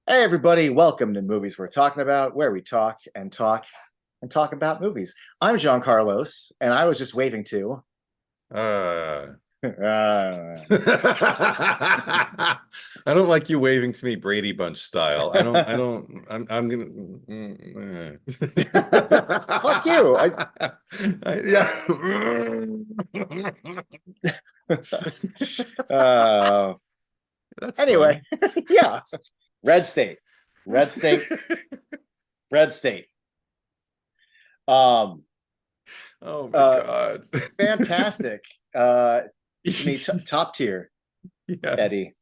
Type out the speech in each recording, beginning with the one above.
Hey everybody, welcome to Movies We're Talking About, where we talk and talk and talk about movies. I'm John Carlos, and I was just waving to. Uh, uh, I don't like you waving to me Brady Bunch style. I'm gonna. Fuck you. Yeah. Uh, That's anyway, fun. yeah. Red State, Red State, Red State. Um, Oh my uh, God. fantastic. To me, top tier, Yes. Eddie.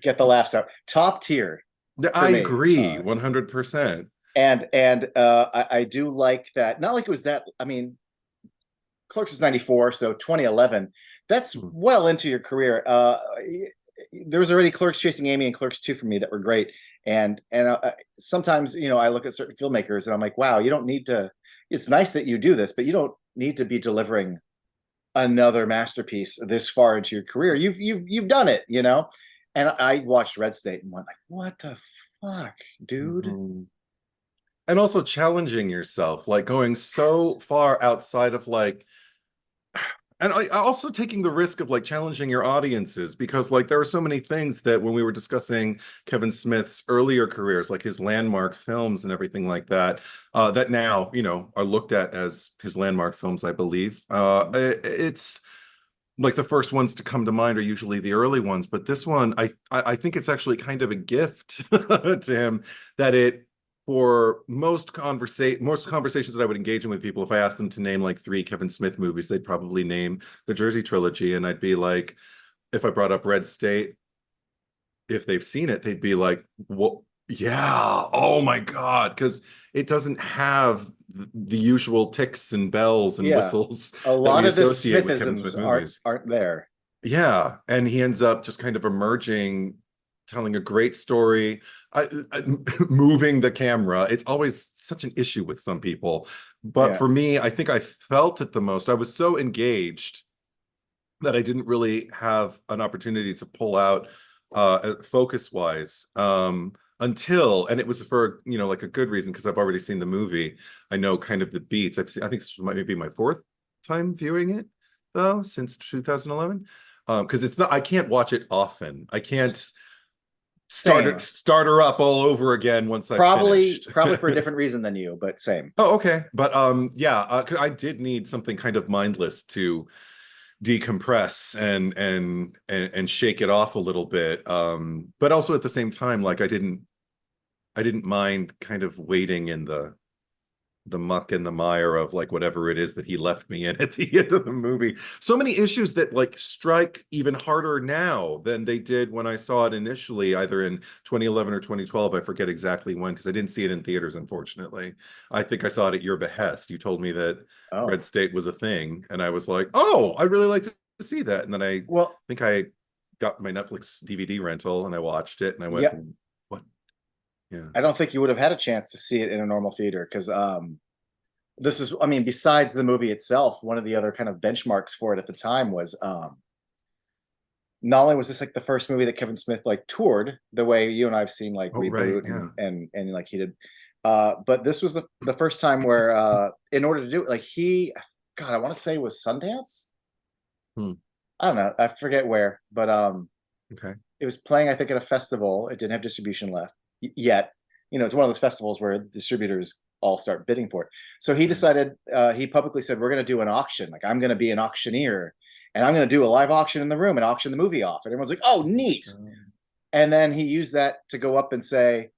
Get the laughs out. Top tier for I me. agree 100%. And I do like that. Not like it was that. I mean, Clerks is 94, so 2011. That's well into your career. There was already Clerks Chasing Amy and Clerks 2 for me that were great. And sometimes I look at certain filmmakers and I'm like, wow, you don't need to. It's nice that you do this, but you don't need to be delivering another masterpiece this far into your career. You've done it. And I watched Red State and went like, what the fuck, dude? Mhm. And also challenging yourself, like going so Yes. far outside of and also taking the risk of like challenging your audiences, because like there are so many things that when we were discussing Kevin Smith's earlier careers, like his landmark films and everything like that, that now, are looked at as his landmark films, I believe. It's like the first ones to come to mind are usually the early ones, but this one, I think it's actually kind of a gift to him that for most conversations that I would engage in with people, if I asked them to name like three Kevin Smith movies, they'd probably name the Jersey trilogy, and I'd be like, if I brought up Red State, if they've seen it, they'd be like, "What? Yeah, oh my God," because it doesn't have the usual ticks and bells and Yeah. whistles A that lot we of the associate with Kevin Smithisms Smith aren't movies. aren't there. Yeah, and he ends up just kind of emerging, telling a great story, moving the camera. It's always such an issue with some people, but Yeah. for me, I think I felt it the most. I was so engaged that I didn't really have an opportunity to pull out focus wise until, and it was for like a good reason, because I've already seen the movie. I know kind of the beats. I think this might be my fourth time viewing it though since 2011, because it's not, I can't watch it often. I can't Same. start her up all over again once I've Probably finished. probably for a different reason than you, but same. Oh, okay. But yeah, 'cause I did need something kind of mindless to decompress and shake it off a little bit. But also at the same time, like I didn't mind kind of waiting in the muck and the mire of like whatever it is that he left me in at the end of the movie. So many issues that like strike even harder now than they did when I saw it initially, either in 2011 or 2012. I forget exactly when, because I didn't see it in theaters, unfortunately. I think I saw it at your behest. You told me that Red Oh. State was a thing, and I was like, oh, I'd really like to see that. And then I Well, think I got my Netflix DVD rental and I watched it and I went, yeah, what? Yeah. I don't think you would have had a chance to see it in a normal theater because this is, I mean, besides the movie itself, one of the other kind of benchmarks for it at the time was not only was this like the first movie that Kevin Smith like toured the way you and I've seen like Oh, right. Reboot Yeah. and like he did. But this was the first time where in order to do it, like God, I want to say it was Sundance. Hmm. I don't know, I forget where, but Okay. it was playing, I think, at a festival. It didn't have distribution left yet. It's one of those festivals where distributors all start bidding for it. So he Right. decided, he publicly said, we're going to do an auction. Like, I'm going to be an auctioneer and I'm going to do a live auction in the room and auction the movie off. And everyone's like, oh, neat. And then he used that to go up and say,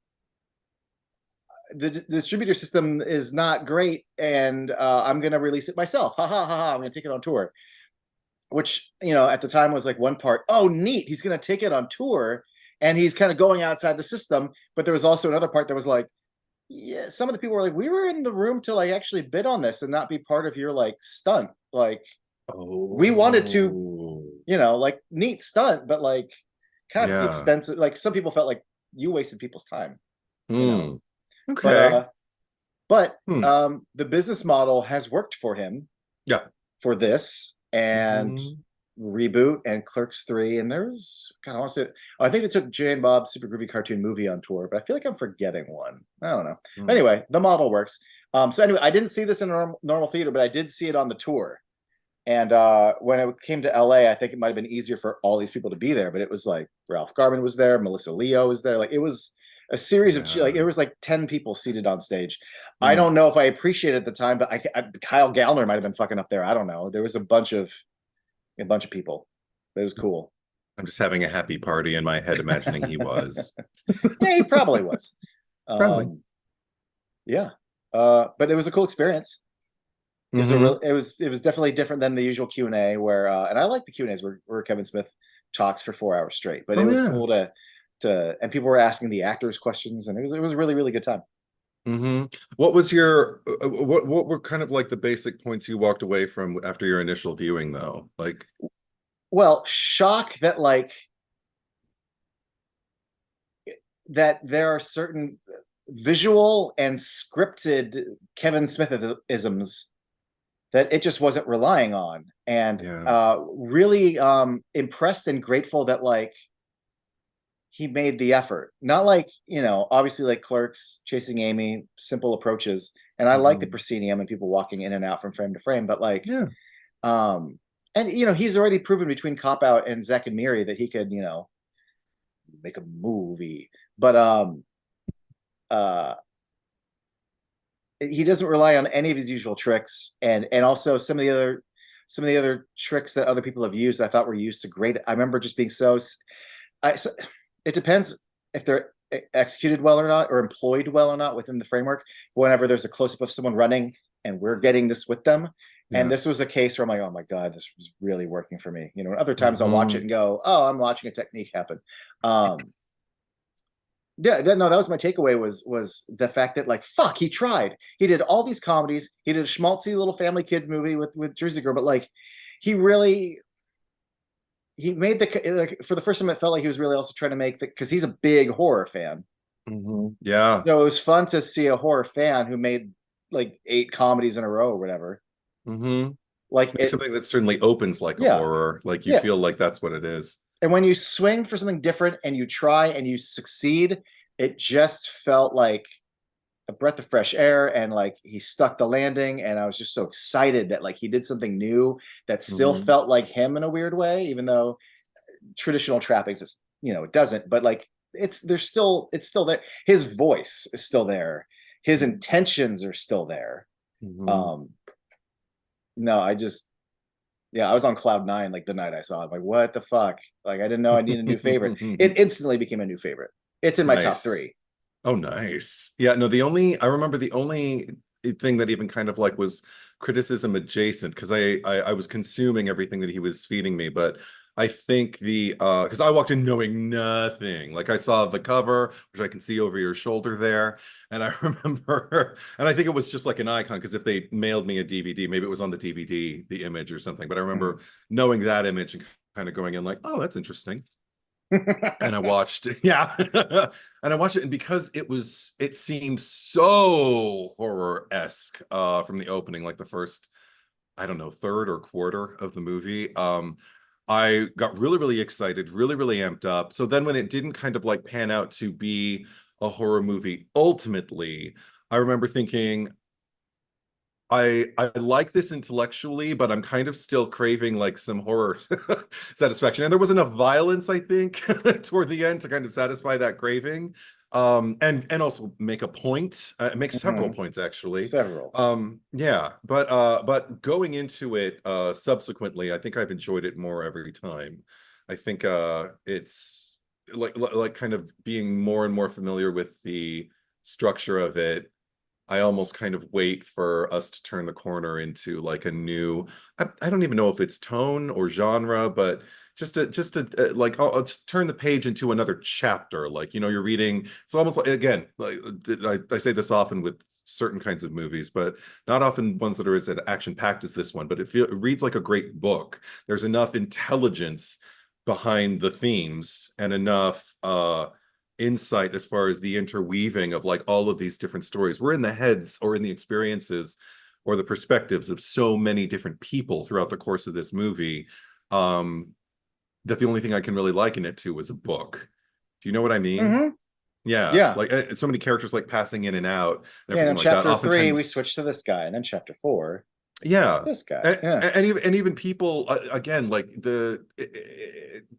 the distributor system is not great and I'm going to release it myself. Ha ha ha ha. I'm going to take it on tour. Which at the time was like one part, oh neat, he's going to take it on tour and he's kind of going outside the system. But there was also another part that was like, yeah, some of the people were like, we were in the room to like actually bid on this and not be part of your like stunt. Like, we wanted to, Oh, like, neat stunt, but like kind of yeah. expensive. Like, some people felt like you wasted people's time you know Hmm. but Okay. Hmm. the business model has worked for him Yeah. for this. And Mhm. reboot and Clerks 3, and there's kind of want to say, I think they took Jay and Bob's Super Groovy Cartoon Movie on tour, but I feel like I'm forgetting one. I don't know. Anyway, the model works. So anyway, I didn't see this in a normal theater, but I did see it on the tour. And when it came to LA, I think it might have been easier for all these people to be there, but it was like Ralph Garman was there, Melissa Leo was there. Like it was a series of like it was like 10 people seated on stage. I don't know if I appreciated it at the time, but Kyle Gallner might have been fucking up there. I don't know. There was a bunch of people. It was cool. I'm just having a happy party in my head, imagining he was. Yeah, he probably was. Probably. Yeah. But it was a cool experience. It was it was definitely different than the usual Q&A where and I like the Q&As where Kevin Smith talks for 4 hours straight, but it was cool to and people were asking the actors questions, and it was a really, really good time. What was your what were kind of like the basic points you walked away from after your initial viewing, though? Like, well, shock that like that there are certain visual and scripted Kevin Smith-isms that it just wasn't relying on, and really impressed and grateful that like he made the effort. Not like, you know, obviously like Clerks, Chasing Amy, simple approaches, and I like the proscenium and people walking in and out from frame to frame, but like and you know, he's already proven between Cop Out and Zack and Miri that he could, you know, make a movie, but he doesn't rely on any of his usual tricks, and also some of the other tricks that other people have used I thought were used to great. I remember just being so it depends if they're executed well or not, or employed well or not within the framework. Whenever there's a close-up of someone running and we're getting this with them, and this was a case where I'm like, oh my god, this was really working for me, you know. And other times I'll watch it and go, oh, I'm watching a technique happen. Yeah, no, that was my takeaway was the fact that like, fuck, he tried. He did all these comedies. He did a schmaltzy little family kids movie with Jersey Girl, but like, he made the like, for the first time it felt like he was really also trying to make the, because he's a big horror fan. Yeah. So it was fun to see a horror fan who made like 8 comedies in a row or whatever. Like something that certainly opens like a horror. Like you feel like that's what it is. And when you swing for something different and you try and you succeed, it just felt like a breath of fresh air, and like he stuck the landing, and I was just so excited that like he did something new that still felt like him in a weird way, even though traditional trappings is, you know, it doesn't, but like it's still there. His voice is still there, his intentions are still there. No, I just I was on cloud 9 like the night I saw it. I'm like, what the fuck? Like I didn't know I needed a new favorite. It instantly became a new favorite. It's in my top 3. Oh, nice. Yeah, no, I remember the only thing that even kind of like was criticism adjacent, because I was consuming everything that he was feeding me, but I think because I walked in knowing nothing. Like I saw the cover, which I can see over your shoulder there, and I remember, and I think it was just like an icon, because if they mailed me a DVD, maybe it was on the DVD, the image or something, but I remember knowing that image and kind of going in like, oh, that's interesting. And I watched and I watched it, and because it seemed so horror-esque from the opening, like the first, I don't know, third or quarter of the movie, I got really, really excited, really, really amped up. So then when it didn't kind of like pan out to be a horror movie ultimately, I remember thinking, I like this intellectually, but I'm kind of still craving like some horror satisfaction. And there was enough violence, I think, toward the end to kind of satisfy that craving. And also make a point. Make several points, actually. But going into it subsequently, I think I've enjoyed it more every time. I think it's like kind of being more and more familiar with the structure of it. I almost kind of wait for us to turn the corner into like a new, I don't even know if it's tone or genre, but just to like, I'll just turn the page into another chapter. Like, you know, you're reading, it's almost like, again, like I say this often with certain kinds of movies, but not often ones that are as action packed as this one, but it reads like a great book. There's enough intelligence behind the themes and enough, insight as far as the interweaving of like all of these different stories. We're in the heads or in the experiences or the perspectives of so many different people throughout the course of this movie. that the only thing I can really liken it to was a book. Do you know what I mean? Mm-hmm. Yeah, Yeah. like so many characters like passing in and out and Yeah. And everything in like that. chapter 3, we Oftentimes, switch to this guy, and then chapter 4, yeah. this guy. Yeah. And even people again like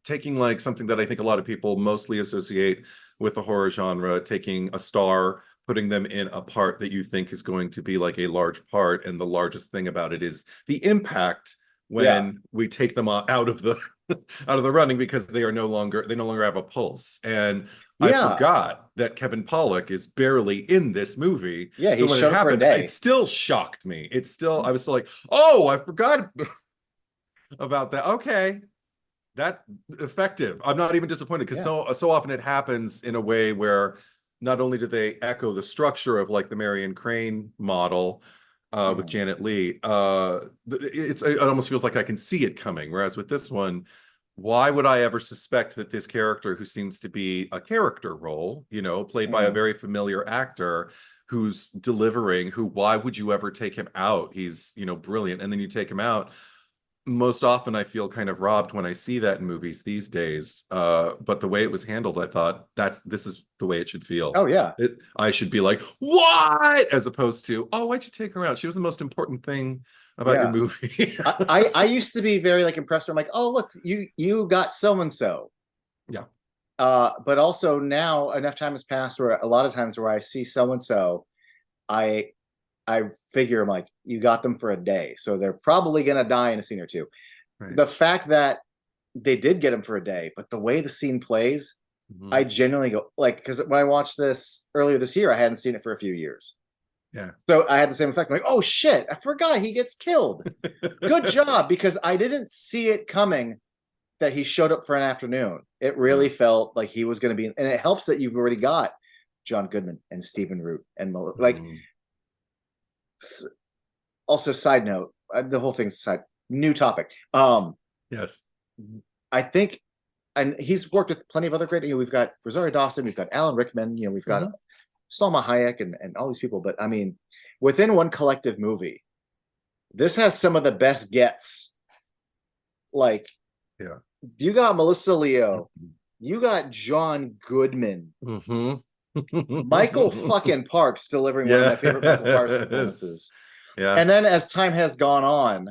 taking like something that I think a lot of people mostly associate with the horror genre, taking a star, putting them in a part that you think is going to be like a large part, and the largest thing about it is the impact Yeah. when we take them out of the out of the running, because they no longer have a pulse. And I Yeah. forgot that Kevin Pollak is barely in this movie. Yeah. So He when it showed up for a happened, day. it still shocked me. I was still like, oh, I forgot about that. Okay. That effective. I'm not even disappointed, because Yeah. so often it happens in a way where not only do they echo the structure of like the Marion Crane model with Janet Leigh, it almost feels like I can see it coming. Whereas with this one, why would I ever suspect that this character, who seems to be a character role, played by a very familiar actor who's delivering, why would you ever take him out? He's, brilliant. And then you take him out. Most often I feel kind of robbed when I see that in movies these days. But the way it was handled, I thought this is the way it should feel. Oh yeah. I should be like, what? As opposed to, oh, why'd you take her out? She was the most important thing about your Yeah. movie. I used to be very like impressed. I'm like, oh look, you got so and so. Yeah. But also now enough time has passed where a lot of times where I see so and so, I figure I'm like, you got them for a day, so they're probably gonna die in a scene or two. Right. The fact that they did get him for a day, but the way the scene plays, I genuinely go like, because when I watched this earlier this year, I hadn't seen it for a few years. Yeah. So I had the same effect. I'm like, oh shit, I forgot he gets killed. Good job, because I didn't see it coming that he showed up for an afternoon. It really felt like he was going to be, and it helps that you've already got John Goodman and Stephen Root and like. Also, side note, the whole thing's side new topic. Yes, I think, and he's worked with plenty of other great. We've got Rosario Dawson, we've got Alan Rickman, we've got Salma Hayek, and all these people. But I mean, within one collective movie, this has some of the best gets. Like, yeah, you got Melissa Leo, you got John Goodman, Michael fucking Parks delivering one of my favorite Michael Parks performances. Yeah. And then as time has gone on,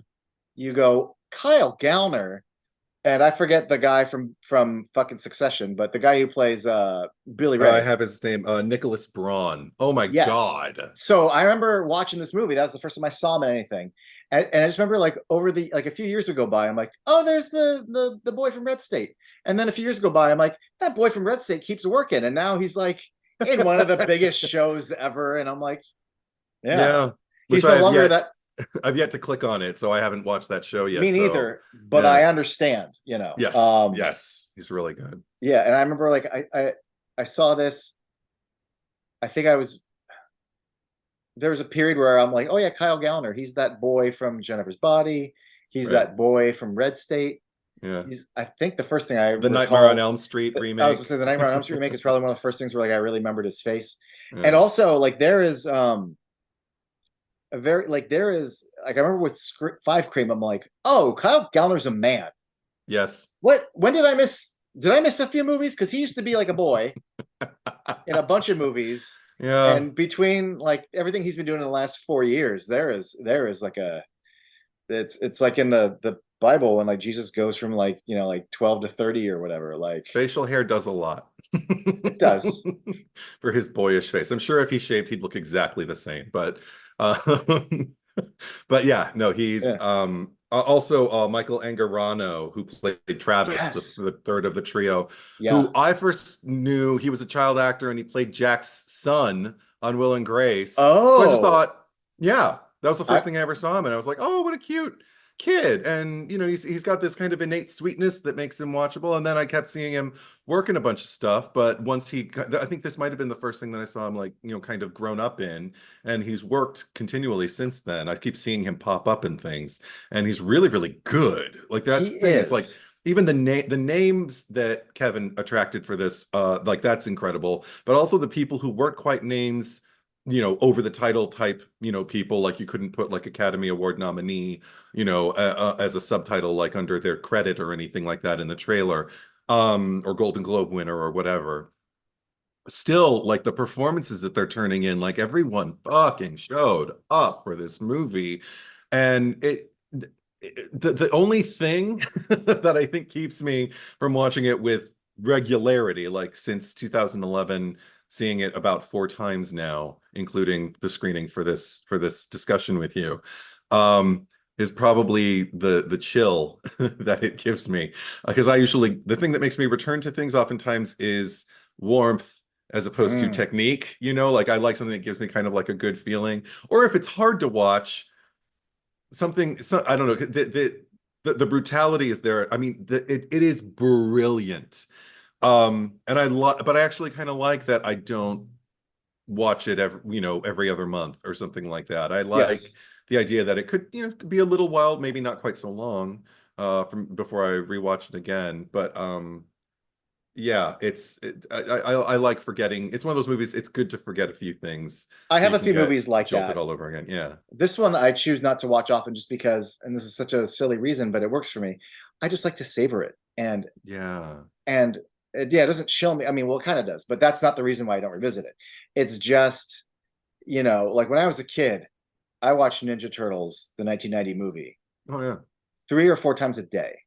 you go Kyle Gallner, and I forget the guy from fucking Succession, but the guy who plays Billy Ray. I have his name, Nicholas Braun. Oh my God. So I remember watching this movie. That was the first time I saw him in anything. And I just remember like over the like a few years would go by, I'm like, oh, there's the boy from Red State. And then a few years go by, I'm like, that boy from Red State keeps working. And now he's like in one of the biggest shows ever. And I'm like, yeah. He's no longer that. I've yet to click on it, so I haven't watched that show yet. Me neither, but I understand, Yes, yes, he's really good. Yeah, and I remember like I saw this. I think there was a period where I'm like, oh yeah, Kyle Gallner. He's that boy from Jennifer's Body. He's that boy from Red State. Yeah. I think the first thing the Nightmare on Elm Street remake. I was going to say the Nightmare on Elm Street remake is probably one of the first things where like I really remembered his face. And also like there is I remember with Five Cream, I'm like, oh, Kyle Gallner's a man. Yes. When did I miss a few movies? Because he used to be like a boy in a bunch of movies. Yeah. And between like everything he's been doing in the last 4 years, there is like it's like in the Bible when like Jesus goes from like 12 to 30 or whatever. Like facial hair does a lot. It does. For his boyish face. I'm sure if he shaved, he'd look exactly the same. But but yeah, no, he's also Michael Angarano, who played Travis, the third of the trio, who I first knew he was a child actor, and he played Jack's son on Will and Grace. So I just thought, yeah, that was the first thing I ever saw him, and I was like, oh, what a cute kid. And he's got this kind of innate sweetness that makes him watchable. And then I kept seeing him work in a bunch of stuff, but once I think this might have been the first thing that I saw him like kind of grown up in, and he's worked continually since then. I keep seeing him pop up in things, and he's really, really good. Like that's the thing. It's like even the names that Kevin attracted for this, like that's incredible, but also the people who weren't quite names over the title type, people, like you couldn't put like Academy Award nominee, as a subtitle, like under their credit or anything like that in the trailer, or Golden Globe winner or whatever. Still, like the performances that they're turning in, like everyone fucking showed up for this movie. And the only thing that I think keeps me from watching it with regularity, like since 2011, seeing it about 4 times now, including the screening for this discussion with you, is probably the chill that it gives me. Because the thing that makes me return to things oftentimes is warmth as opposed to technique. Like I like something that gives me kind of like a good feeling. Or if it's hard to watch, I don't know, the brutality is there. I mean, it is brilliant. And but I actually kind of like that I don't watch it every other month or something like that. I like Yes. the idea that it could, could be a little while, maybe not quite so long, from before I rewatch it again. But yeah, I like forgetting. It's one of those movies, it's good to forget a few things I so have you a can few get movies like jolted that. all over again. Yeah. This one I choose not to watch often just because, and this is such a silly reason, but it works for me. I just like to savor it. Yeah. And yeah, it doesn't chill me. I mean, well, it kind of does, but that's not the reason why I don't revisit it. It's just, like when I was a kid, I watched Ninja Turtles, the 1990 movie, Oh yeah. 3 or 4 times a day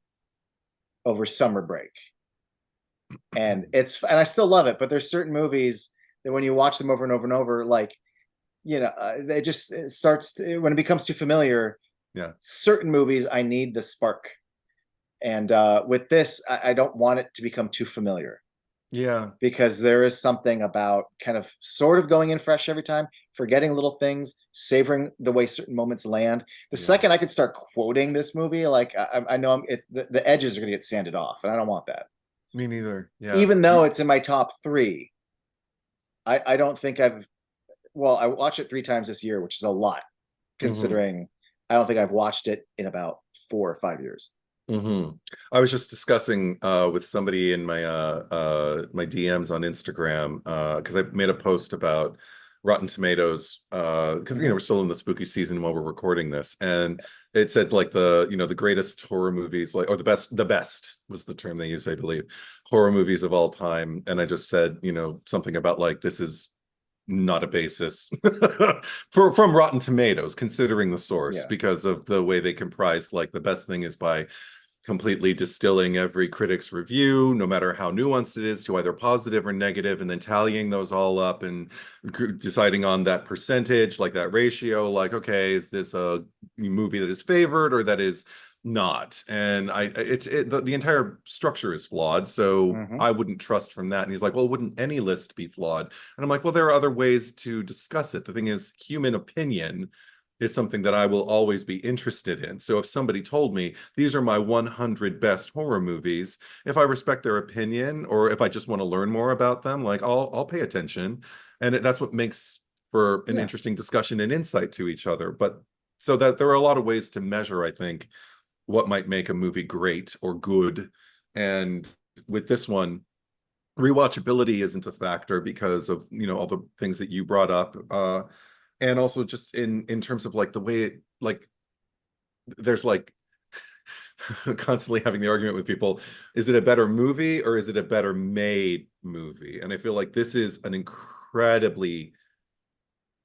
over summer break. And I still love it, but there's certain movies that when you watch them over and over and over, like, it starts when it becomes too familiar. Yeah. Certain movies, I need the spark. And with this, I don't want it to become too familiar. Yeah. Because there is something about kind of sort of going in fresh every time, forgetting little things, savoring the way certain moments land. The second I could start quoting this movie, like I know the edges are going to get sanded off, and I don't want that. Me neither. Yeah. Even though it's in my top 3, I don't think I watched it 3 times this year, which is a lot considering I don't think I've watched it in about 4 or 5 years. I was just discussing with somebody in my DMs on Instagram, because I made a post about Rotten Tomatoes, because we're still in the spooky season while we're recording this, and it said like the greatest horror movies, like, or the best was the term they used, I believe, horror movies of all time. And I just said something about like, this is not a basis from Rotten Tomatoes, considering the source, Yeah. because of the way they comprise, like the best thing is by completely distilling every critic's review, no matter how nuanced it is, to either positive or negative, and then tallying those all up and deciding on that percentage, like that ratio, like, okay, is this a movie that is favored or that is not? And the entire structure is flawed, so I wouldn't trust from that. And he's like, well, wouldn't any list be flawed? And I'm like, well, there are other ways to discuss it. The thing is, human opinion is something that I will always be interested in. So if somebody told me these are my 100 best horror movies, if I respect their opinion, or if I just want to learn more about them, like I'll pay attention. And that's what makes for an interesting discussion and insight to each other. But so that there are a lot of ways to measure, I think, what might make a movie great or good. And with this one, rewatchability isn't a factor because of all the things that you brought up, and also just in terms of like the way it, like, there's like constantly having the argument with people, is it a better movie or is it a better made movie? And I feel like this is an incredibly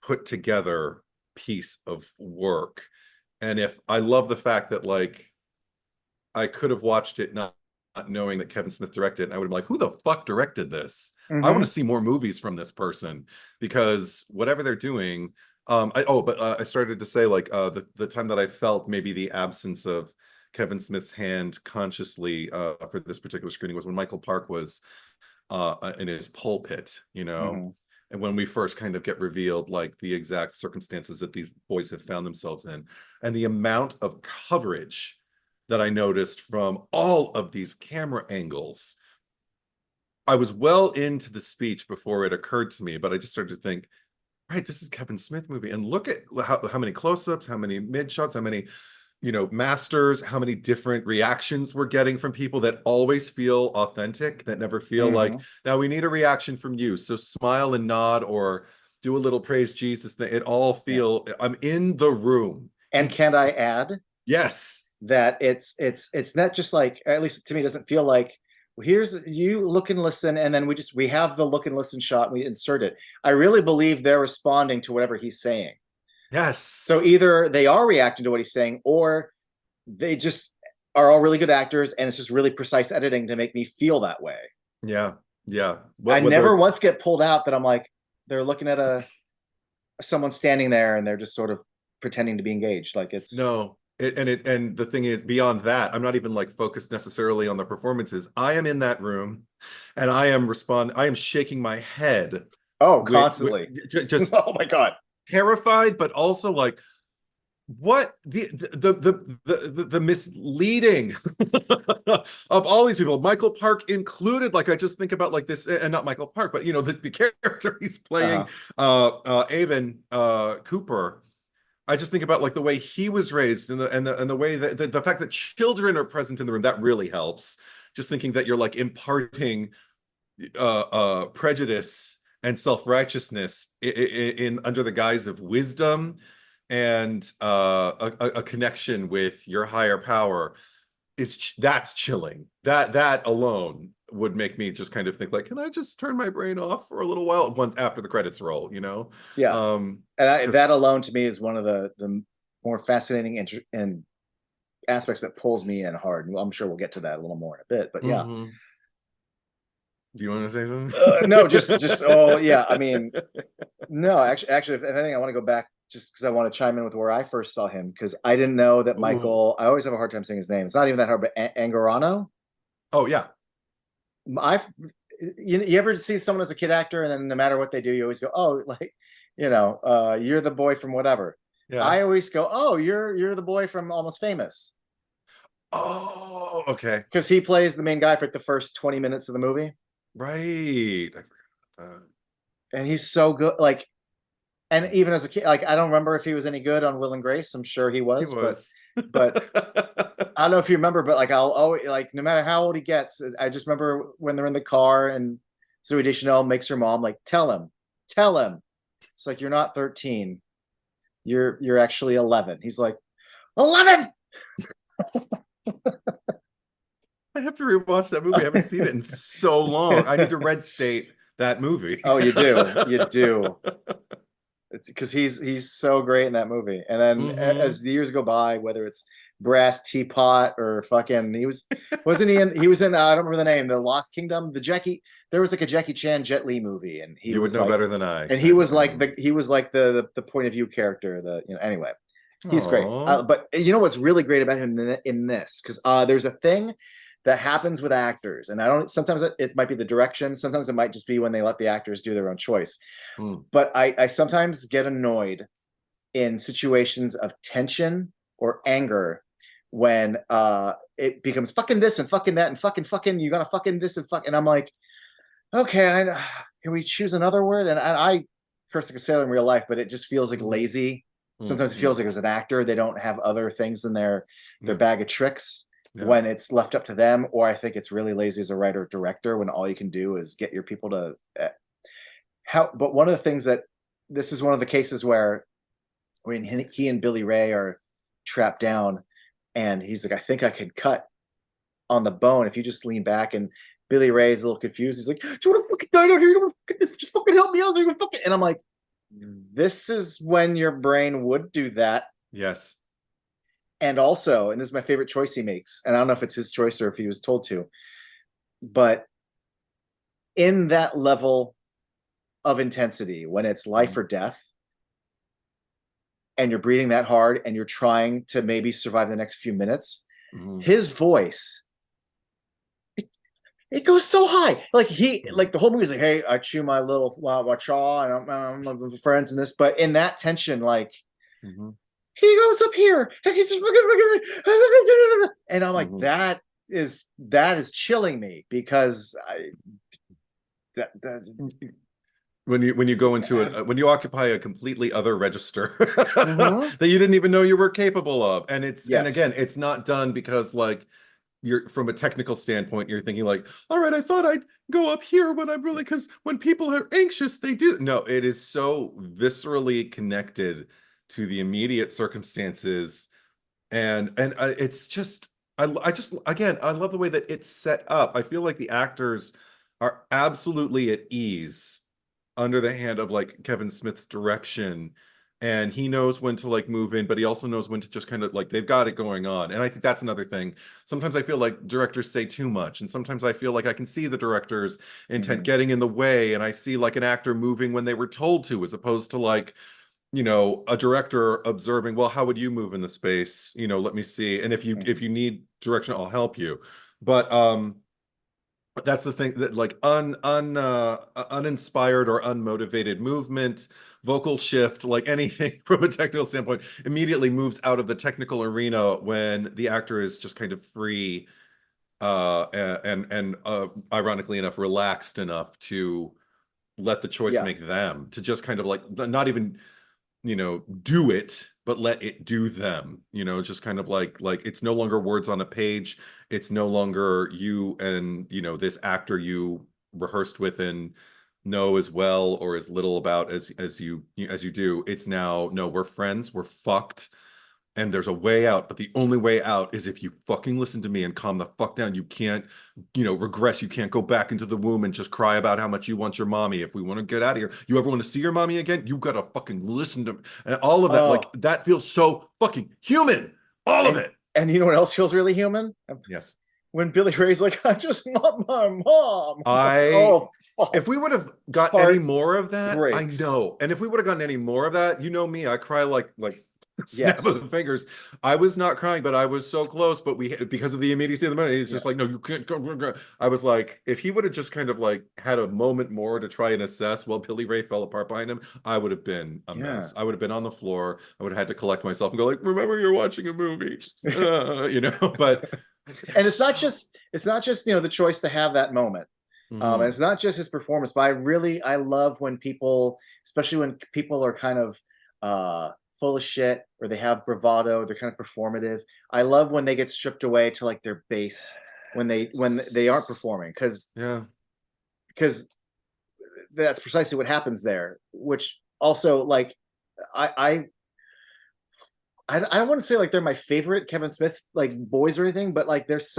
put together piece of work. And if I love the fact that like I could have watched it not knowing that Kevin Smith directed it, and I would have been like, who the fuck directed this? I want to see more movies from this person, because whatever they're doing, I started to say like the time that I felt maybe the absence of Kevin Smith's hand consciously for this particular screening was when Michael Park was in his pulpit, and when we first kind of get revealed like the exact circumstances that these boys have found themselves in, and the amount of coverage that I noticed from all of these camera angles. I was well into the speech before it occurred to me, but I just started to think, right, this is Kevin Smith movie. And look at how many close-ups, how many mid shots, how many, masters, how many different reactions we're getting from people that always feel authentic, that never feel like, now we need a reaction from you. So smile and nod, or do a little praise Jesus thing. It all feel I'm in the room. And can I add yes that it's not just like, at least to me, it doesn't feel like, well, here's you look and listen, and then we have the look and listen shot and we insert it. I really believe they're responding to whatever he's saying. yes So either they are reacting to what he's saying, or they just are all really good actors, and it's just really precise editing to make me feel that way. yeah I never once get pulled out that I'm like, they're looking at someone standing there and they're just sort of pretending to be engaged. Like it's and the thing is, beyond that, I'm not even like focused necessarily on the performances. I am in that room and I am shaking my head. Constantly. Just oh my God. Terrified, but also like, what the misleading of all these people, Michael Park included. Like, I just think about like this, and not Michael Park, but the character he's playing, Avon Cooper. I just think about like the way he was raised, and the way that the fact that children are present in the room, that really helps. Just thinking that you're like imparting prejudice and self-righteousness in under the guise of wisdom and a connection with your higher power that's chilling. That alone would make me just kind of think like, can I just turn my brain off for a little while once after the credits roll, and that alone to me is one of the more fascinating and aspects that pulls me in hard. Well, I'm sure we'll get to that a little more in a bit, but yeah. Do you want to say something? No, just I mean, no, actually if anything, I want to go back just because I want to chime in with where I first saw him, because I didn't know that Michael. I always have a hard time saying his name. It's not even that hard, but Angarano. Oh yeah. You ever see someone as a kid actor, and then no matter what they do, you always go, oh, like, you're the boy from whatever. Yeah. I always go, oh, you're the boy from Almost Famous. Oh, okay. Because he plays the main guy for like the first 20 minutes of the movie. Right. I forgot about that. And he's so good. Like, and even as a kid, like, I don't remember if he was any good on Will and Grace. I'm sure he was. But I don't know if you remember, but like, I'll always, like, no matter how old he gets, I just remember when they're in the car and Zooey Deschanel makes her mom like, tell him. It's like, you're not 13. You're actually 11. He's like, 11. I have to rewatch that movie. I haven't seen it in so long. I need to red state that movie. Oh, you do. It's because he's so great in that movie. And then as the years go by, whether it's Brass Teapot or fucking, he was in I don't remember the name, The Lost Kingdom, there was like a Jackie Chan Jet Li movie, and he would know better than I. And he was like the point of view character, anyway. He's great. But you know what's really great about him in this, because there's a thing that happens with actors, and sometimes it might be the direction, sometimes it might just be when they let the actors do their own choice. But I sometimes get annoyed in situations of tension or anger when it becomes fucking this and fucking that and fucking you gotta fucking this and fuck, and I'm like, okay, can we choose another word? And I curse like a sailor in real life, but it just feels like lazy. Sometimes it feels like as an actor they don't have other things in their bag of tricks when it's left up to them, or I think it's really lazy as a writer or director when all you can do is get your people to but one of the things this is one of the cases where when he and Billy Ray are trapped down, and he's like, I think I can cut on the bone if you just lean back, and Billy Ray is a little confused. He's like, do you want to fucking die out here? You want to just fucking help me out? And I'm like, this is when your brain would do that. Yes. And also, and this is my favorite choice he makes, and I don't know if it's his choice or if he was told to, but in that level of intensity, when it's life or death, and you're breathing that hard and you're trying to maybe survive the next few minutes, his voice, it goes so high. Like the whole movie is like, hey, I chew my little chaw, and I'm looking for friends in this. But in that tension, like, he goes up here and he's just and I'm like, that is chilling me, because when you go into when you occupy a completely other register that you didn't even know you were capable of, and and again, it's not done because like you're from a technical standpoint, you're thinking like, all right, I thought I'd go up here when I'm really, because when people are anxious, they do. No, it is so viscerally connected to the immediate circumstances. And it's just, I just, again, I love the way that it's set up. I feel like the actors are absolutely at ease under the hand of like Kevin Smith's direction, and he knows when to like move in, but he also knows when to just kind of like, they've got it going on. And I think that's another thing. Sometimes I feel like directors say too much, and sometimes I feel like I can see the director's intent getting in the way, and I see like an actor moving when they were told to, as opposed to like, you know, a director observing, well, how would you move in the space, you know, let me see, and if you need direction, I'll help you. But that's the thing, that like uninspired or unmotivated movement, vocal shift, like anything from a technical standpoint, immediately moves out of the technical arena when the actor is just kind of free, and ironically enough, relaxed enough to let the choice Yeah. make them, to just kind of like not even, you know, do it, but let it do them, you know, just kind of like it's no longer words on a page. It's no longer you and, you know, this actor you rehearsed with and know as well or as little about as you do. It's now, no, we're friends, we're fucked, and there's a way out, but the only way out is if you fucking listen to me and calm the fuck down. You can't, you know, regress. You can't go back into the womb and just cry about how much you want your mommy. If we want to get out of here, you ever want to see your mommy again? You gotta fucking listen to me. And all of that, like Oh, that feels so fucking human. All of it. and you know what else feels really human? Yes. When Billy Ray's like, I just want my mom. I Oh, fuck. If we would have got any Heart more of that, I breaks. know. And if we would have gotten any more of that, you know me, I cry like snap of Yes. the fingers. I was not crying, but I was so close. But we, because of the immediacy of the moment, it's Yeah. just like, no, you can't go. I was like, if he would have just kind of like had a moment more to try and assess while Billy Ray fell apart behind him, I would have been a mess. I would have been on the floor. I would have had to collect myself and go like, remember, you're watching a movie, you know. But And it's not just you know the choice to have that moment. And Mhm. it's not just his performance, but I love when people, especially when people are kind of full of shit or they have bravado, they're kind of performative. I love when they get stripped away to like their base when they aren't performing, Yeah. because that's precisely what happens there. Which also like I I don't want to say like they're my favorite Kevin Smith like boys or anything, but like there's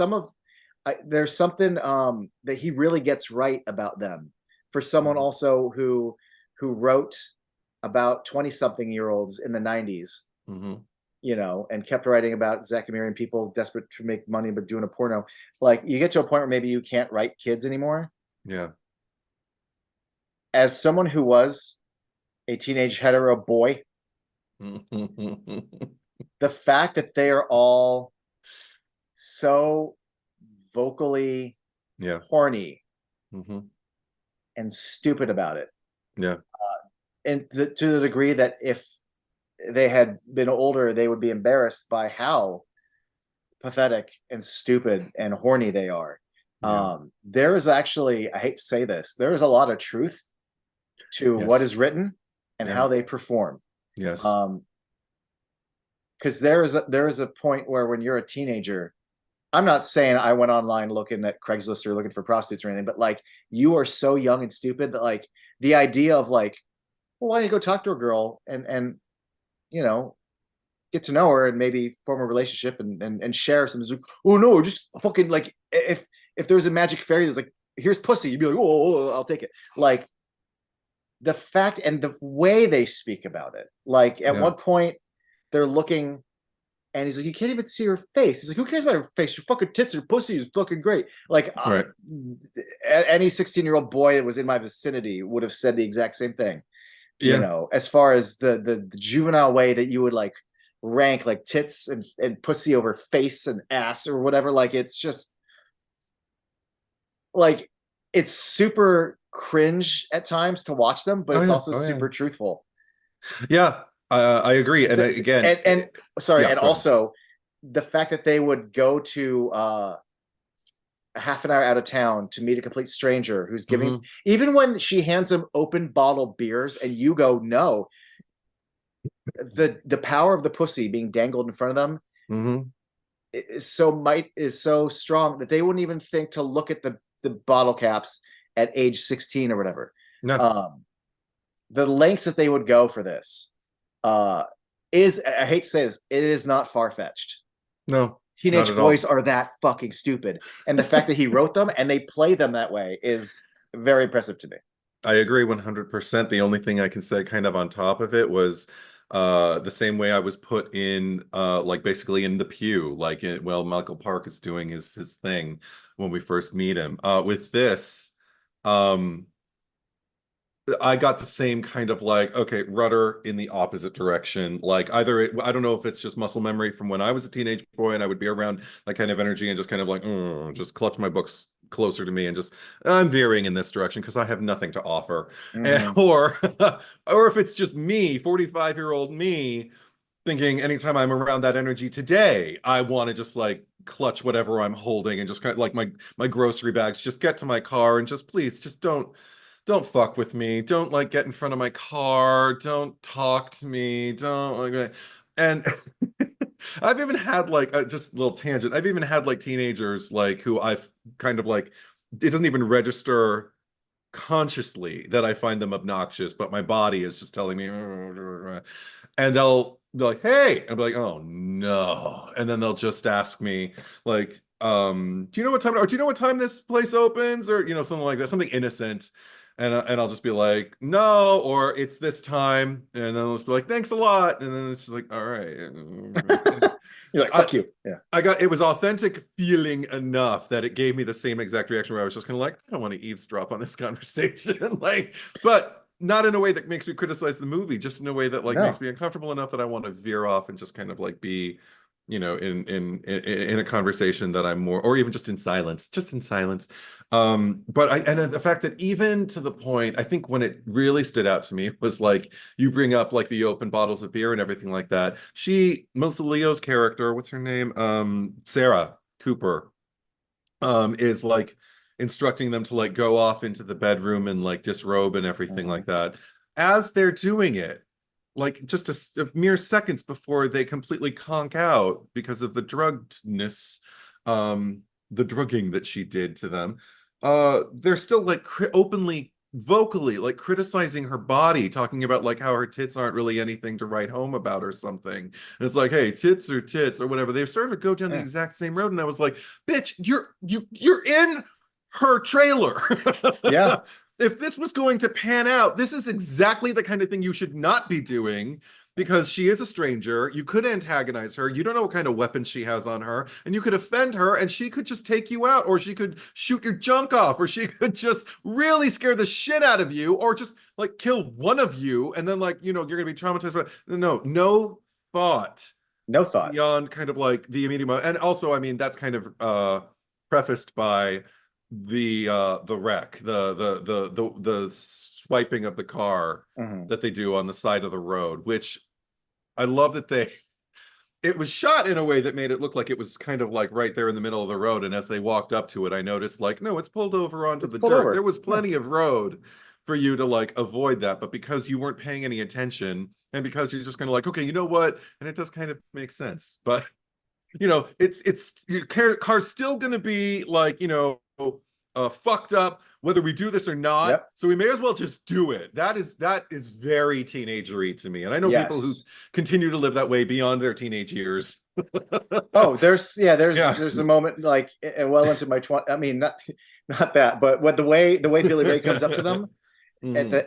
there's something that he really gets right about them. For someone Mhm. also who wrote about 20 something year olds in the 90s, Mhm. you know, and kept writing about zack and miri and people desperate to make money but doing a porno. Like you get to a point where maybe you can't write kids anymore. Yeah. As someone who was a teenage hetero boy, the fact that they are all so vocally Yeah. horny Mhm. and stupid about it, Yeah. and to the degree that if they had been older, they would be embarrassed by how pathetic and stupid and horny they are. Yeah. There is actually, I hate to say this, there is a lot of truth to what Yes. is written and Yeah. how they perform. Yes. Um, because there is a point where when you're a teenager, I'm not saying I went online looking at Craigslist or looking for prostitutes or anything, but like you are so young and stupid that like the idea of like, well, why don't you go talk to a girl and you know get to know her and maybe form a relationship and share some. Oh no, just fucking like if there's a magic fairy that's like here's pussy, you'd be like, oh, I'll take it. Like the fact and the way they speak about it. Like at Yeah. one point they're looking and he's like, you can't even see her face. He's like, who cares about her face? Your fucking tits and pussy is fucking great. Like Right. any 16-year-old boy that was in my vicinity would have said the exact same thing. You Yeah. know, as far as the juvenile way that you would like rank like tits and pussy over face and ass or whatever. Like it's just like it's super cringe at times to watch them, but Oh it's yeah. also Oh yeah. super truthful. Yeah. I agree. And again, And sorry, yeah. and Go ahead. also the fact that they would go to a half an hour out of town to meet a complete stranger who's giving, Mhm. even when she hands him open bottle beers and you go no, the power of the pussy being dangled in front of them Mhm. is so strong that they wouldn't even think to look at the bottle caps at age 16 or whatever. No, The lengths that they would go for this is, I hate to say this, it is not far-fetched. no, not Teenage at all. boys are that fucking stupid. And the fact that he wrote them and they play them that way is very impressive to me. I agree 100%. The only thing I can say kind of on top of it was the same way I was put in like basically in the pew, like well, Michael Park is doing his thing when we first meet him. With this, I got the same kind of like, okay, rudder in the opposite direction. Like either I don't know if it's just muscle memory from when I was a teenage boy and I would be around that kind of energy and just kind of like, just clutch my books closer to me and just I'm veering in this direction because I have nothing to offer. And, or if it's just me, 45-year-old me, thinking anytime I'm around that energy today, I want to just like clutch whatever I'm holding and just kind of like my grocery bags, just get to my car and just please just don't fuck with me. Don't like get in front of my car. Don't talk to me. Don't like, and I've even had like just a little tangent. I've even had like teenagers like who I've kind of like, it doesn't even register consciously that I find them obnoxious, but my body is just telling me, and they're like, hey, and I'll be like, oh no. And then they'll just ask me like, do you know what time, or do you know what time this place opens? Or, something like that, something innocent. And I'll just be like, no, or it's this time. And then I'll just be like, thanks a lot. And then it's just like, all right. You're like, fuck you. Yeah. It was authentic feeling enough that it gave me the same exact reaction where I was just kind of like, I don't want to eavesdrop on this conversation. Like, but not in a way that makes me criticize the movie, just in a way that like makes me uncomfortable enough that I want to veer off and just kind of like be, in a conversation that I'm more, or even just in silence. But and the fact that even to the point, I think when it really stood out to me was like, you bring up like the open bottles of beer and everything like that. Melissa Leo's character, what's her name? Sarah Cooper, is like instructing them to like go off into the bedroom and like disrobe and everything like that. As they're doing it, like just a mere seconds before they completely conk out because of the druggedness, the drugging that she did to them, they're still like openly, vocally, like criticizing her body, talking about like how her tits aren't really anything to write home about or something. And it's like, hey, tits or whatever. They started to go down the exact same road, and I was like, bitch, you're in her trailer. Yeah. If this was going to pan out, this is exactly the kind of thing you should not be doing, because she is a stranger. You could antagonize her. You don't know what kind of weapon she has on her, and you could offend her, and she could just take you out, or she could shoot your junk off, or she could just really scare the shit out of you, or just like kill one of you, and then like, you're going to be traumatized. No thought. No thought. Beyond kind of like the immediate moment. And also, I mean, that's kind of prefaced by the wreck, the swiping of the car that they do on the side of the road, which I love that it was shot in a way that made it look like it was kind of like right there in the middle of the road. And as they walked up to it, I noticed like, no, it's pulled over onto the dirt. Over. There was plenty of road for you to like avoid that, but because you weren't paying any attention, and because you're just kind of like, okay, you know what? And it does kind of make sense, but it's your car's still going to be like, fucked up whether we do this or not. Yep. So we may as well just do it. That is very teenagery to me, and I know people who continue to live that way beyond their teenage years. Oh, there's a moment like well into my 20s. I mean, not that, but what the way Billy Ray comes up to them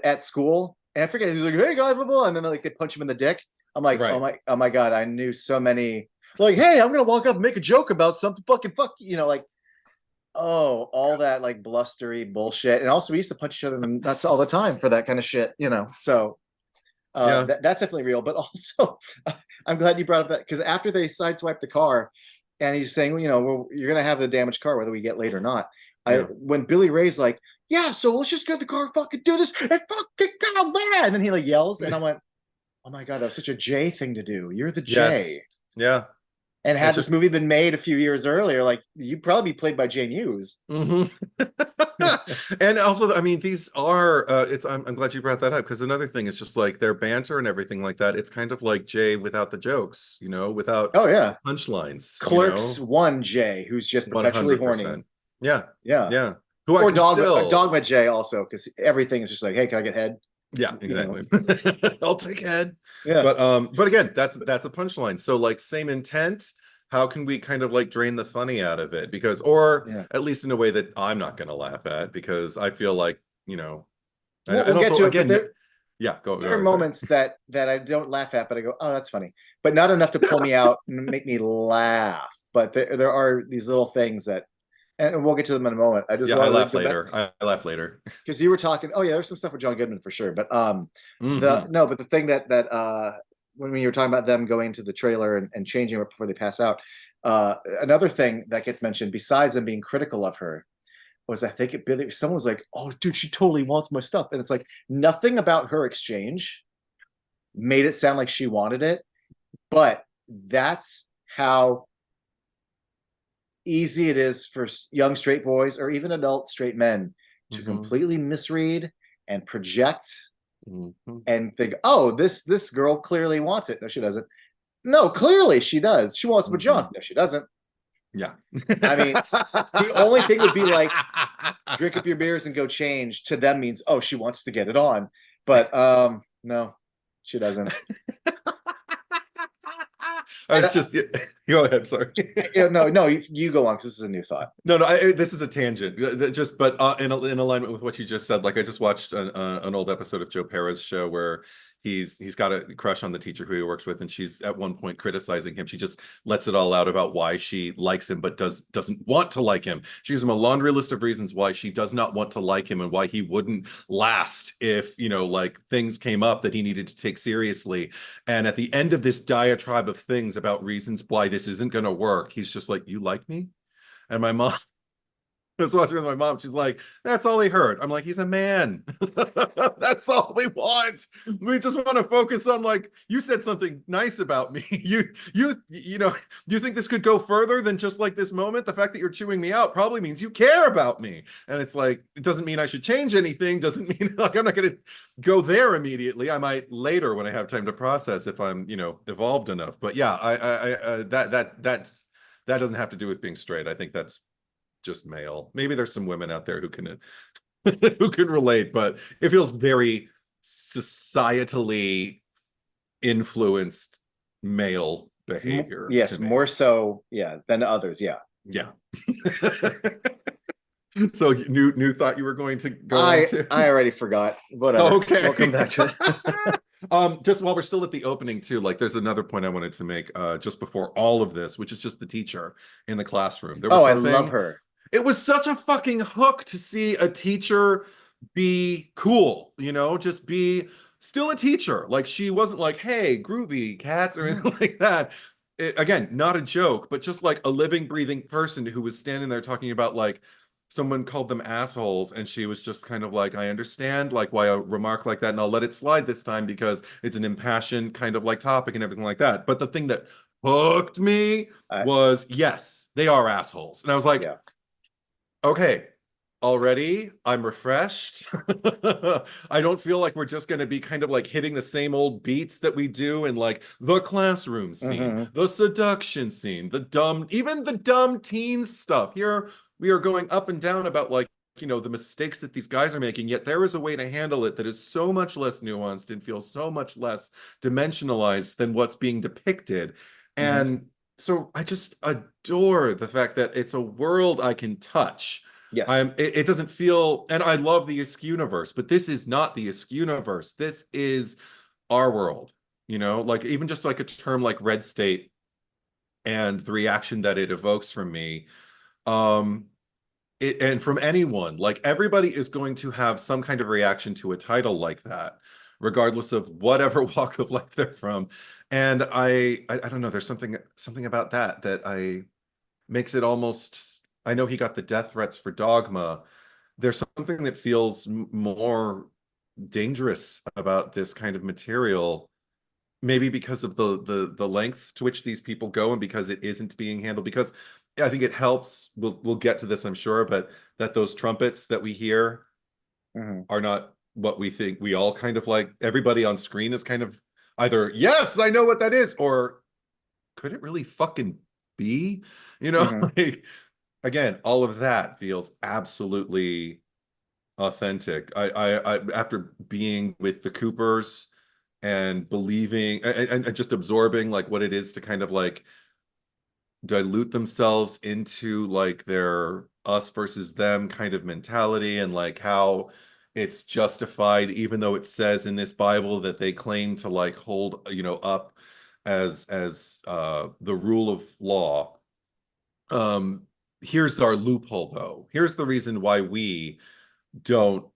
at school, and I forget, he's like, hey guys, blah, blah, and then like they punch him in the dick. I'm like, oh my god, I knew so many like, hey, I'm gonna walk up and make a joke about something, fucking fuck, like, oh, all that like blustery bullshit. And also we used to punch each other in the nuts all the time for that kind of shit, so that's definitely real. But also I'm glad you brought up that, because after they sideswipe the car and he's saying, you're gonna have the damaged car whether we get late or not. When Billy Ray's like, yeah, so let's just get the car, fucking do this, and fucking go, man, and then he like yells, and I went, oh my god, that was such a Jay thing to do. You're the Jay. Yeah. And It's had this just movie been made a few years earlier, like you'd probably be played by Jane Hughes. mhm. And also, I mean, these are it's I'm glad you brought that up because another thing is just like their banter and everything like that. It's kind of like Jay without the jokes, you know, without Oh yeah, punchlines, you Clerks know, one Jay, who's just perpetually horny. 100%. Yeah, Yeah, yeah. Who I or can still, Dogma Jay also, because everything is just like, hey, can I get head? yeah, You know, exactly. I'll take head. yeah, But again, that's a punchline. So like same intent. How can we kind of like drain the funny out of it? Because, or yeah. at least in a way that I'm not going to laugh at, because I feel like, you know, We'll and get also to it, but again, yeah, there are go, sorry. moments that I don't laugh at, but I go, oh, that's funny, but not enough to pull me out and make me laugh. But there are these little things that, and we'll get to them in a moment. I just Yeah, I wanted to laugh go back later. I laugh later. because you were talking. Oh yeah, there's some stuff with John Goodman for sure. But the Hmm. no, but the thing that when you were talking about them going to the trailer and changing it before they pass out, another thing that gets mentioned besides them being critical of her was I think someone was like, "Oh, dude, she totally wants my stuff," and it's like nothing about her exchange made it sound like she wanted it, but that's how easy it is for young straight boys or even adult straight men to Hmm. completely misread and project Hmm. and think, oh, this girl clearly wants it. No, she doesn't. No, clearly she does. She wants my Hmm. junk. No, she doesn't. Yeah. I mean, the only thing would be like, drink up your beers and go change to them means, oh, she wants to get it on. But no, she doesn't. I And was just go ahead, sorry. no, you go on because this is a new thought. No, no, this is a tangent. Just, but in alignment with what you just said, like I just watched an old episode of Joe Pera's show where he's got a crush on the teacher who he works with, and she's at one point criticizing him. She just lets it all out about why she likes him, but doesn't want to like him. She gives him a laundry list of reasons why she does not want to like him and why he wouldn't last if, you know, like things came up that he needed to take seriously. And at the end of this diatribe of things about reasons why this isn't going to work, he's just like, "You like me?" And my mom I was watching with my mom. She's like, "That's all he heard." I'm like, "He's a man. That's all we want. We just want to focus on like you said something nice about me. You know, you think this could go further than just like this moment? The fact that you're chewing me out probably means you care about me." And it's like, it doesn't mean I should change anything. Doesn't mean like I'm not going to go there immediately. I might later when I have time to process if I'm, you know, evolved enough. But yeah, that doesn't have to do with being straight. I think that's just male. Maybe there's some women out there who can who can relate, but it feels very societally influenced male behavior to Yes, me. more so, yeah, than others. Yeah, Yeah. So new thought you were going to go on I to? I already forgot. Whatever. We'll come Okay. back to it. Just while we're still at the opening too, like there's another point I wanted to make just before all of this, which is just the teacher in the classroom. There was Oh, I love something, her. it was such a fucking hook to see a teacher be cool, you know, just be still a teacher. Like she wasn't like, "Hey, groovy cats," or anything like that. Again, not a joke, but just like a living, breathing person who was standing there talking about like someone called them assholes, and she was just kind of like, "I understand like why a remark like that, and I'll let it slide this time because it's an impassioned kind of like topic and everything like that." But the thing that hooked me I, was, yes, they are assholes. And I was like, yeah. okay, already I'm refreshed. I don't feel like we're just going to be kind of like hitting the same old beats that we do in like the classroom scene, Mm-hmm. the seduction scene, even the dumb teen stuff. Here we are going up and down about like, you know, the mistakes that these guys are making, yet there is a way to handle it that is so much less nuanced and feels so much less dimensionalized than what's being depicted. Mm-hmm. And so I just adore the fact that it's a world I can touch. Yes. It doesn't feel, and I love the Askewniverse, but this is not the Askewniverse. This is our world, you know, like even just like a term like red state and the reaction that it evokes from me. Um, and from anyone, like everybody is going to have some kind of reaction to a title like that, regardless of whatever walk of life they're from. And I don't know, there's something about that I makes it almost, I know he got the death threats for Dogma. There's something that feels more dangerous about this kind of material maybe because of the length to which these people go, and because it isn't being handled, because I think it helps, we'll get to this, I'm sure, but that those trumpets that we hear are not what we think. We all kind of like, everybody on screen is kind of either, yes, I know what that is, or could it really fucking be? You know, like, again, all of that feels absolutely authentic. I after being with the Coopers and believing and just absorbing like what it is to kind of like dilute themselves into like their us versus them kind of mentality, and like how it's justified, even though it says in this Bible that they claim to like hold, you know, up as the rule of law. Here's our loophole, though. Here's the reason why we don't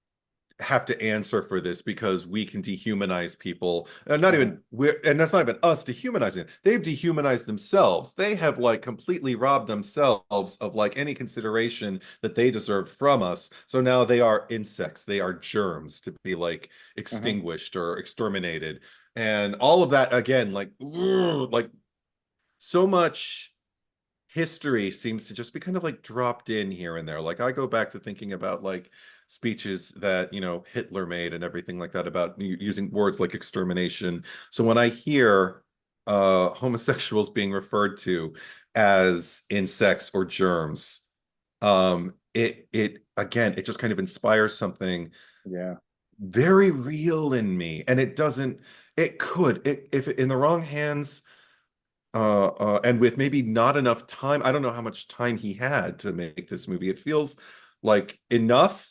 have to answer for this, because we can dehumanize people, and not even we're, and that's not even us dehumanizing them. They've dehumanized themselves. They have like completely robbed themselves of like any consideration that they deserve from us. So now they are insects, they are germs to be like extinguished or exterminated, and all of that again, like so much history seems to just be kind of like dropped in here and there. Like I go back to thinking about like speeches that, you know, Hitler made and everything like that about using words like extermination. So when I hear homosexuals being referred to as insects or germs, it again, it just kind of inspires something very real in me. And it doesn't, it could, if in the wrong hands, and with maybe not enough time. I don't know how much time he had to make this movie. It feels like enough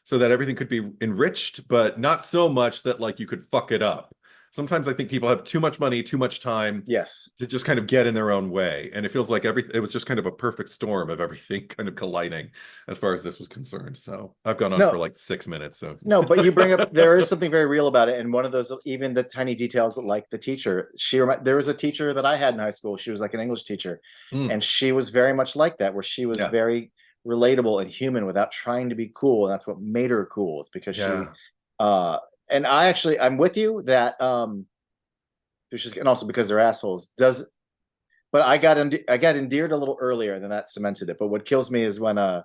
so that everything could be enriched, but not so much that like you could fuck it up. Sometimes I think people have too much money, too much time, to just kind of get in their own way. And it feels like it was just kind of a perfect storm of everything kind of colliding as far as this was concerned. So I've gone on for like 6 minutes. So no, but you bring up, there is something very real about it. And one of those, even the tiny details, like the teacher, there was a teacher that I had in high school. She was like an English teacher, and she was very much like that, where she was very relatable and human without trying to be cool. And that's what made her cool, is because she, and I'm with you that, there's just, and also because they're assholes but I got endeared a little earlier than that cemented it. But what kills me is when you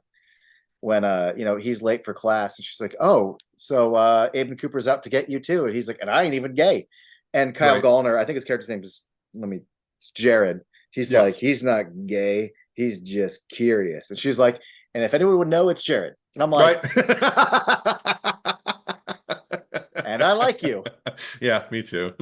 know, he's late for class and she's like, oh, so Aben Cooper's out to get you too, and he's like, and I ain't even gay. And Kyle Gallner, I think his character's name is, it's Jared. He's like, he's not gay, he's just curious. And she's like, and if anyone would know, it's Jared. And I'm like, and I like you. Yeah, me too.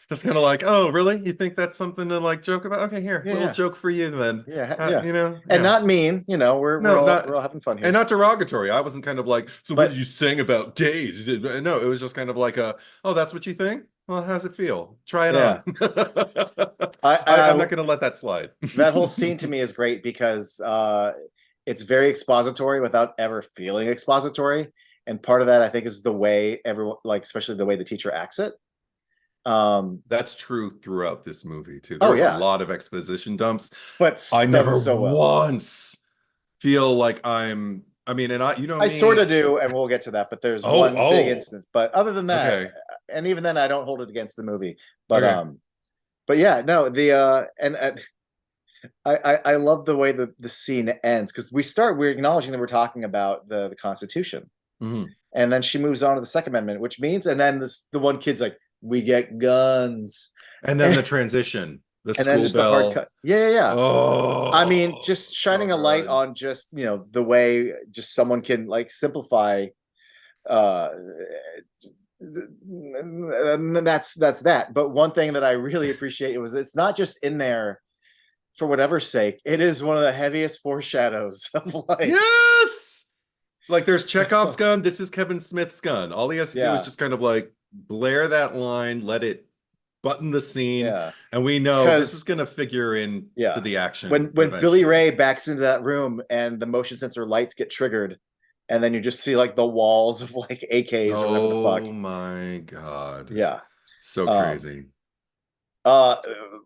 Just kind of like, oh, really? You think that's something to like joke about? Okay, here, little joke for you then. You know, and not mean. You know, we're all having fun here, and not derogatory. I wasn't kind of like, so what did you sing about gays? No, it was just kind of like oh, that's what you think? Well, how's it feel? Try it on. I'm not going to let that slide. That whole scene to me is great because it's very expository without ever feeling expository. And part of that, I think, is the way everyone, like, especially the way the teacher acts it. That's true throughout this movie too. There's a lot of exposition dumps, but I never once feel like I mean, and I sort of do, and we'll get to that, but there's one big instance. But other than that, and even then I don't hold it against the movie. But but yeah, no, the and I love the way the scene ends, because we're acknowledging that we're talking about the Constitution. And then she moves on to the Second Amendment, which means, and then the one kid's like, we get guns. And then the transition, the and then just bell. the hard cut. Oh, I mean, just shining a light on just, you know, the way just someone can like simplify. And that's that. But one thing that I really appreciate was it's not just in there for whatever's sake. It is one of the heaviest foreshadows of like. Yes. Like there's Chekhov's gun. This is Kevin Smith's gun. All he has to do is just kind of like blare that line, let it button the scene, and we know this is going to figure in to the action. When Billy Ray backs into that room and the motion sensor lights get triggered, and then you just see like the walls of like AKs or whatever the fuck. Oh my god. Yeah. So crazy.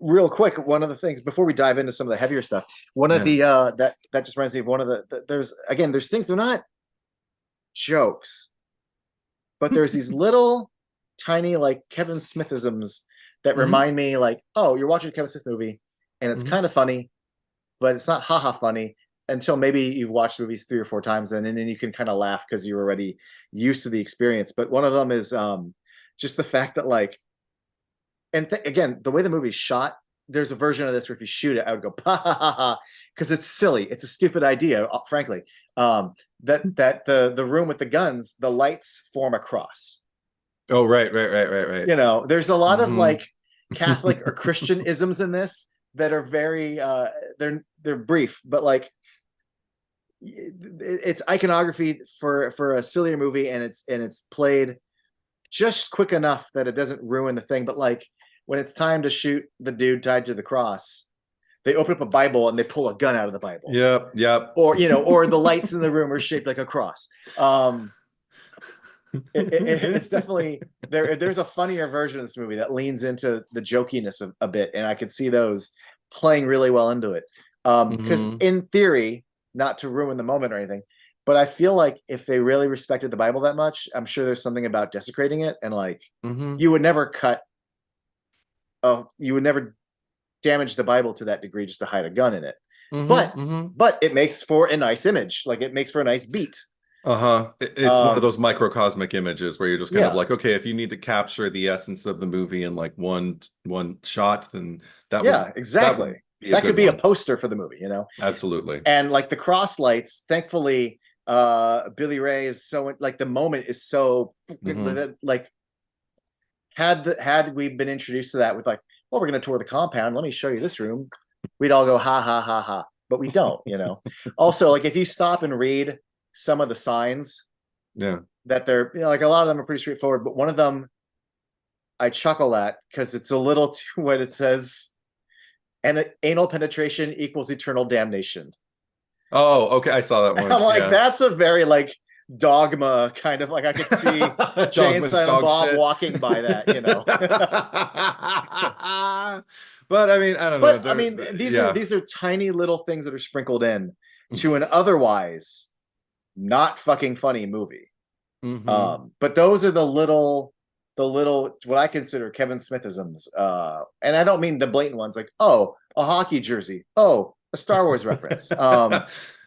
Real quick, one of the things before we dive into some of the heavier stuff, one of the that just reminds me of one of there's things, they're not jokes, but there's these little tiny like Kevin Smithisms that Mhm. remind me like, oh, you're watching a Kevin Smith movie and it's Mhm. kind of funny, but it's not haha funny until maybe you've watched movies 3 or 4 times, and then you can kind of laugh because you're already used to the experience. But one of them is just the fact that like, and again, the way the movie's shot, there's a version of this where if you shoot it, I would go ha ha ha ha, because it's silly. It's a stupid idea, frankly. That the room with the guns, the lights form a cross. Oh, right. You know, there's a lot of Mhm. like Catholic or Christian isms in this that are very they're brief, but like it's iconography for a sillier movie, and it's played just quick enough that it doesn't ruin the thing. But like when it's time to shoot the dude tied to the cross, they open up a Bible and they pull a gun out of the Bible, Yep. or you know, or the lights in the room are shaped like a cross. It's definitely there's a funnier version of this movie that leans into the jokiness a bit, and I could see those playing really well into it. Because Mhm. in theory, not to ruin the moment or anything, but I feel like if they really respected the Bible that much, I'm sure there's something about desecrating it, and like Mhm. you would never cut you would never damage the Bible to that degree just to hide a gun in it. Mhm. But Mhm. it makes for a nice image. Like it makes for a nice beat. Uh-huh. It's one of Um, those microcosmic images where you're just kind of yeah, like, okay, if you need to capture the essence of the movie in like one shot, then that would yeah, that would exactly. be a That could good be a one. poster for the movie, you know? Absolutely. And like the cross lights, thankfully, Billy Ray is so like the moment is so Hmm. like had we been introduced to that with like, well, we're gonna tour the compound, let me show you this room, we'd all go ha ha ha ha. But we don't, you know. Also, like if you stop and read some of the signs Yeah. that they're, you know, like a lot of them are pretty straightforward, but one of them I chuckle at because it's a little too what it says, and anal penetration equals eternal damnation. Oh, okay. I saw that one. I'm like, Yeah. that's a very like dogma kind of like I could see Jane Dogma's Silent dog Bob shit. walking by that, you know. But I mean, I don't know. But I mean, Yeah. these are tiny little things that are sprinkled in to an otherwise not fucking funny movie. Hmm. But those are the little what I consider Kevin Smithisms. And I don't mean the blatant ones like, oh, a hockey jersey, oh, a Star Wars reference.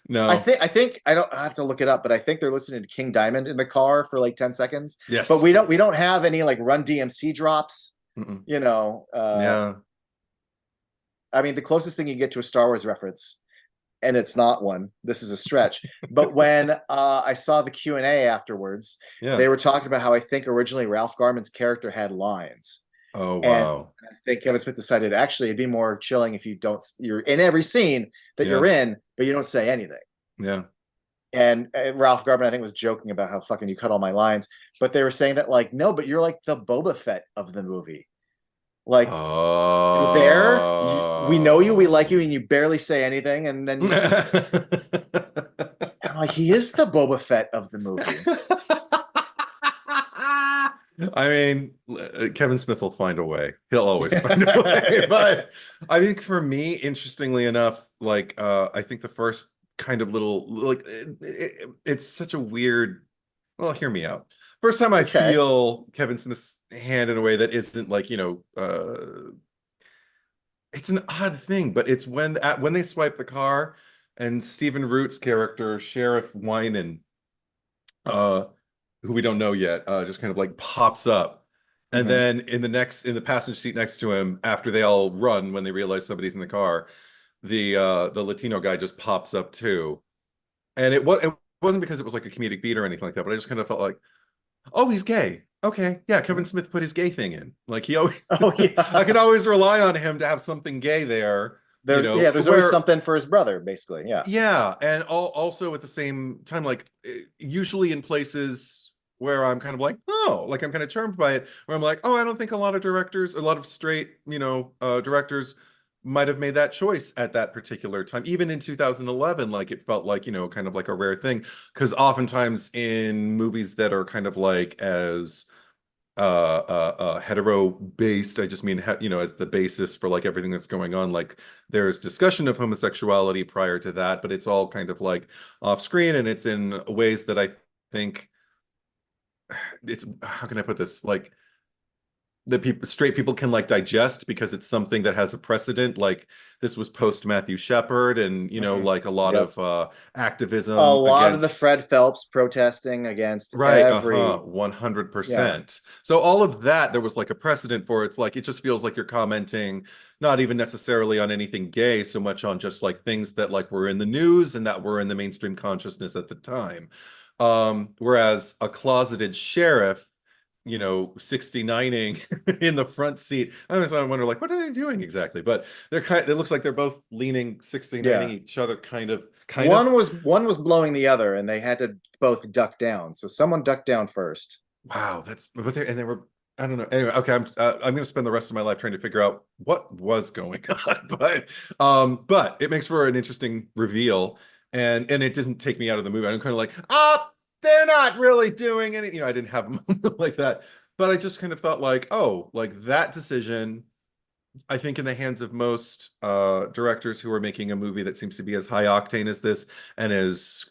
No. I think I don't I have to look it up, but I think they're listening to King Diamond in the car for like 10 seconds. But Yes. we don't have any like Run DMC drops, Mm-mm. you know. Yeah. I mean, the closest thing you get to a Star Wars reference, and it's not one. This is a stretch. But when I saw the Q&A afterwards, Yeah. they were talking about how I think originally Ralph Garman's character had lines. Oh, And wow. I think Kevin Smith decided actually it'd be more chilling if you don't, you're in every scene that you're Yeah. in, but you don't say anything. Yeah. And Ralph Garman, I think, was joking about how fucking you cut all my lines. But they were saying that, like, no, but you're like the Boba Fett of the movie. Like, you're there, we know you, we like you, Oh. and you barely say anything. And then I'm like, he is the Boba Fett of the movie. I mean, Kevin Smith will find a way. He'll always find a way. But I think for me, interestingly enough, like I think the first kind of little like it's such a weird. Well, hear me out. First time I Okay. feel Kevin Smith's hand in a way that isn't like, it's an odd thing, but it's when they swipe the car and Stephen Root's character, Sheriff Winan, uh, who we don't know yet, just kind of like pops up. And Mm-hmm. then in the passenger seat next to him, after they all run when they realize somebody's in the car, the Latino guy just pops up too. And it wasn't because it was like a comedic beat or anything like that, but I just kind of felt like, oh, he's gay. Okay, yeah, Kevin Smith put his gay thing in. Like he always, Oh, I could yeah. always rely on him to have something gay there, There's always where something for his brother, basically. Yeah. yeah, and also at the same time, like usually in places where I'm kind of like, oh, like I'm kind of charmed by it, where I'm like, oh, I don't think a lot of straight, directors might have made that choice at that particular time. Even in 2011, like it felt like, kind of like a rare thing. Because oftentimes in movies that are kind of like as hetero based, I just mean as the basis for like everything that's going on, like there's discussion of homosexuality prior to that, but it's all kind of like off screen, and it's in ways that I think it's, how can I put this, like that people, straight people can like digest because it's something that has a precedent. Like this was post Matthew Shepard, and you know, Mhm. like a lot Yep. of A activism lot of the against. Fred Phelps protesting against Right, uh-huh, every, yeah, 100%. So all of that, there was like a precedent for. It's like it just feels like you're commenting not even necessarily on anything gay, so much on just like things that like were in the news and that were in the mainstream consciousness at the time. Whereas a closeted sheriff, you know, 69ing in the front seat. I wonder like what are they doing exactly? But they're kind, it looks like they're both leaning 69ing yeah. each other kind of. One was blowing the other, and they had to both duck down. So someone ducked down first. Wow, that's but they and they were I don't know. Anyway, okay, I'm going to spend the rest of my life trying to figure out what was going on, but it makes for an interesting reveal, and it didn't take me out of the movie. I'm kind of like, oh, they're not really doing any, you know, I didn't have a moment like that, but I just kind of thought like, oh, like that decision. I think in the hands of most directors who are making a movie that seems to be as high octane as this, and as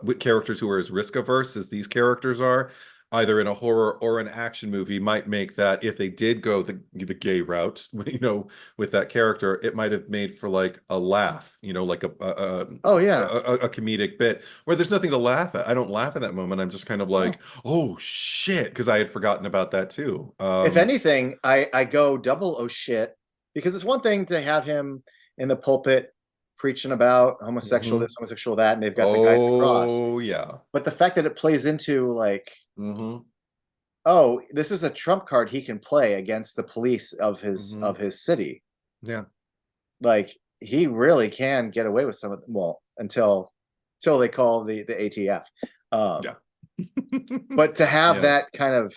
with characters who are as risk averse as these characters are, either in a horror or an action movie, might make that if they did go the gay route, you know, with that character, it might have made for like a laugh, you know, like Oh yeah. a comedic bit where there's nothing to laugh at. I don't laugh at that moment. I'm just kind of No. like, oh shit, because I had forgotten about that too. If anything, I go double oh shit, because it's one thing to have him in the pulpit preaching about homosexual Mhm. this, homosexual that, and they've got the guy at the cross. Oh yeah. But the fact that it plays into like, Hmm. oh, this is a trump card he can play against the police of his Hmm. of his city. Yeah. Like he really can get away with some of them. Well, until they call the ATF. Yeah. But to have Yeah. that kind of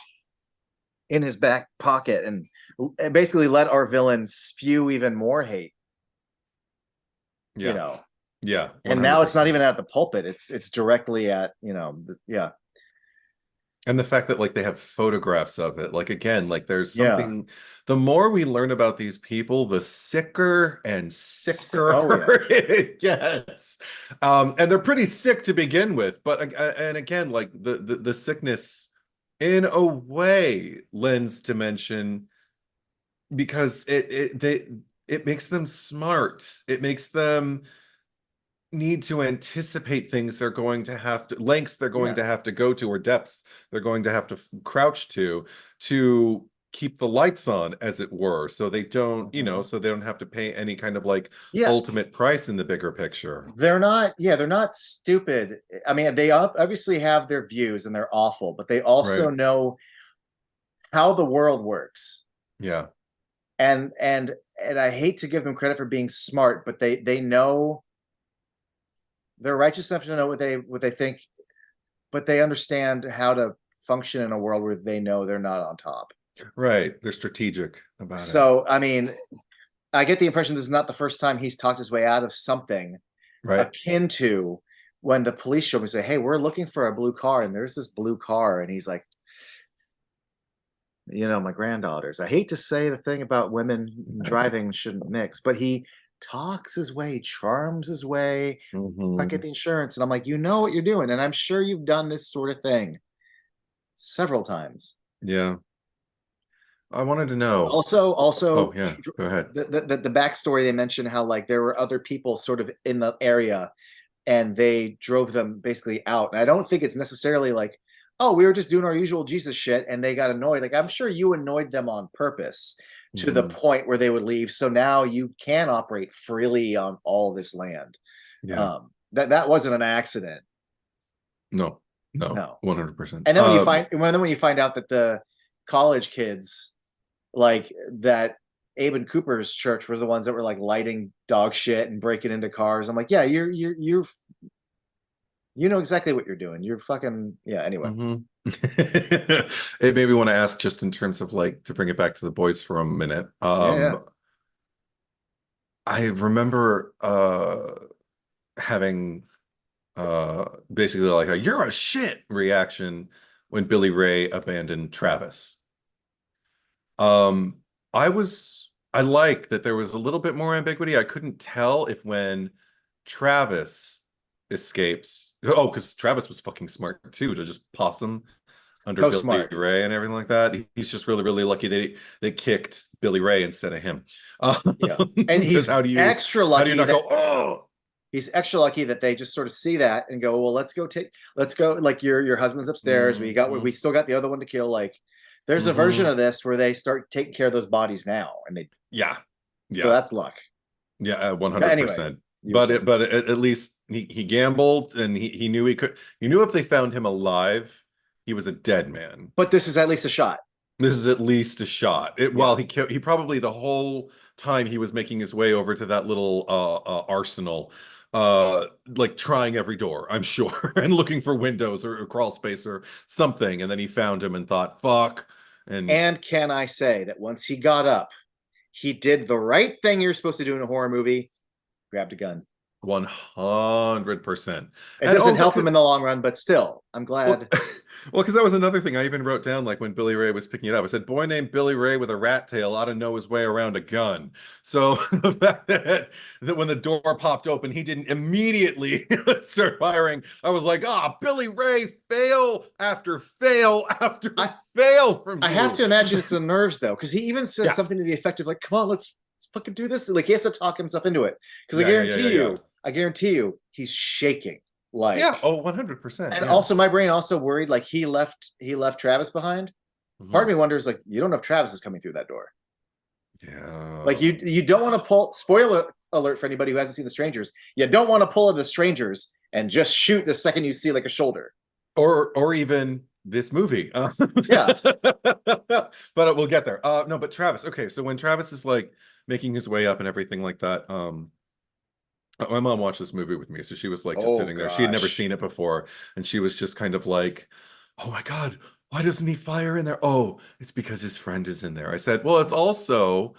in his back pocket and basically let our villain spew even more hate, you Yeah. know. Yeah. And now it's not 100%. even at the pulpit; it's directly at, yeah, And the fact that like they have photographs of it, like again, like there's yeah. something, the more we learn about these people, the sicker and Oh yeah, sicker it gets. And they're pretty sick to begin with, but and again, like the sickness in a way lends to mention because it makes them smart. It makes them need to anticipate things they're going to have to lengths they're going yeah. to have to go to or depths they're going to have to crouch to keep the lights on, as it were, so they don't, you know, Mhm. so they don't have to pay any kind of like Yeah, ultimate price in the bigger picture. they're not. Yeah, they're not stupid. I mean, they obviously have their views and they're awful, but they Right. also know how the world works. Yeah. And I hate to give them credit for being smart, but they know they're righteous enough to know what they think, but they understand how to function in a world where they know they're not on top. Right, they're strategic about it. So, I mean, I get the impression this is not the first time he's talked his way out of something Right. akin to when the police show up and say, "Hey, we're looking for a blue car, and there's this blue car," and he's like, my granddaughters. I hate to say the thing about women driving shouldn't mix, but he talks his way, charms his way. I get Hmm. the insurance, and I'm like, you know what you're doing, and I'm sure you've done this sort of thing several times. Yeah, I wanted to know. Oh Also, yeah, go ahead. the backstory, they mentioned how like there were other people sort of in the area, and they drove them basically out. And I don't think it's necessarily like, oh, we were just doing our usual Jesus shit, and they got annoyed. Like I'm sure you annoyed them on purpose to the Hmm. point where they would leave. So now you can operate freely on all this land. Yeah. That wasn't an accident. No, no, No. 100%. And then when you find out that the college kids like that Abe and Cooper's church were the ones that were like lighting dog shit and breaking into cars. I'm like, yeah, you're you know exactly what you're doing. You're fucking, yeah. Anyway, Hmm. It made me want to ask, just in terms of like, to bring it back to the boys for a minute. yeah, yeah. I remember having basically like a "you're a shit" reaction when Billy Ray abandoned Travis. Um, I like that there was a little bit more ambiguity. I couldn't tell if when Travis escapes, oh, because Travis was fucking smart too to just possum under So Billy smart. Ray and everything like that. He's just really, really lucky they kicked Billy Ray instead of him. Yeah. And Because he's extra how do you lucky not that go, oh, he's extra lucky that they just sort of see that and go, well, let's go. Like your husband's upstairs. We still got the other one to kill. Like there's a version of this where they start taking care of those bodies now, and they yeah, so yeah, that's luck. yeah, But anyway, 100%. you were saying. But at least he gambled and he knew he knew if they found him alive, he was a dead man. But this is at least a shot. This is at least a shot. Yeah. While he probably the whole time he was making his way over to that little arsenal, like trying every door, I'm sure, and looking for windows or crawl space or something. And then he found him and thought, fuck. And can I say that once he got up, he did the right thing you're supposed to do in a horror movie, grabbed a gun. 100%. It And doesn't help him in the long run, but still, I'm glad. Because that was another thing I even wrote down, like when Billy Ray was picking it up. I said, boy named Billy Ray with a rat tail ought to know his way around a gun. So the fact that when the door popped open, he didn't immediately start firing. I was like, Billy Ray, fail after fail after fail from you. I have to imagine it's the nerves, though, because he even says something to the effect of like, come on, let's fucking do this. Like he has to talk himself into it. Because I guarantee you, he's shaking. Like 100%. And also my brain also worried like he left Travis behind. Part of me wonders like you don't know if Travis is coming through that door. Yeah. Like you don't want to pull, spoiler alert for anybody who hasn't seen The Strangers, you don't want to pull at The Strangers and just shoot the second you see like a shoulder. Or even this movie. Yeah. But we'll get there. No, but Travis. Okay, so when Travis is like making his way up and everything like that, my mom watched this movie with me, so she was like just sitting there. She had never seen it before, and she was just kind of like, "Oh my God, why doesn't he fire in there? Oh, it's because his friend is in there." I said, "Well, it's also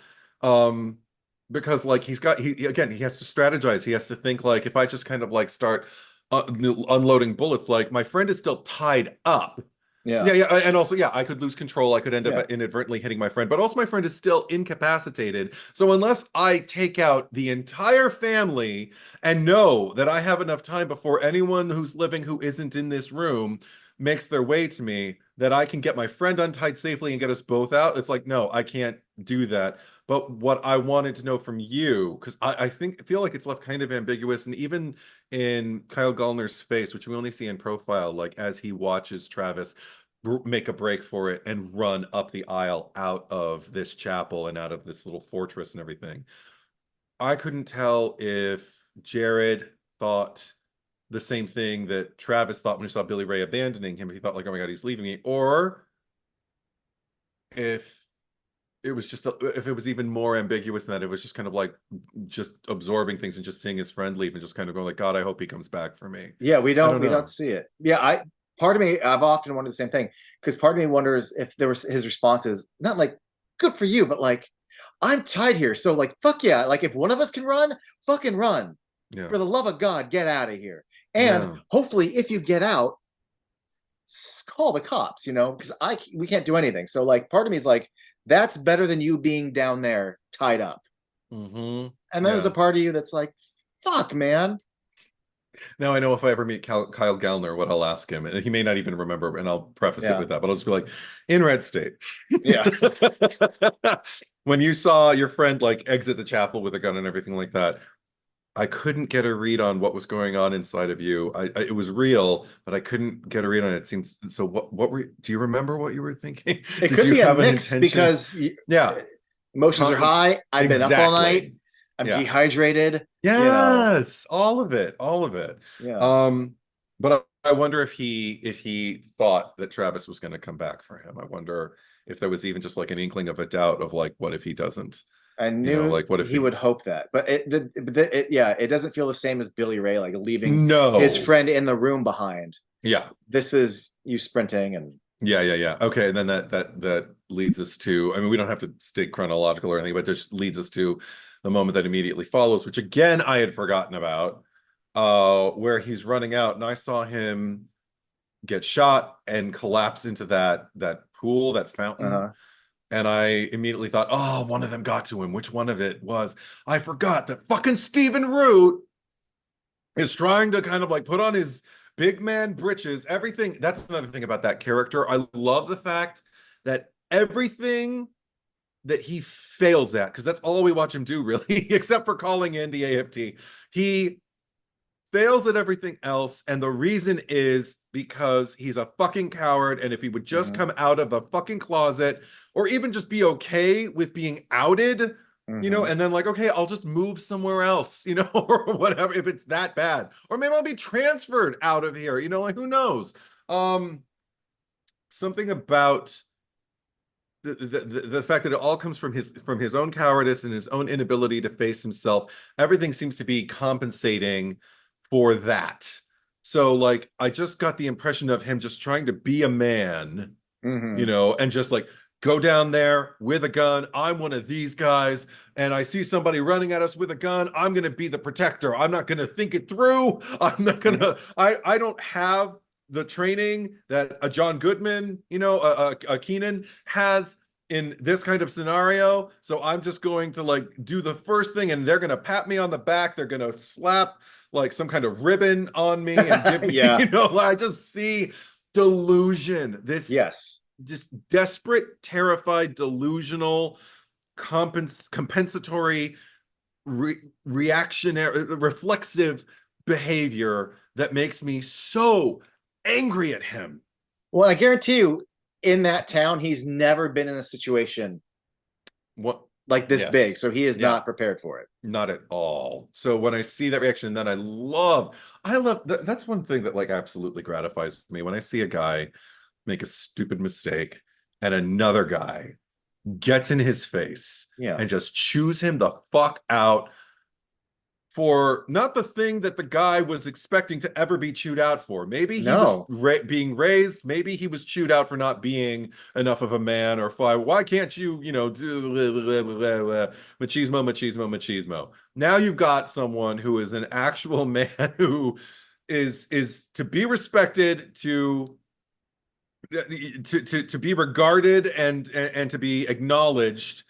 because like he has to strategize. He has to think like if I just kind of like start unloading bullets, like my friend is still tied up." Yeah, and also, I could lose control. I could end up inadvertently hitting my friend, but also my friend is still incapacitated. So unless I take out the entire family and know that I have enough time before anyone who's living who isn't in this room makes their way to me, that I can get my friend untied safely and get us both out. It's like, no, I can't do that. But what I wanted to know from you, because I feel like it's left kind of ambiguous, and even in Kyle Gallner's face, which we only see in profile, like as he watches Travis make a break for it and run up the aisle out of this chapel and out of this little fortress and everything, I couldn't tell if Jared thought the same thing that Travis thought when he saw Billy Ray abandoning him. If he thought like, oh my God, he's leaving me, or if it was just if it was even more ambiguous than that, it was just kind of like just absorbing things and just seeing his friend leave and just kind of going like, God, I hope he comes back for me. Yeah, we don't see it. Yeah, part of me, I've often wondered the same thing, because part of me wonders if there was his response is not like good for you, but like I'm tied here, so like fuck yeah, like if one of us can run, fucking run. For the love of God, get out of here. And hopefully, if you get out, call the cops, because we can't do anything. So like part of me is like, that's better than you being down there tied up. And then there's a part of you that's like, fuck, man. Now I know if I ever meet Kyle Gallner, what I'll ask him, and he may not even remember, and I'll preface it with that, but I'll just be like, in Red State. Yeah. When you saw your friend like exit the chapel with a gun and everything like that, I couldn't get a read on what was going on inside of you. It was real, but I couldn't get a read on it. It seems so. Do you remember what you were thinking? It could be a mix because emotions are high. I've been up all night. I'm dehydrated. Yes, all of it. Yeah. But I wonder if he thought that Travis was going to come back for him. I wonder if there was even just like an inkling of a doubt of like, what if he doesn't? I knew like what if he would hope that, but it doesn't feel the same as Billy Ray like leaving his friend in the room behind. Yeah, this is you sprinting and yeah. Okay, and then that leads us to. I mean, we don't have to stay chronological or anything, but just leads us to the moment that immediately follows, which again I had forgotten about, where he's running out, and I saw him get shot and collapse into that pool, that fountain. And I immediately thought, oh, one of them got to him. Which one of it was? I forgot that fucking Stephen Root is trying to kind of like put on his big man britches, everything. That's another thing about that character. I love the fact that everything that he fails at, because that's all we watch him do, really, except for calling in the AFT. He fails at everything else, and the reason is because he's a fucking coward, and if he would just come out of the fucking closet, or even just be okay with being outed, you know, and then like, okay, I'll just move somewhere else, you know, or whatever, if it's that bad. Or maybe I'll be transferred out of here, you know, like, who knows? Something about the fact that it all comes from his own cowardice and his own inability to face himself. Everything seems to be compensating for that. So like, I just got the impression of him just trying to be a man, you know, and just like go down there with a gun. I'm one of these guys, and I see somebody running at us with a gun. I'm going to be the protector. I'm not going to think it through. I'm not going to, I don't have the training that a John Goodman, you know, a Keenan has in this kind of scenario. So I'm just going to like do the first thing, and they're going to pat me on the back. They're going to slap like some kind of ribbon on me and give me, you know, I just see delusion. This just desperate, terrified, delusional, compensatory, reactionary, reflexive behavior that makes me so angry at him. Well, I guarantee you, in that town, he's never been in a situation like this big, so he is not prepared for it. Not at all. So when I see that reaction, then I love that's one thing that like absolutely gratifies me when I see a guy make a stupid mistake and another guy gets in his face and just chews him the fuck out for not the thing that the guy was expecting to ever be chewed out for. Maybe he was being raised. Maybe he was chewed out for not being enough of a man, or why can't you, you know, do machismo. Now you've got someone who is an actual man who is to be respected, to be regarded and to be acknowledged,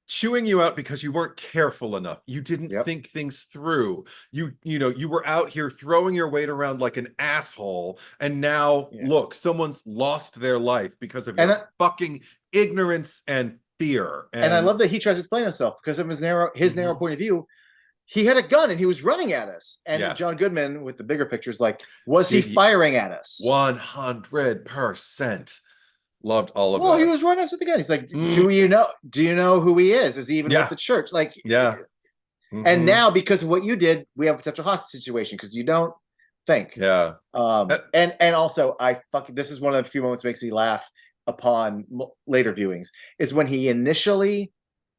chewing you out because you weren't careful enough. You didn't think things through. You know, you were out here throwing your weight around like an asshole, and now look, someone's lost their life because of your fucking ignorance and fear. And I love that he tries to explain himself because of his narrow point of view. He had a gun and he was running at us. And John Goodman, with the bigger pictures, like, was he firing at us? 100%. Loved all of that. Well, he was running us with the gun. He's like, do you know who he is? Is he even with the church? Like, and now, because of what you did, we have a potential hostage situation because you don't think. And also, this is one of the few moments that makes me laugh upon later viewings, is when he initially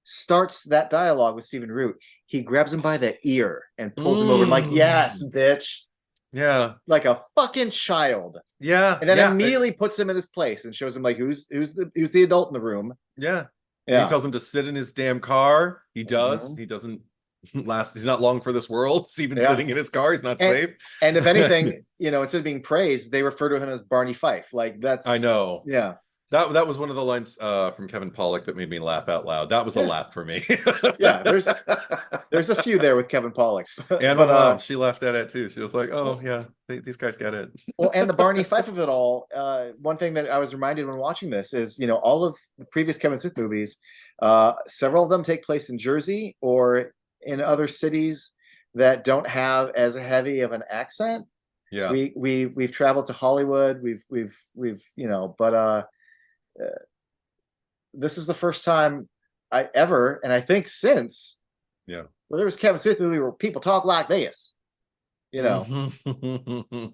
starts that dialogue with Stephen Root. He grabs him by the ear and pulls him over. I'm like, yes, bitch. Yeah, like a fucking child. And then immediately puts him in his place and shows him like who's the adult in the room. He tells him to sit in his damn car. He does. He doesn't last. He's not long for this world. It's even sitting in his car. He's not safe. And if anything, you know, instead of being praised, they refer to him as Barney Fife. Like, that's, I know. That was one of the lines from Kevin Pollak that made me laugh out loud. That was a laugh for me. There's a few there with Kevin Pollak. And my mom, she laughed at it too. She was like, "Oh yeah, these guys get it." Well, and the Barney Fife of it all. One thing that I was reminded when watching this is, you know, all of the previous Kevin Smith movies, several of them take place in Jersey or in other cities that don't have as heavy of an accent. We've traveled to Hollywood. We've you know, but this is the first time I ever, and I think since, well, there was a Kevin Smith movie where people talk like this, you know,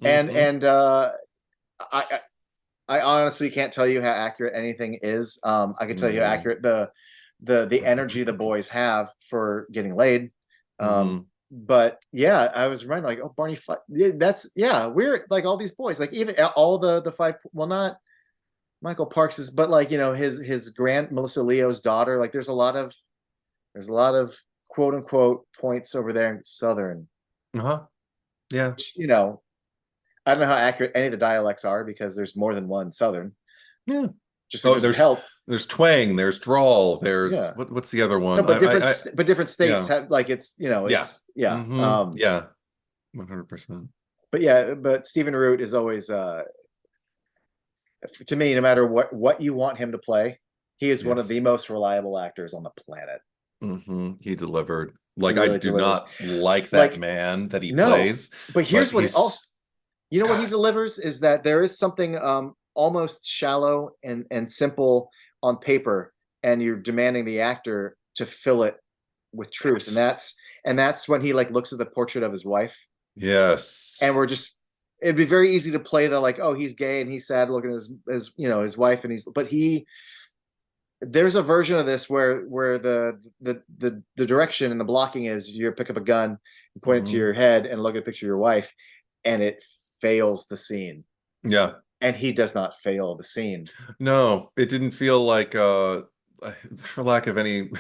and I honestly can't tell you how accurate anything is. I can tell you how accurate the energy the boys have for getting laid. But yeah, I was reminded, like, oh, Barney, that's we're like all these boys, like even all the five, well, not Michael Parks's, but like, you know, his Melissa Leo's daughter. Like, there's a lot of quote unquote points over there in Southern. Which, you know, I don't know how accurate any of the dialects are because there's more than one Southern. Just there's twang, there's drawl, there's what's the other one? No, but different states have, like, it's, you know, it's 100%. But yeah, but Stephen Root is always to me, no matter what you want him to play, he is one of Yes. the most reliable actors on the planet. He delivered. He Like, I really do delivers. not like that Like, man that he no, plays, but but here's what it also, he's you know what he God. delivers is that there is something almost shallow and simple on paper, and you're demanding the actor to fill it with truth, Yes. and that's when he like looks at the portrait of his wife, and Yes. we're just, it'd be very easy to play the like, oh, he's gay and he's sad looking at his you know, his wife, and he's, but he, there's a version of this where the direction and the blocking is you pick up a gun and point it to your head and look at a picture of your wife, and it fails the scene, Yeah. and he does not fail the scene. No, it didn't feel like for lack of any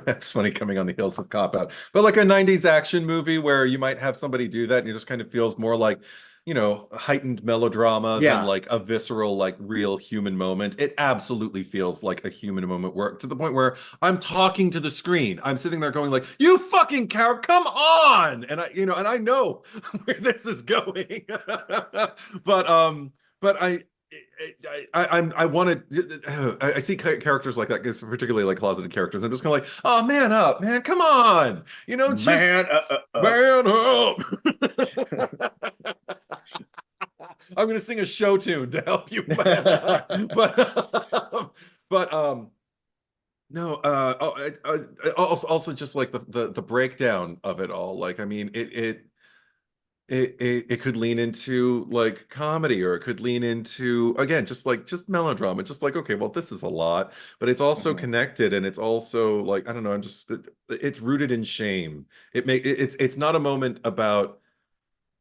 it's funny coming on the heels of Cop Out, but like a 90s action movie where you might have somebody do that and it just kind of feels more like, you know, heightened melodrama than Yeah, like a visceral, like real human moment. It absolutely feels like a human moment, where to the point where I'm talking to the screen. I'm sitting there going like, "You fucking coward, come on!" And I, you know, and I know where this is going. But I want to. I see characters like that, particularly like closeted characters. I'm just kind of like, oh, man up, man, come on, you know, just man up. man up. I'm gonna sing a show tune to help you man up, but no, also just like the breakdown of it all. Like, I mean, it could lean into like comedy, or it could lean into, again, just melodrama, just like, okay, well, this is a lot, but it's also Mhm. connected, and it's also like, I don't know, it's rooted in shame. It's not a moment about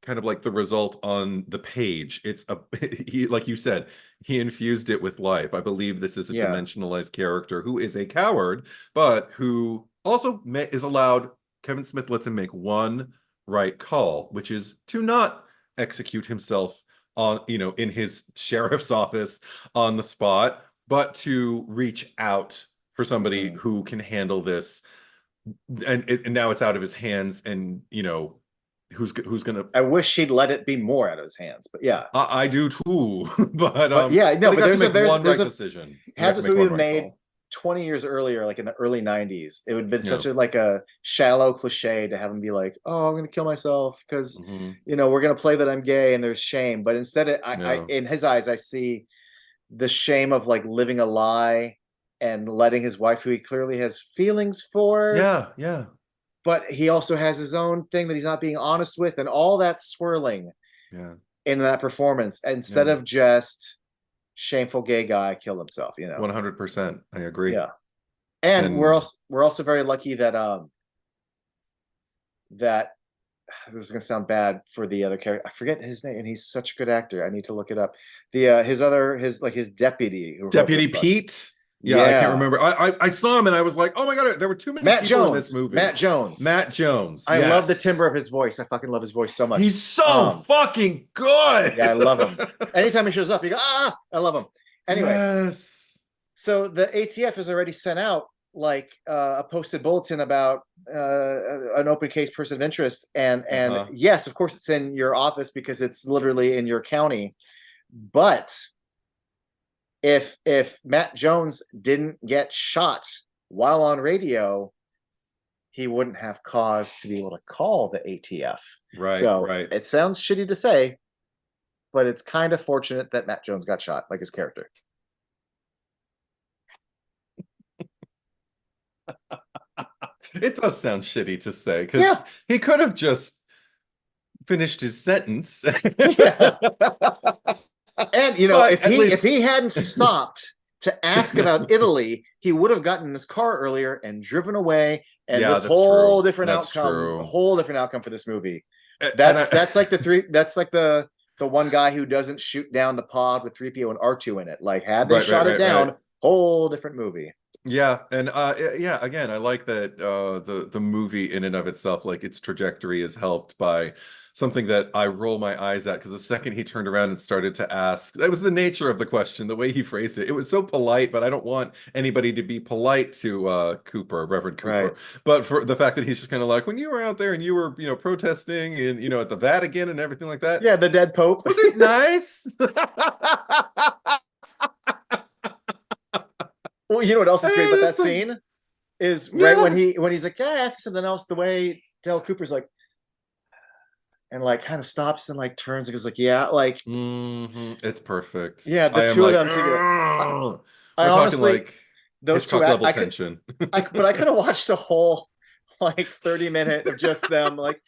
kind of like the result on the page. It's a he, like you said, he infused it with life. I believe this is a Yeah. dimensionalized character who is a coward, but who also is allowed. Kevin Smith lets him make one right call, which is to not execute himself on, you know, in his sheriff's office on the spot, but to reach out for somebody Mhm. who can handle this. And now it's out of his hands, and you know, who's gonna. I wish he'd let it be more out of his hands, but yeah. I do too, But yeah, but no, he but got to there's a make there's one there's right a decision. He got had to this make movie one been right made call. 20 years earlier, like in the early 90s, it would have been Yeah. such a like a shallow cliche to have him be like, oh, I'm gonna kill myself because, Hmm. you know, we're gonna play that I'm gay and there's shame. But instead I Yeah. in his eyes I see the shame of like living a lie and letting his wife, who he clearly has feelings for, Yeah. Yeah. but he also has his own thing that he's not being honest with, and all that swirling Yeah. in that performance instead Yeah. of just shameful gay guy killed himself, you know. 100%. I agree. Yeah. And And we're also very lucky that that this is gonna sound bad for the other character. I forget his name, and he's such a good actor. I need to look it up. The his like his deputy or whoever the Deputy fuck. Pete. Yeah, I can't Yeah. remember. I saw him and I was like, oh my God, there were too many Matt people in this Jones. movie. Matt Jones. Matt Jones. I love the timbre Yes. of his voice. I fucking love his voice so much. He's so fucking Yeah, I good. love him. Anytime he shows up, you go, ah, I love him. Anyway, Yes. so the ATF has already sent out like a posted bulletin about an open case person of interest, and Uh-huh. yes, of course, it's in your office because it's literally in your county. But if Matt Jones didn't get shot while on radio, he wouldn't have cause to be able to call the ATF. Right, So right. it sounds shitty to say, but it's kind of fortunate that Matt Jones got shot, like his character. It does sound shitty to say, Yeah, because he could have just finished his sentence. yeah. And you know, But at if least, he hadn't stopped to ask about Italy, he would have gotten in his car earlier and driven away, and yeah, this that's true. whole different That's outcome, a true. whole different outcome for this movie. And That's like the three. That's like the one guy who doesn't shoot down the pod with 3PO and R2 in it. Like, had they right, right, shot it right, right. down, whole different movie. Yeah, and yeah, again, I like that the movie in and of itself, like its trajectory is helped by something that I roll my eyes at, because the second he turned around and started to ask, that was the nature of the question, the way he phrased it. It was so polite, but I don't want anybody to be polite to Cooper, Reverend Right. Cooper. But for the fact that he's just kind of like, when you were out there and you were, protesting and, at the Vatican and everything like that, Yeah, the dead Pope. was it nice? Well, you know what else is great about that Like, scene? Is right yeah. when he's like, "Can I ask you something else?" The way Dale Cooper's like, and like kind of stops and like turns and goes like, "Yeah," like, It's perfect. yeah, the I am two of like, them together. "Ugh." I We're talking honestly, like those two, Hitchcock act, level tension. but I could have watched a whole like 30 minute of just them like,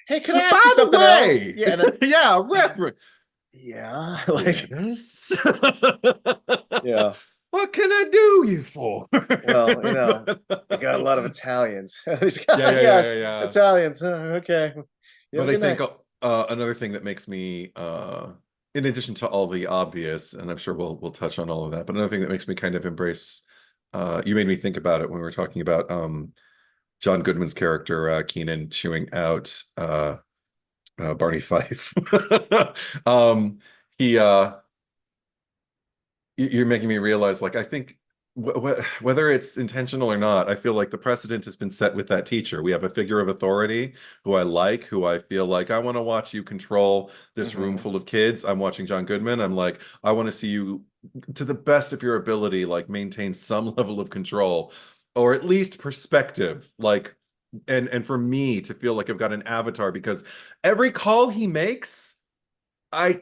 "Hey, can I ask you By the something else?" way, Yeah, and then yeah, Reverend. yeah, like Yes. yeah. What can I do you for? Well, I got a lot of Italians. He's Yeah, got, yeah, yeah, yeah, yeah, yeah. Italians. Okay, you have But a I good think night. another thing that makes me, in addition to all the obvious, and I'm sure we'll touch on all of that, but another thing that makes me kind of embrace, you made me think about it when we were talking about John Goodman's character, Keenan, chewing out Barney Fife. um, he you're making me realize, like, I think whether it's intentional or not, I feel like the precedent has been set with that teacher. We have a figure of authority who I like, who I feel like I want to watch you control this room Mhm. full of kids. I'm watching John Goodman. I'm like, I want to see you, to the best of your ability, like maintain some level of control, or at least perspective. Like, and for me to feel like I've got an avatar, because every call he makes, I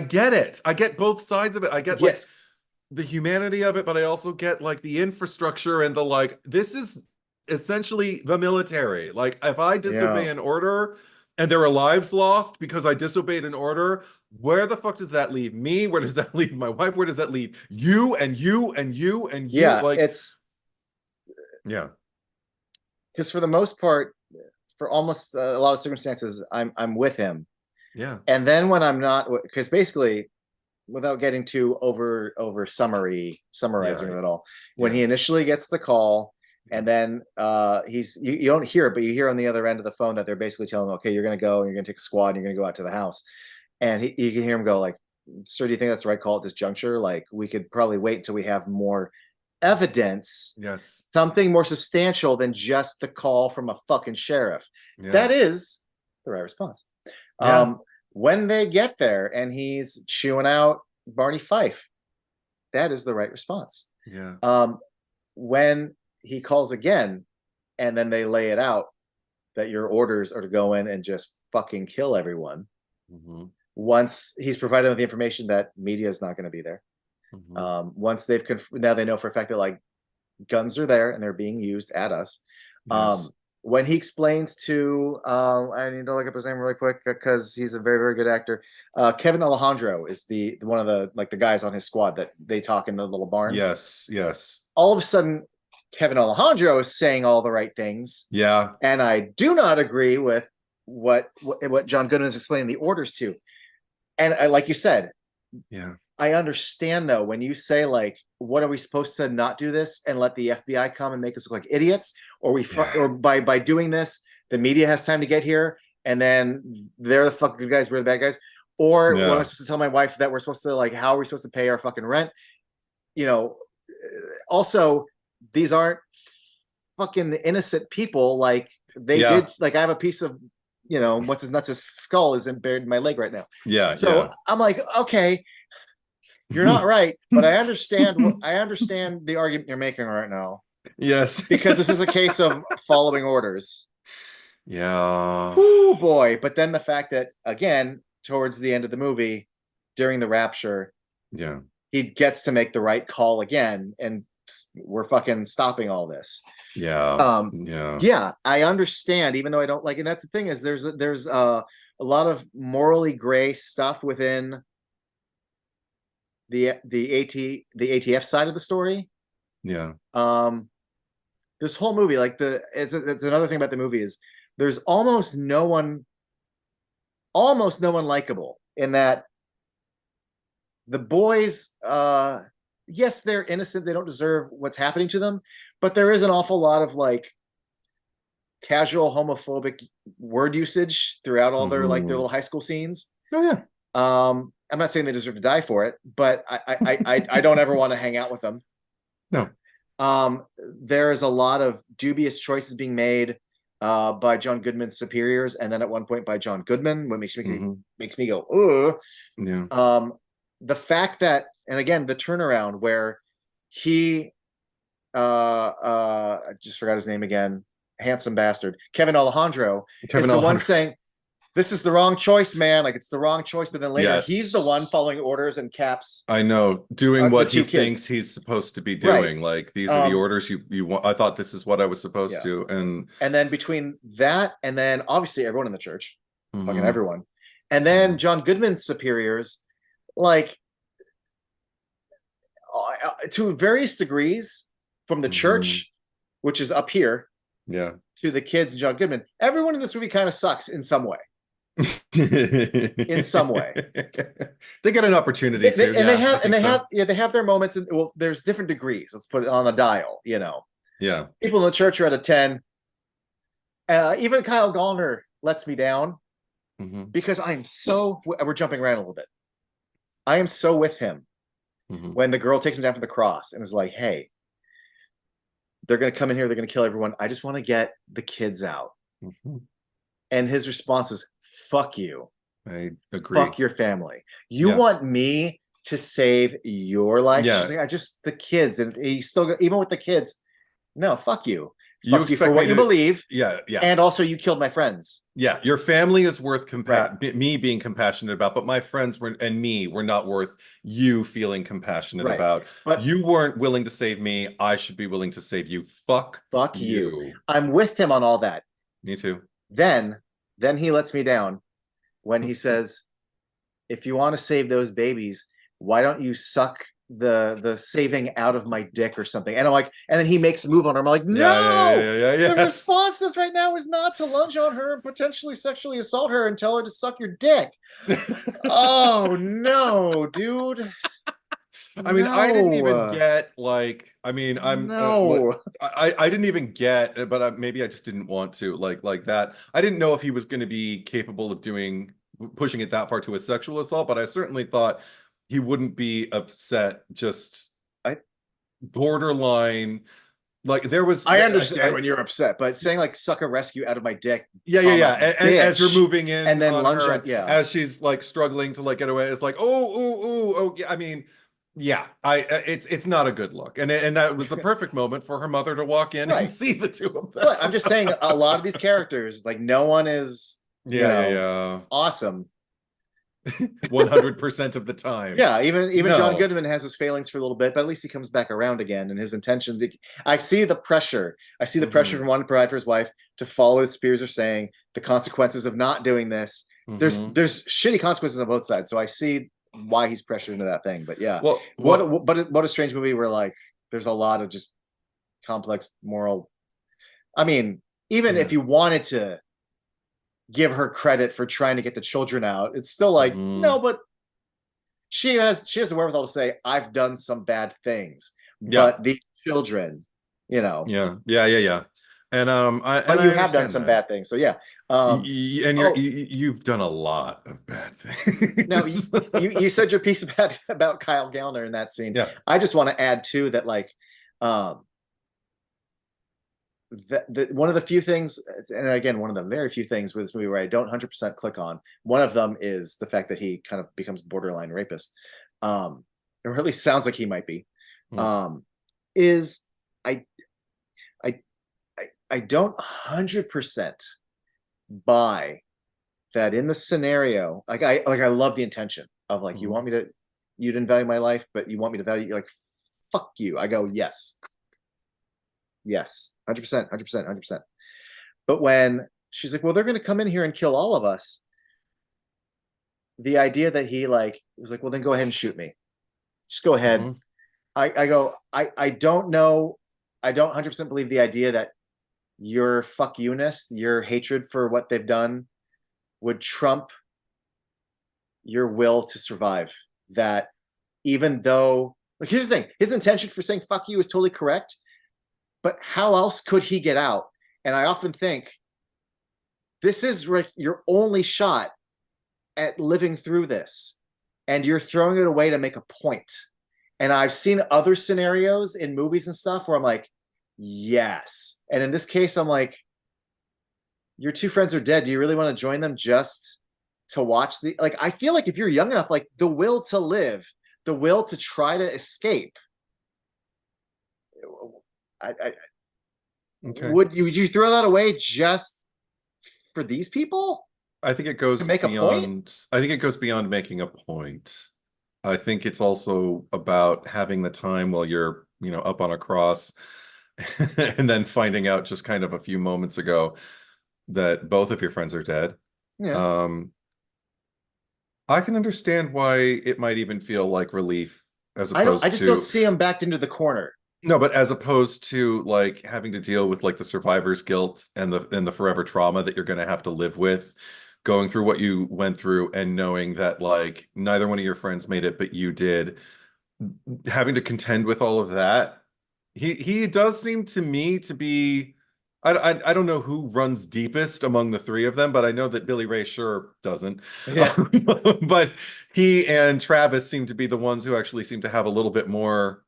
get it. I get both sides of it. I get like Yes. the humanity of it, but I also get like the infrastructure and the like, this is essentially the military. Like, if I disobey Yeah. an order and there are lives lost because I disobeyed an order, where the fuck does that leave me? Where does that leave my wife? Where does that leave you and you and you and you? Yeah. Like, It's yeah, because for the most part, for almost a lot of circumstances, I'm with him. yeah, And then when I'm not, because basically, without getting too over summarizing yeah, it all, when yeah, he initially gets the call, yeah, and then you don't hear it, but you hear on the other end of the phone that they're basically telling him, okay, you're going to go and you're going to take a squad and you're going to go out to the house, and you can hear him go like, "Sir, do you think that's the right call at this juncture? Like, we could probably wait until we have more evidence, yes, something more substantial than just the call from a fucking sheriff." yeah, That is the right response. yeah, um, when they get there and he's chewing out Barney Fife, that is the right response. yeah, um, when he calls again and then they lay it out that your orders are to go in and just fucking kill everyone, hmm, once he's provided with the information that media is not going to be there, hmm, once they've now they know for a fact that like guns are there and they're being used at us. yes, Um, when he explains to, I need to look up his name really quick because he's a very very good actor. Kevin Alejandro is the one of the like the guys on his squad that they talk in the little barn. yes, yes, All of a sudden, Kevin Alejandro is saying all the right things, yeah, and I do not agree with what John Goodman is explaining the orders to. And like you said, yeah, I understand though when you say like, what are we supposed to not do this and let the FBI come and make us look like idiots, or yeah, or by doing this, the media has time to get here, and then they're the fucking good guys, we're the bad guys, or what am I yeah, supposed to tell my wife that we're supposed to like, how are we supposed to pay our fucking rent? You know, also these aren't fucking innocent people. Like they yeah, did, like I have a piece of, what's his nuts' skull is buried in my leg right now. yeah, So yeah. I'm like, okay, you're not right, but I understand the argument you're making right now Yes. because this is a case of following orders. Yeah. Whoo boy. But then the fact that again, towards the end of the movie, during the rapture, Yeah. he gets to make the right call again, and we're fucking stopping all this. Yeah. um Yeah. yeah, I understand, even though I don't like, and that's the thing is there's a lot of morally gray stuff within the ATF side of the story. Yeah. um this whole movie, like it's another thing about the movie is there's almost no one likable in that the boys, yes, they're innocent, they don't deserve what's happening to them, but there is an awful lot of like casual homophobic word usage throughout all their like their little high school scenes. Oh yeah. I'm not saying they deserve to die for it, but I don't ever want to hang out with them. No. There is a lot of dubious choices being made by John Goodman's superiors, and then at one point by John Goodman, what makes me go, ugh. Yeah. The fact that, and again, the turnaround where he, I just forgot his name again, handsome bastard, Kevin Alejandro, is the one saying, this is the wrong choice, man. Like, it's the wrong choice. But then later, he's the one following orders and Cap's. I know, doing what he thinks he's supposed to be doing. Right. Like, these are the orders you want. I thought this is what I was supposed to. And then between that and then obviously everyone in the church, fucking everyone. And then John Goodman's superiors, like, to various degrees, from the church, which is up here, to the kids and John Goodman, everyone in this movie kind of sucks in some way. In some way, they get an opportunity to, and they have their moments, and well, there's different degrees. Let's put it on a dial, you know. Yeah, people in the church are at a 10. Even Kyle Gallner lets me down because we're jumping around a little bit. I am so with him when the girl takes him down from the cross and is like, "Hey, they're going to come in here. They're going to kill everyone. I just want to get the kids out." And his response is, "Fuck you. I agree. Fuck your family. You want me to save your life?" She's like, just the kids. And he still, even with the kids, no, fuck you. Fuck you for what you believe. Yeah. And also, you killed my friends. Yeah, your family is worth me being compassionate about, but my friends were not worth you feeling compassionate about. But you weren't willing to save me. I should be willing to save you. Fuck you. I'm with him on all that. Me too. Then he lets me down when he says, "If you want to save those babies, why don't you suck the saving out of my dick or something?" And I'm like, and then he makes a move on her. I'm like, no, the response is right now is not to lunge on her and potentially sexually assault her and tell her to suck your dick. Oh no, dude. I mean, I didn't even get I didn't even get, but maybe I just didn't want to like that. I didn't know if he was going to be capable of pushing it that far to a sexual assault, but I certainly thought he wouldn't be upset. Just borderline. Like there was, I understand when you're upset, but saying like "suck a rescue out of my dick," and as you're moving in, and then lunge her, as she's like struggling to like get away, it's like oh, yeah. I mean, yeah, it's not a good look, and that was the perfect moment for her mother to walk in and see the two of them. But I'm just saying, a lot of these characters, like no one is, awesome. 100% of the time. Yeah, even John Goodman has his failings for a little bit, but at least he comes back around again, and his intentions. I see the pressure. I see the pressure from wanting to provide for his wife, to follow his peers are saying, the consequences of not doing this. There's shitty consequences on both sides, so I see why he's pressured into that thing. But yeah, what a strange movie where like there's a lot of just complex moral. I mean, even if you wanted to give her credit for trying to get the children out, it's still like no, but she has the wherewithal to say, I've done some bad things, but the children, yeah. And but you have done some bad things, so yeah. And you've done a lot of bad things. Now you said your piece about Kyle Gallner in that scene. I just want to add too that like one of the few things, and again, one of the very few things with this movie where I don't 100% click on, one of them is the fact that he kind of becomes borderline rapist, or at least sounds like he might be. Is I don't 100% buy that in the scenario. Like I love the intention of like, you didn't value my life, but you want me to value you. Like, fuck you. I go, yes, 100%. But when she's like, well, they're going to come in here and kill all of us. The idea that he like was like, well, then go ahead and shoot me. Just go ahead. I go, I don't know. I don't 100% believe the idea that your fuck you-ness, your hatred for what they've done would trump your will to survive. That even though, like, here's the thing, his intention for saying fuck you is totally correct, but how else could he get out And I often think this is your only shot at living through this, and you're throwing it away to make a point. And I've seen other scenarios in movies and stuff where I'm like, yes. And in this case, I'm like, your two friends are dead. Do you really want to join them just to watch the, like, I feel like if you're young enough, like the will to live, the will to try to escape, Okay. would you throw that away just for these people I think it goes to make a point? beyond. I think it goes beyond making a point. I think it's also about having the time while you're, up on a cross, and then finding out just kind of a few moments ago that both of your friends are dead. Yeah. I can understand why it might even feel like relief as opposed I just to don't see him backed into the corner. no, but as opposed to like having to deal with like the survivor's guilt and the forever trauma that you're going to have to live with, going through what you went through and knowing that like neither one of your friends made it, but you did, having to contend with all of that. He does seem to me to be. I don't know who runs deepest among the three of them, but I know that Billy Ray sure doesn't. Yeah. But he and Travis seem to be the ones who actually seem to have a little bit more.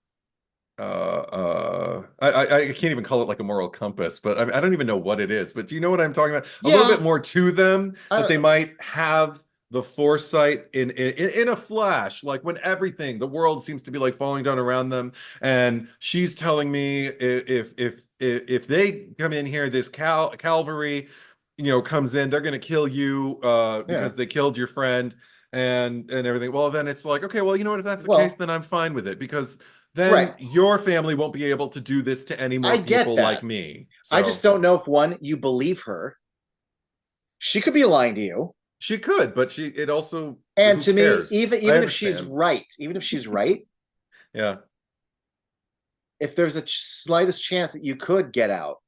I can't even call it like a moral compass, but I don't even know what it is. But do you know what I'm talking about? A little Yeah. bit more to them, that they might have the foresight in a flash, like when everything, the world seems to be like falling down around them, and she's telling me if they come in here, this cavalry, comes in, they're going to kill you because they killed your friend and everything. Well, then it's like, okay, well, you know what? If that's the case, then I'm fine with it, because then your family won't be able to do this to any more people like me. So I just don't know if one, you believe her. She could be lying to you. She could, but it also, and who to cares? me, even if she's right, yeah, if there's a slightest chance that you could get out,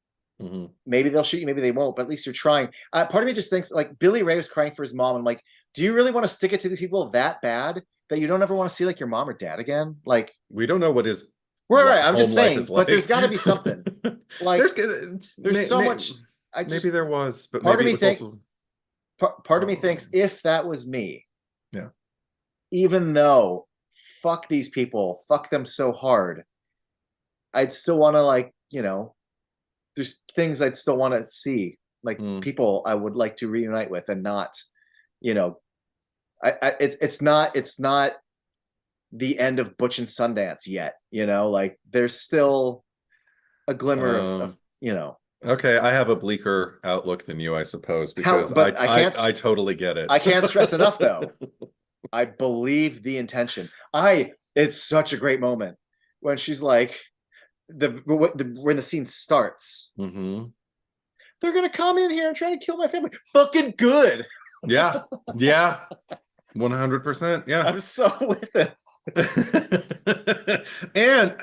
maybe they'll shoot you, maybe they won't, but at least you're trying. Part of me just thinks like Billy Ray was crying for his mom. I'm like, do you really want to stick it to these people that bad that you don't ever want to see like your mom or dad again? Like, we don't know what his right. I'm just saying, like. but there's got to be something. Like, there's so much. Maybe there was, but part maybe of me thinks. also... Part of me thinks if that was me, yeah, even though fuck these people, fuck them so hard, I'd still want to like, there's things I'd still want to see, like people I would like to reunite with, and not, it's not the end of Butch and Sundance yet, like there's still a glimmer of. Okay, I have a bleaker outlook than you, I suppose, because I totally get it. I can't stress enough, though. I believe the intention. It's such a great moment when she's like, when the scene starts. They're gonna come in here and try to kill my family. Fucking good. Yeah, 100%. Yeah, I'm so with it. And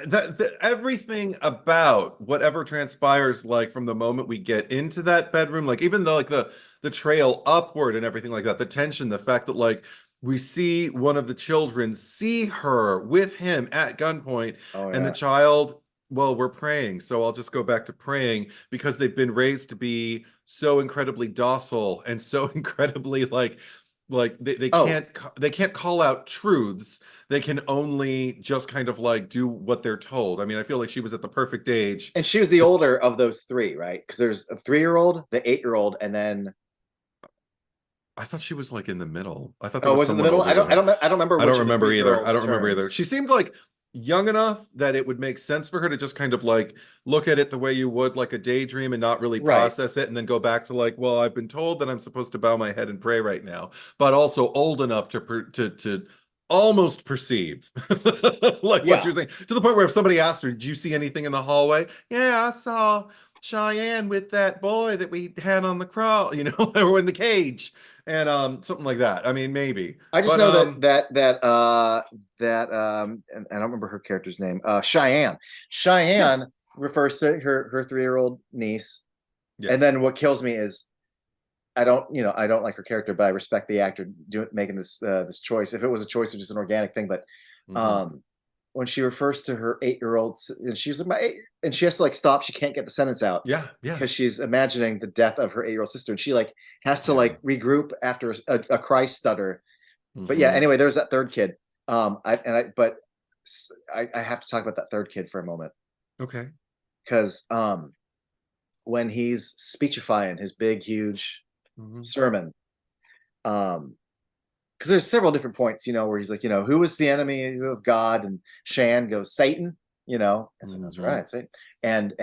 everything about whatever transpires, like from the moment we get into that bedroom, like even though like the trail upward and everything like that, the tension, the fact that like we see one of the children see her with him at gunpoint, and the child, well, we're praying, so I'll just go back to praying, because they've been raised to be so incredibly docile and so incredibly like they can't call out truths. They can only just kind of like do what they're told. I mean, I feel like she was at the perfect age, and she was the older of those three, right? Because there's a 3-year-old, the 8-year-old, and then I thought she was like in the middle. I thought there was in the middle. I don't remember. I don't remember either. She seemed like young enough that it would make sense for her to just kind of like look at it the way you would like a daydream and not really process it, and then go back to like, well, I've been told that I'm supposed to bow my head and pray right now, but also old enough to almost perceive like what she was saying, to the point where if somebody asked her, did you see anything in the hallway? Yeah, I saw Cheyenne with that boy that we had on the crawl, or in the cage, and something like that. I mean, maybe. I just know that and I don't remember her character's name. Cheyenne refers to her 3-year-old niece. And then what kills me is I don't like her character, but I respect the actor making this choice. If it was a choice of just an organic thing, but when she refers to her 8-year-old, and she's like, and she has to like stop. She can't get the sentence out. Yeah, yeah. Because she's imagining the death of her 8-year-old sister, and she like has to like regroup after a cry stutter. But yeah, anyway, there's that third kid. I have to talk about that third kid for a moment. Okay. Because when he's speechifying his big, huge sermon, because there's several different points, where he's like, who is the enemy of God? And Shan goes, Satan, and so that's right, Satan. And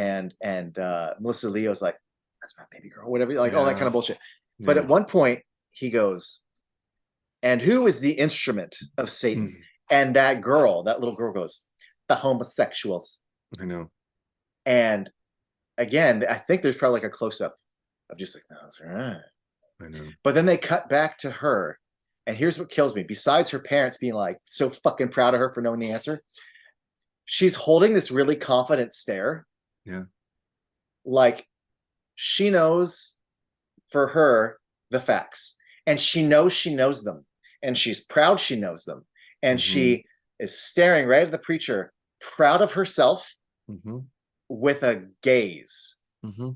Melissa Leo's like, that's my baby girl, whatever, like all that kind of bullshit. But at one point he goes, and who is the instrument of Satan? And that little girl goes, the homosexuals. I know. And again, I think there's probably like a close-up of just like, no, that's right. I know. But then they cut back to her. And here's what kills me. Besides her parents being like so fucking proud of her for knowing the answer, she's holding this really confident stare. Yeah. Like she knows for her the facts. And she knows them. And she's proud she knows them. And she is staring right at the preacher, proud of herself with a gaze.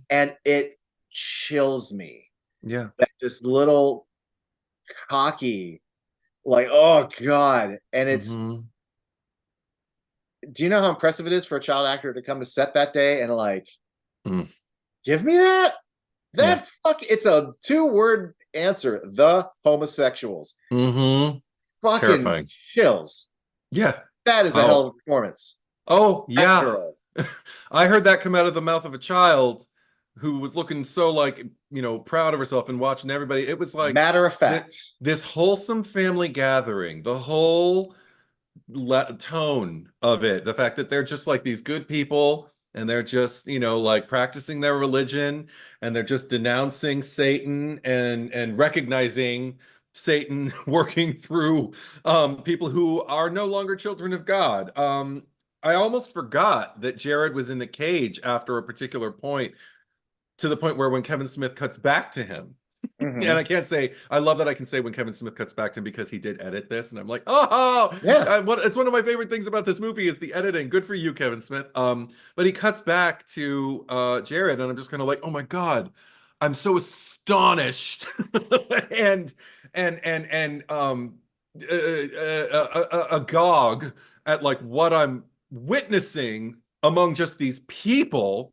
And it chills me. Yeah. That this little cocky, like, oh God. And it's, do you know how impressive it is for a child actor to come to set that day and like, give me that fuck, it's a 2-word answer, the homosexuals. Fucking terrifying. Chills. Yeah. That is a hell of a performance. Oh, yeah. I heard that come out of the mouth of a child who was looking so like, proud of herself and watching everybody. It was like matter of fact, this wholesome family gathering, the whole tone of it, the fact that they're just like these good people and they're just, like practicing their religion and they're just denouncing Satan and recognizing Satan working through people who are no longer children of God. I almost forgot that Jared was in the cage after a particular point, to the point where when Kevin Smith cuts back to him, and I can't say, I love that I can say when Kevin Smith cuts back to him because he did edit this, and I'm like, oh, yeah, it's one of my favorite things about this movie is the editing. Good for you, Kevin Smith. But he cuts back to Jared, and I'm just kind of like, oh my God, I'm so astonished and agog at like what I'm witnessing among just these people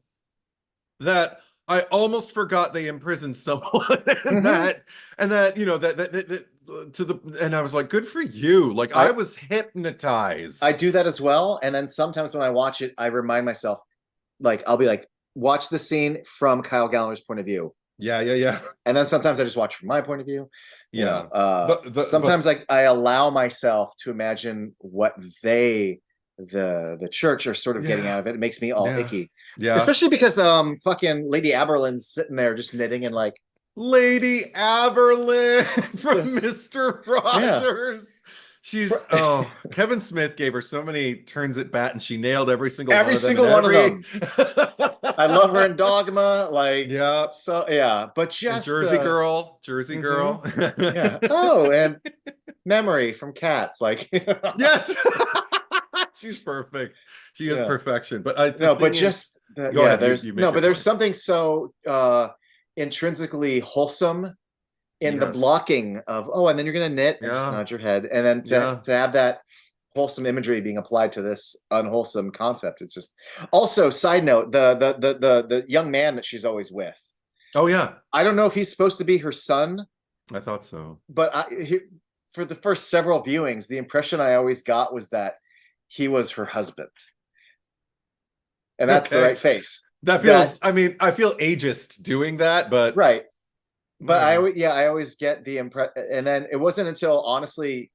that I almost forgot they imprisoned someone and that and I was like, good for you. Like I was hypnotized. I do that as well. And then sometimes when I watch it, I remind myself, like, I'll be like, watch the scene from Kyle Gallner's point of view. Yeah. And then sometimes I just watch from my point of view. Yeah. Sometimes I allow myself to imagine what the church are sort of getting out of it. It makes me all icky. Yeah. Especially because fucking Lady Aberlin's sitting there just knitting and like, Lady Aberlin from Mr. Rogers. She's Kevin Smith gave her so many turns at bat and she nailed every single one of them. I love her in Dogma, like but just and Jersey Girl. Yeah. Oh, and Memory from Cats, like yes. She's perfect. She is perfection. But there's something so intrinsically wholesome in the blocking of and then you're gonna knit and just nod your head, and then to have that wholesome imagery being applied to this unwholesome concept. It's just also, side note, the young man that she's always with. Oh yeah. I don't know if he's supposed to be her son. I thought so. But for the first several viewings, the impression I always got was that he was her husband. And that's the right face. That feels, I mean, I feel ageist doing that, but right. But I always get the impression. And then it wasn't until, honestly,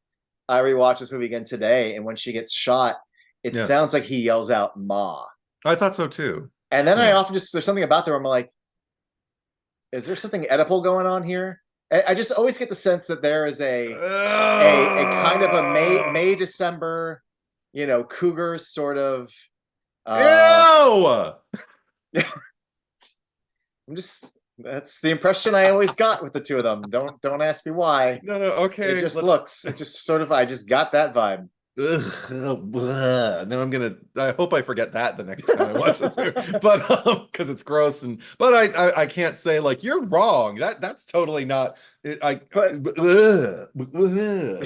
I rewatched this movie again today, and when she gets shot, it sounds like he yells out "Ma." I thought so too. And then I often there's something about there where I'm like, is there something Oedipal going on here? I just always get the sense that there is a kind of a May December, cougar sort of. Ew! That's the impression I always got with the two of them. Don't ask me why. No, okay. It just looks. It just sort of. I just got that vibe. Now I hope I forget that the next time I watch this movie, but because it's gross, but I can't say like you're wrong. That's totally not it.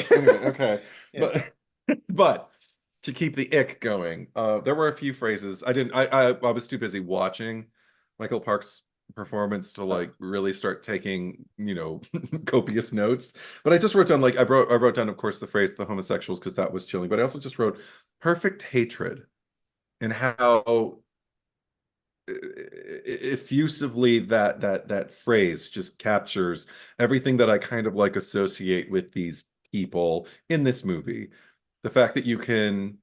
Anyway, okay, Yeah. but to keep the ick going, there were a few phrases I was too busy watching Michael Park's performance to like really start taking, copious notes. But I just wrote down like I wrote down, of course, the phrase the homosexuals because that was chilling. But I also just wrote perfect hatred and how effusively that phrase just captures everything that I kind of like associate with these people in this movie. The fact that you can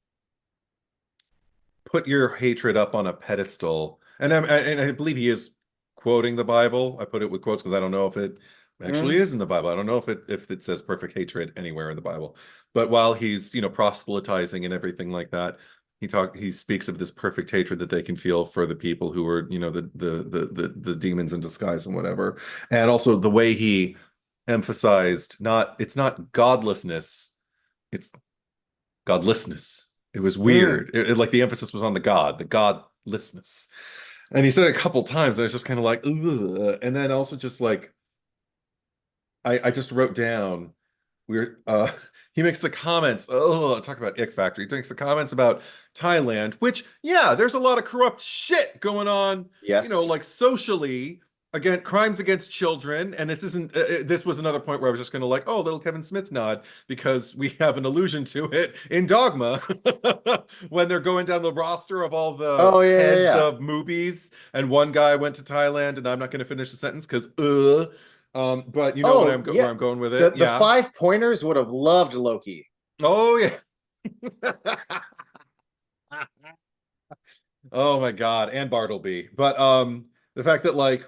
put your hatred up on a pedestal, and I believe he is quoting the Bible. I put it with quotes because I don't know if it actually is in the Bible. I don't know if it says perfect hatred anywhere in the Bible. But while he's proselytizing and everything like that, he speaks of this perfect hatred that they can feel for the people who are the demons in disguise and whatever, and also the way he emphasized it's not godlessness, it's godlessness. It was weird. Like the emphasis was on the godlessness. And he said it a couple times, and I was just kind of like, ugh. And then also just like, I just wrote down, he makes the comments, talk about ick factor. He makes the comments about Thailand, which, yeah, there's a lot of corrupt shit going on, Yes. like socially. Again, crimes against children, and this was another point where I was just going to like, little Kevin Smith nod, because we have an allusion to it in Dogma when they're going down the roster of all the heads of movies, and one guy went to Thailand, and I'm not going to finish the sentence because but you know where I'm going with it. The 5 pointers would have loved Loki. Oh yeah. Oh my God, and Bartleby. But the fact that like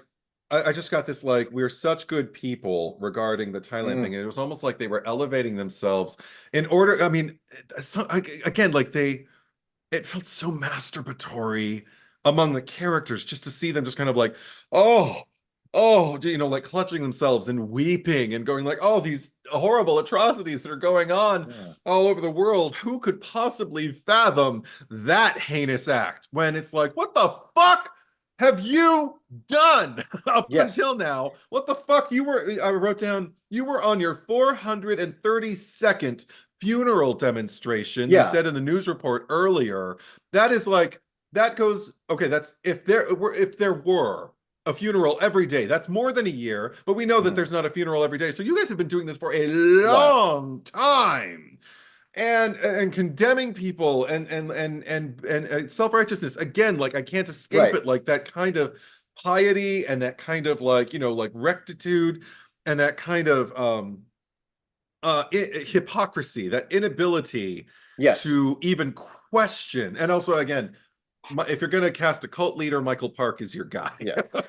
I just got this like we're such good people regarding the Thailand thing, and it was almost like they were elevating themselves in order. I mean, again, like it felt so masturbatory among the characters just to see them just kind of like, like clutching themselves and weeping and going like, these horrible atrocities that are going on all over the world. Who could possibly fathom that heinous act? When it's like, what the fuck have you done up until now? What the fuck? I wrote down, you were on your 432nd funeral demonstration. You said in the news report earlier. That is like, that goes, okay, that's if there were a funeral every day, that's more than a year, but we know that there's not a funeral every day. So you guys have been doing this for a long time. And condemning people and self-righteousness, again, like I can't escape it, like that kind of piety and that kind of like like rectitude and that kind of hypocrisy, that inability to even question. And also, again, if you're going to cast a cult leader, Michael Park is your guy.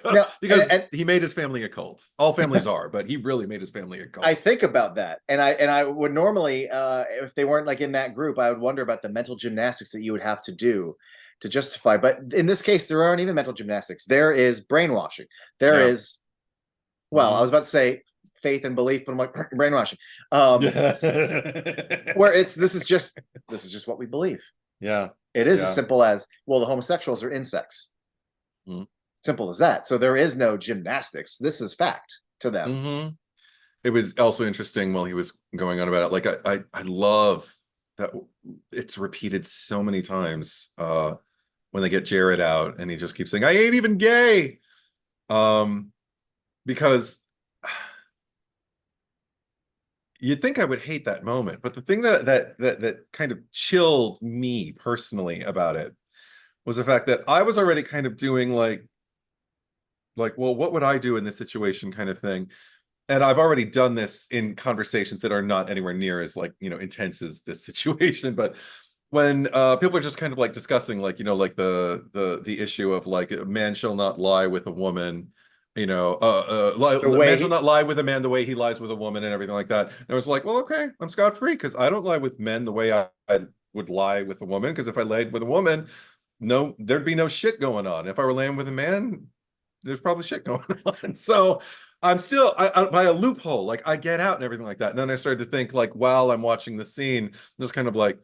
Now, because he made his family a cult. All families are, but he really made his family a cult. I think about that, and I would normally, if they weren't like in that group, I would wonder about the mental gymnastics that you would have to do to justify. But in this case, there aren't even mental gymnastics. There is brainwashing. There is, well, I was about to say faith and belief, but I'm like brainwashing. Where this is just what we believe. Yeah. It is as simple as, well, the homosexuals are insects. Simple as that. So there is no gymnastics. This is fact to them. It was also interesting while he was going on about it. Like I love that it's repeated so many times when they get Jared out and he just keeps saying, I ain't even gay. Because you'd think I would hate that moment, but the thing that kind of chilled me personally about it was the fact that I was already kind of doing like, well, what would I do in this situation kind of thing? And I've already done this in conversations that are not anywhere near as like, intense as this situation. But when people are just kind of like discussing like, like the issue of like a man shall not lie with a woman, man shall not lie with a man the way he lies with a woman and everything like that. And I was like, well, okay, I'm scot-free because I don't lie with men the way I would lie with a woman. Because if I laid with a woman, no, there'd be no shit going on. If I were laying with a man, there's probably shit going on. So I'm still by a loophole, like I get out and everything like that. And then I started to think, like, while I'm watching the scene, just kind of like,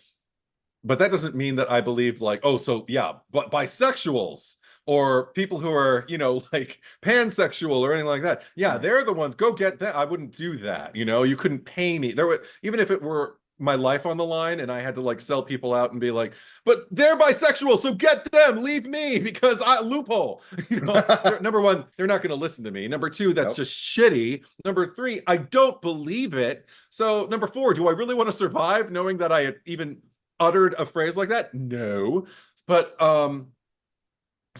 but that doesn't mean that I believe like, oh, so yeah, but bisexuals or people who are, you know, like pansexual or anything like that. Yeah, they're the ones. Go get that. I wouldn't do that. You know, you couldn't pay me. There would, even if it were my life on the line and I had to like sell people out and be like, but they're bisexual, so get them, leave me because I loophole. You know, number one, they're not going to listen to me. Number two, that's just shitty. Number three, I don't believe it. So number four, do I really want to survive knowing that I had even uttered a phrase like that? No. But so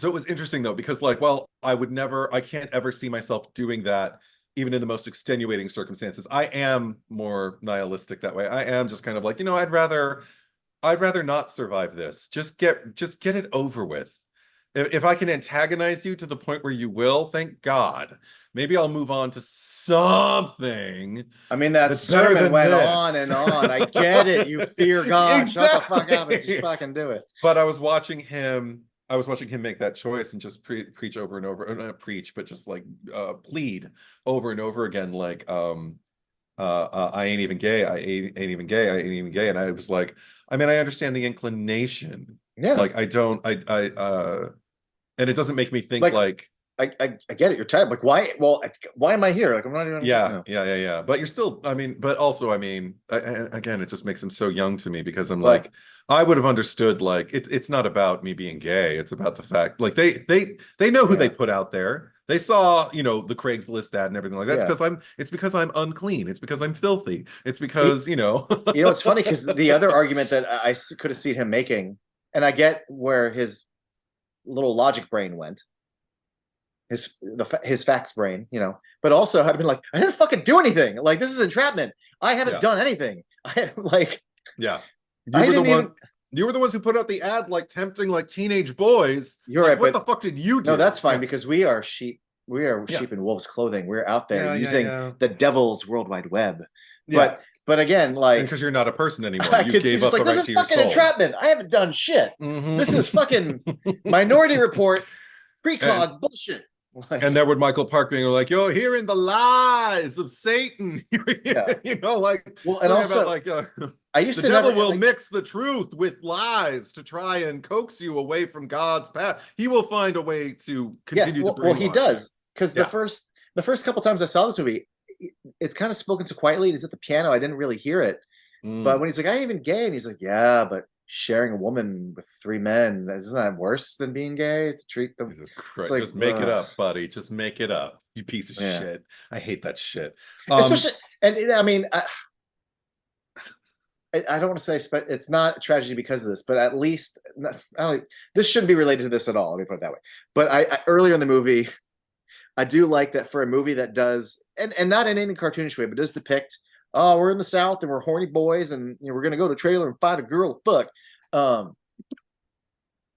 it was interesting though, because like, well, I can't ever see myself doing that, even in the most extenuating circumstances. I am more nihilistic that way. I am just kind of like, you know, I'd rather not survive this. Just get it over with. If I can antagonize you to the point where you will, thank God. Maybe I'll move on to something. I mean, that sermon went on and on. I get it. You fear God. Exactly. Shut the fuck up and just fucking do it. But I was watching him make that choice and just preach over and over, or not preach, but just like plead over and over again, like I ain't even gay, I ain't even gay, I ain't even gay. And I was like, I mean, I understand the inclination. Yeah. Like I and it doesn't make me think like I get it. You're tired. Like, why? Well, why am I here? Like, I'm not even. Yeah. But you're still. I mean, but also, I mean, again, it just makes him so young to me because I'm like, I would have understood. Like, it's not about me being gay. It's about the fact, like, they know who they put out there. They saw, you know, the Craigslist ad and everything like that. It's because I'm unclean. It's because I'm filthy. It's because, you know. You know, it's funny because the other argument that I could have seen him making, and I get where his little logic brain went. His facts brain, you know, but also had been like, I didn't fucking do anything. Like, this is entrapment. I haven't done anything. You were the ones who put out the ad, like tempting like teenage boys. You're right. What the fuck did you do? No, that's fine because we are sheep. We are sheep in wolves' clothing. We're out there using the devil's world wide web. But again, like, because you're not a person anymore. You gave up the right to your soul. This is fucking entrapment. I haven't done shit. This is fucking Minority Report precog bullshit. And there would Michael Park being like, "You're hearing the lies of Satan." You know, like, well, and also about, like, I used the devil will mix the truth with lies to try and coax you away from God's path. He will find a way to continue the brainwashing. Well, he does, because the first couple times I saw this movie, it's kind of spoken so quietly. He's at the piano. I didn't really hear it, but when he's like, "I ain't even gay," and he's like, "Yeah, but sharing a woman with 3 men, isn't that worse than being gay? To treat them." It's like, just make it up, buddy. Just make it up, you piece of shit. I hate that shit. Especially, and I mean, I don't want to say it's not a tragedy because of this, but at least this shouldn't be related to this at all. Let me put it that way. But I earlier in the movie, I do like that for a movie that does, and not in any cartoonish way, but does depict, oh, we're in the South and we're horny boys, and we're gonna go to a trailer and find a girl to fuck.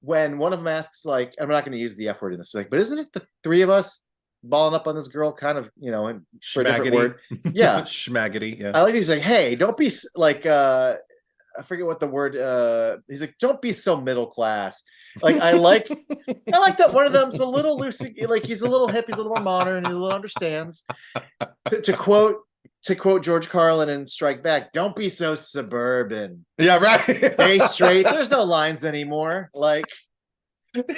When one of them asks, like, I'm not going to use the F word in this, like, but isn't it the 3 of us balling up on this girl, kind of, you know, and for a different word? Yeah, schmaggity. Yeah, I like he's like, hey, don't be like, I forget what the word. He's like, don't be so middle class. Like, I like that one of them's a little loosey, like he's a little hip, he's a little more modern, he a little understands. To quote George Carlin and Strike Back, don't be so suburban. Yeah, right. Stay straight. There's no lines anymore. Like, because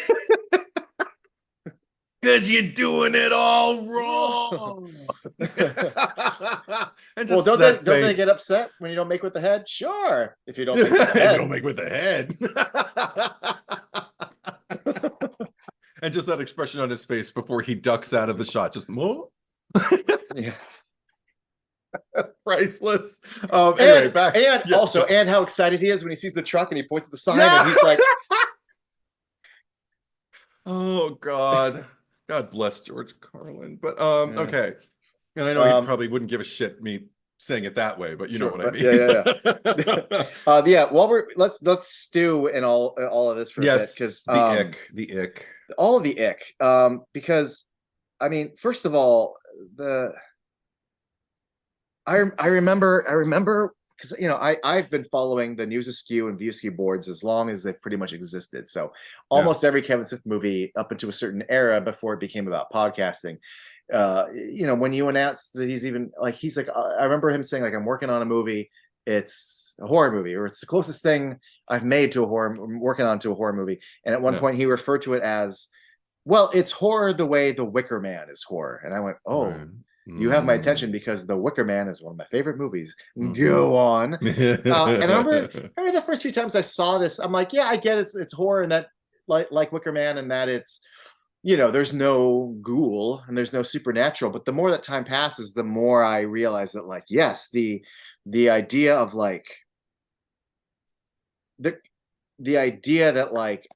you're doing it all wrong. Well, don't they get upset when you don't make with the head? Sure. If you don't make with the head. You don't make with the head. And just that expression on his face before he ducks out of the shot. Just, more. Yeah. Priceless. Anyway, back. And also, and how excited he is when he sees the truck and he points at the sign and he's like, oh God bless George Carlin. But okay, and I know he probably wouldn't give a shit me saying it that way, but you know what I mean. Yeah. While let's stew in all of this for a bit, because the ick, all of the ick, because I mean, first of all, I remember because, you know, I've been following the News Askew and View Askew boards as long as they've pretty much existed. So almost every Kevin Smith movie up into a certain era before it became about podcasting. You know, when you announced that he's like, I remember him saying, like, I'm working on a movie it's a horror movie, or it's the closest thing I've made to a horror. I'm working on to a horror movie. And at one point, he referred to it as, well, it's horror the way The Wicker Man is horror. And I went, oh, Right. you have my attention, because The Wicker Man is one of my favorite movies. Mhm. Go on. And I remember the first few times I saw this, I'm like, yeah, I get it's horror, and that like Wicker Man, and that it's, you know, there's no ghoul and there's no supernatural. But the more that time passes, the more I realize that, like, yes, the idea of like the idea that like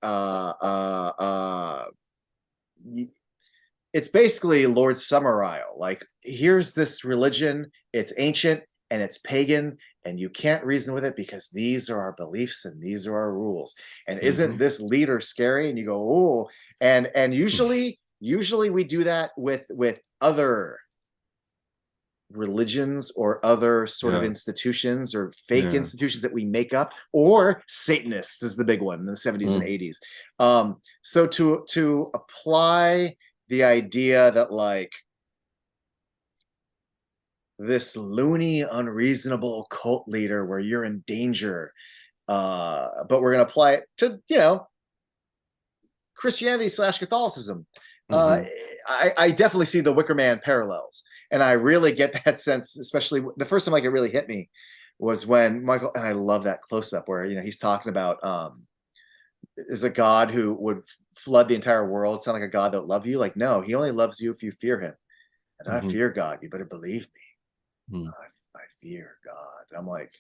it's basically Lord Summerisle. Like, here's this religion, it's ancient and it's pagan, and you can't reason with it because these are our beliefs and these are our rules. And isn't this leader scary? And you go, oh, and usually we do that with other religions or other sort of institutions or fake institutions that we make up, or Satanists is the big one in the 70s and 80s. So to apply the idea that like this loony, unreasonable cult leader where you're in danger, but we're going to apply it to, you know, Christianity / Catholicism. I definitely see the Wicker Man parallels, and I really get that sense, especially the first time like it really hit me was when Michael, and I love that close up where, you know, he's talking about is a God who would flood the entire world sound like a God that would love you? Like, no, he only loves you if you fear him. And I fear God. You better believe me. I fear God. And I'm like,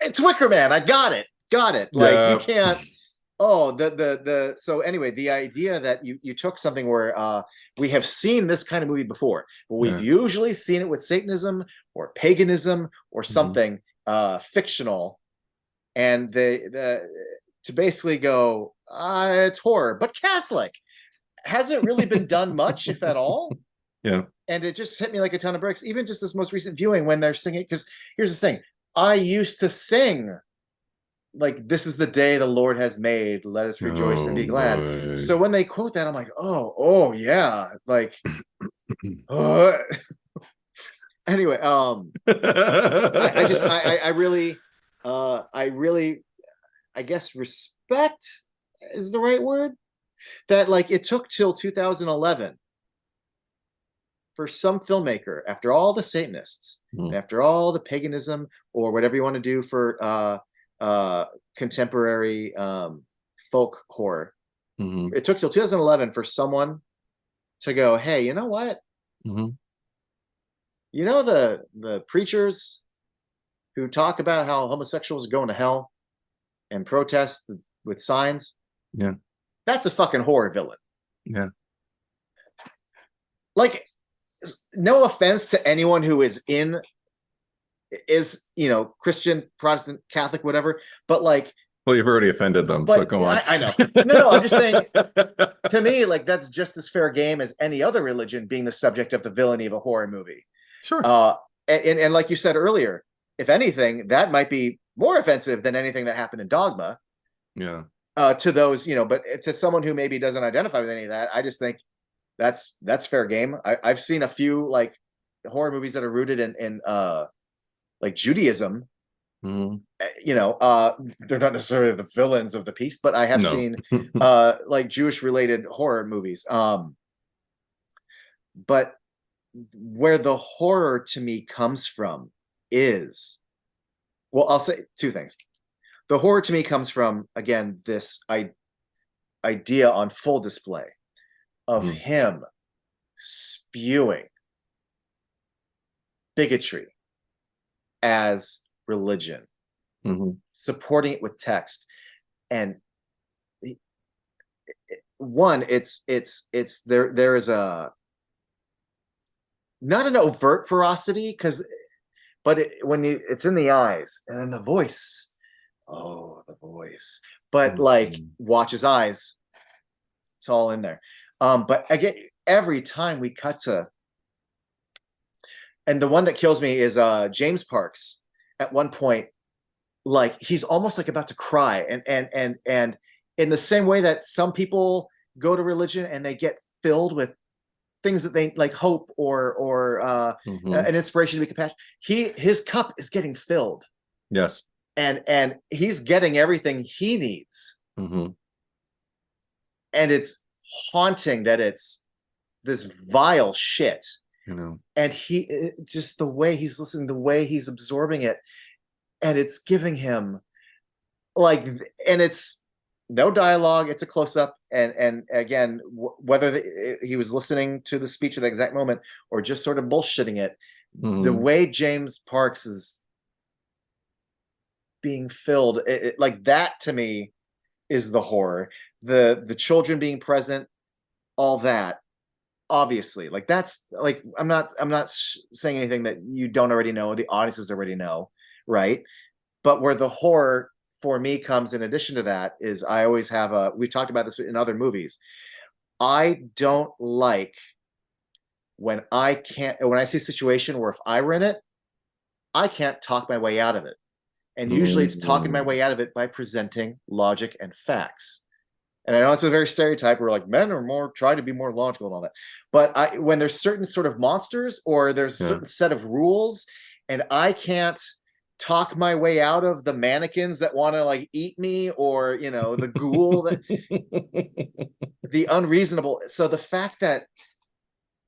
it's Wicker Man. I got it. Like, you can't. Oh, so anyway, the idea that you took something where we have seen this kind of movie before, but we've usually seen it with Satanism or paganism or something fictional, and to basically go, it's horror, but Catholic. Hasn't really been done much, if at all. Yeah. And it just hit me like a ton of bricks, even just this most recent viewing when they're singing. Because here's the thing, I used to sing like, this is the day the Lord has made, let us rejoice and be glad. Boy. So when they quote that, I'm like, oh yeah, like anyway, I really, I guess respect is the right word, that like it took till 2011 for some filmmaker, after all the Satanists, after all the paganism or whatever you want to do for contemporary folk horror, it took till 2011 for someone to go, hey, you know what? You know the preachers who talk about how homosexuals are going to hell and protest with signs? Yeah. That's a fucking horror villain. Yeah. Like, no offense to anyone who is, you know, Christian, Protestant, Catholic, whatever, but like, well, you've already offended them, so go on. I know. No, I'm just saying, to me, like, that's just as fair game as any other religion being the subject of the villainy of a horror movie. Sure. And like you said earlier, if anything, that might be more offensive than anything that happened in Dogma. Yeah. To those, you know, but to someone who maybe doesn't identify with any of that, I just think that's fair game. I've seen a few like horror movies that are rooted in like Judaism. You know, they're not necessarily the villains of the piece, but I have seen like Jewish related horror movies. But where the horror to me comes from is, well, I'll say two things. The horror to me comes from, again, this idea on full display of him spewing bigotry as religion, supporting it with text. And one, it's there is a, not an overt ferocity, but when it's in the eyes, and then the voice. Oh, the voice. But like, watch his eyes. It's all in there. But again, every time we cut to, and the one that kills me is James Parks. At one point, like, he's almost like about to cry, and in the same way that some people go to religion and they get filled with things that they like, hope or an inspiration to be compassionate. His cup is getting filled. Yes. And he's getting everything he needs. Mm-hmm. And it's haunting that it's this vile shit. You know. And just the way he's listening, the way he's absorbing it, and it's giving him like, and it's no dialogue, it's a close-up, and again, whether he was listening to the speech at the exact moment or just sort of bullshitting it, the way James Parks is being filled, like that to me is the horror. The children being present, all that, obviously, like that's like, I'm not saying anything that you don't already know, the audiences already know, right? But where the horror for me comes in addition to that is, I always have we've talked about this in other movies, I don't like when I see a situation where if I were in it, I can't talk my way out of it. And usually it's talking my way out of it by presenting logic and facts. And I know it's a very stereotype where like men are more try to be more logical and all that. But when there's certain sort of monsters or there's a certain set of rules, and I can't talk my way out of the mannequins that want to like eat me, or the ghoul that the unreasonable. So the fact that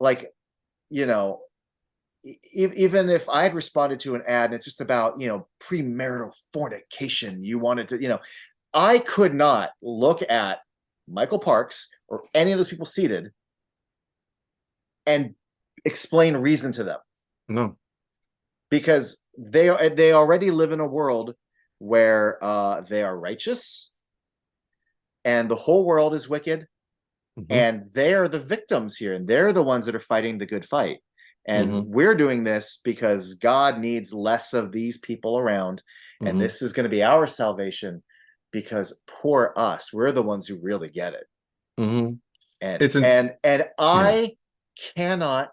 like, even if I had responded to an ad and it's just about, premarital fornication, you wanted to, I could not look at Michael Parks or any of those people seated and explain reason to them. No. Because they already live in a world where they are righteous and the whole world is wicked, and they're the victims here, and they're the ones that are fighting the good fight. And we're doing this because God needs less of these people around, and this is going to be our salvation, because poor us, we're the ones who really get it. And I cannot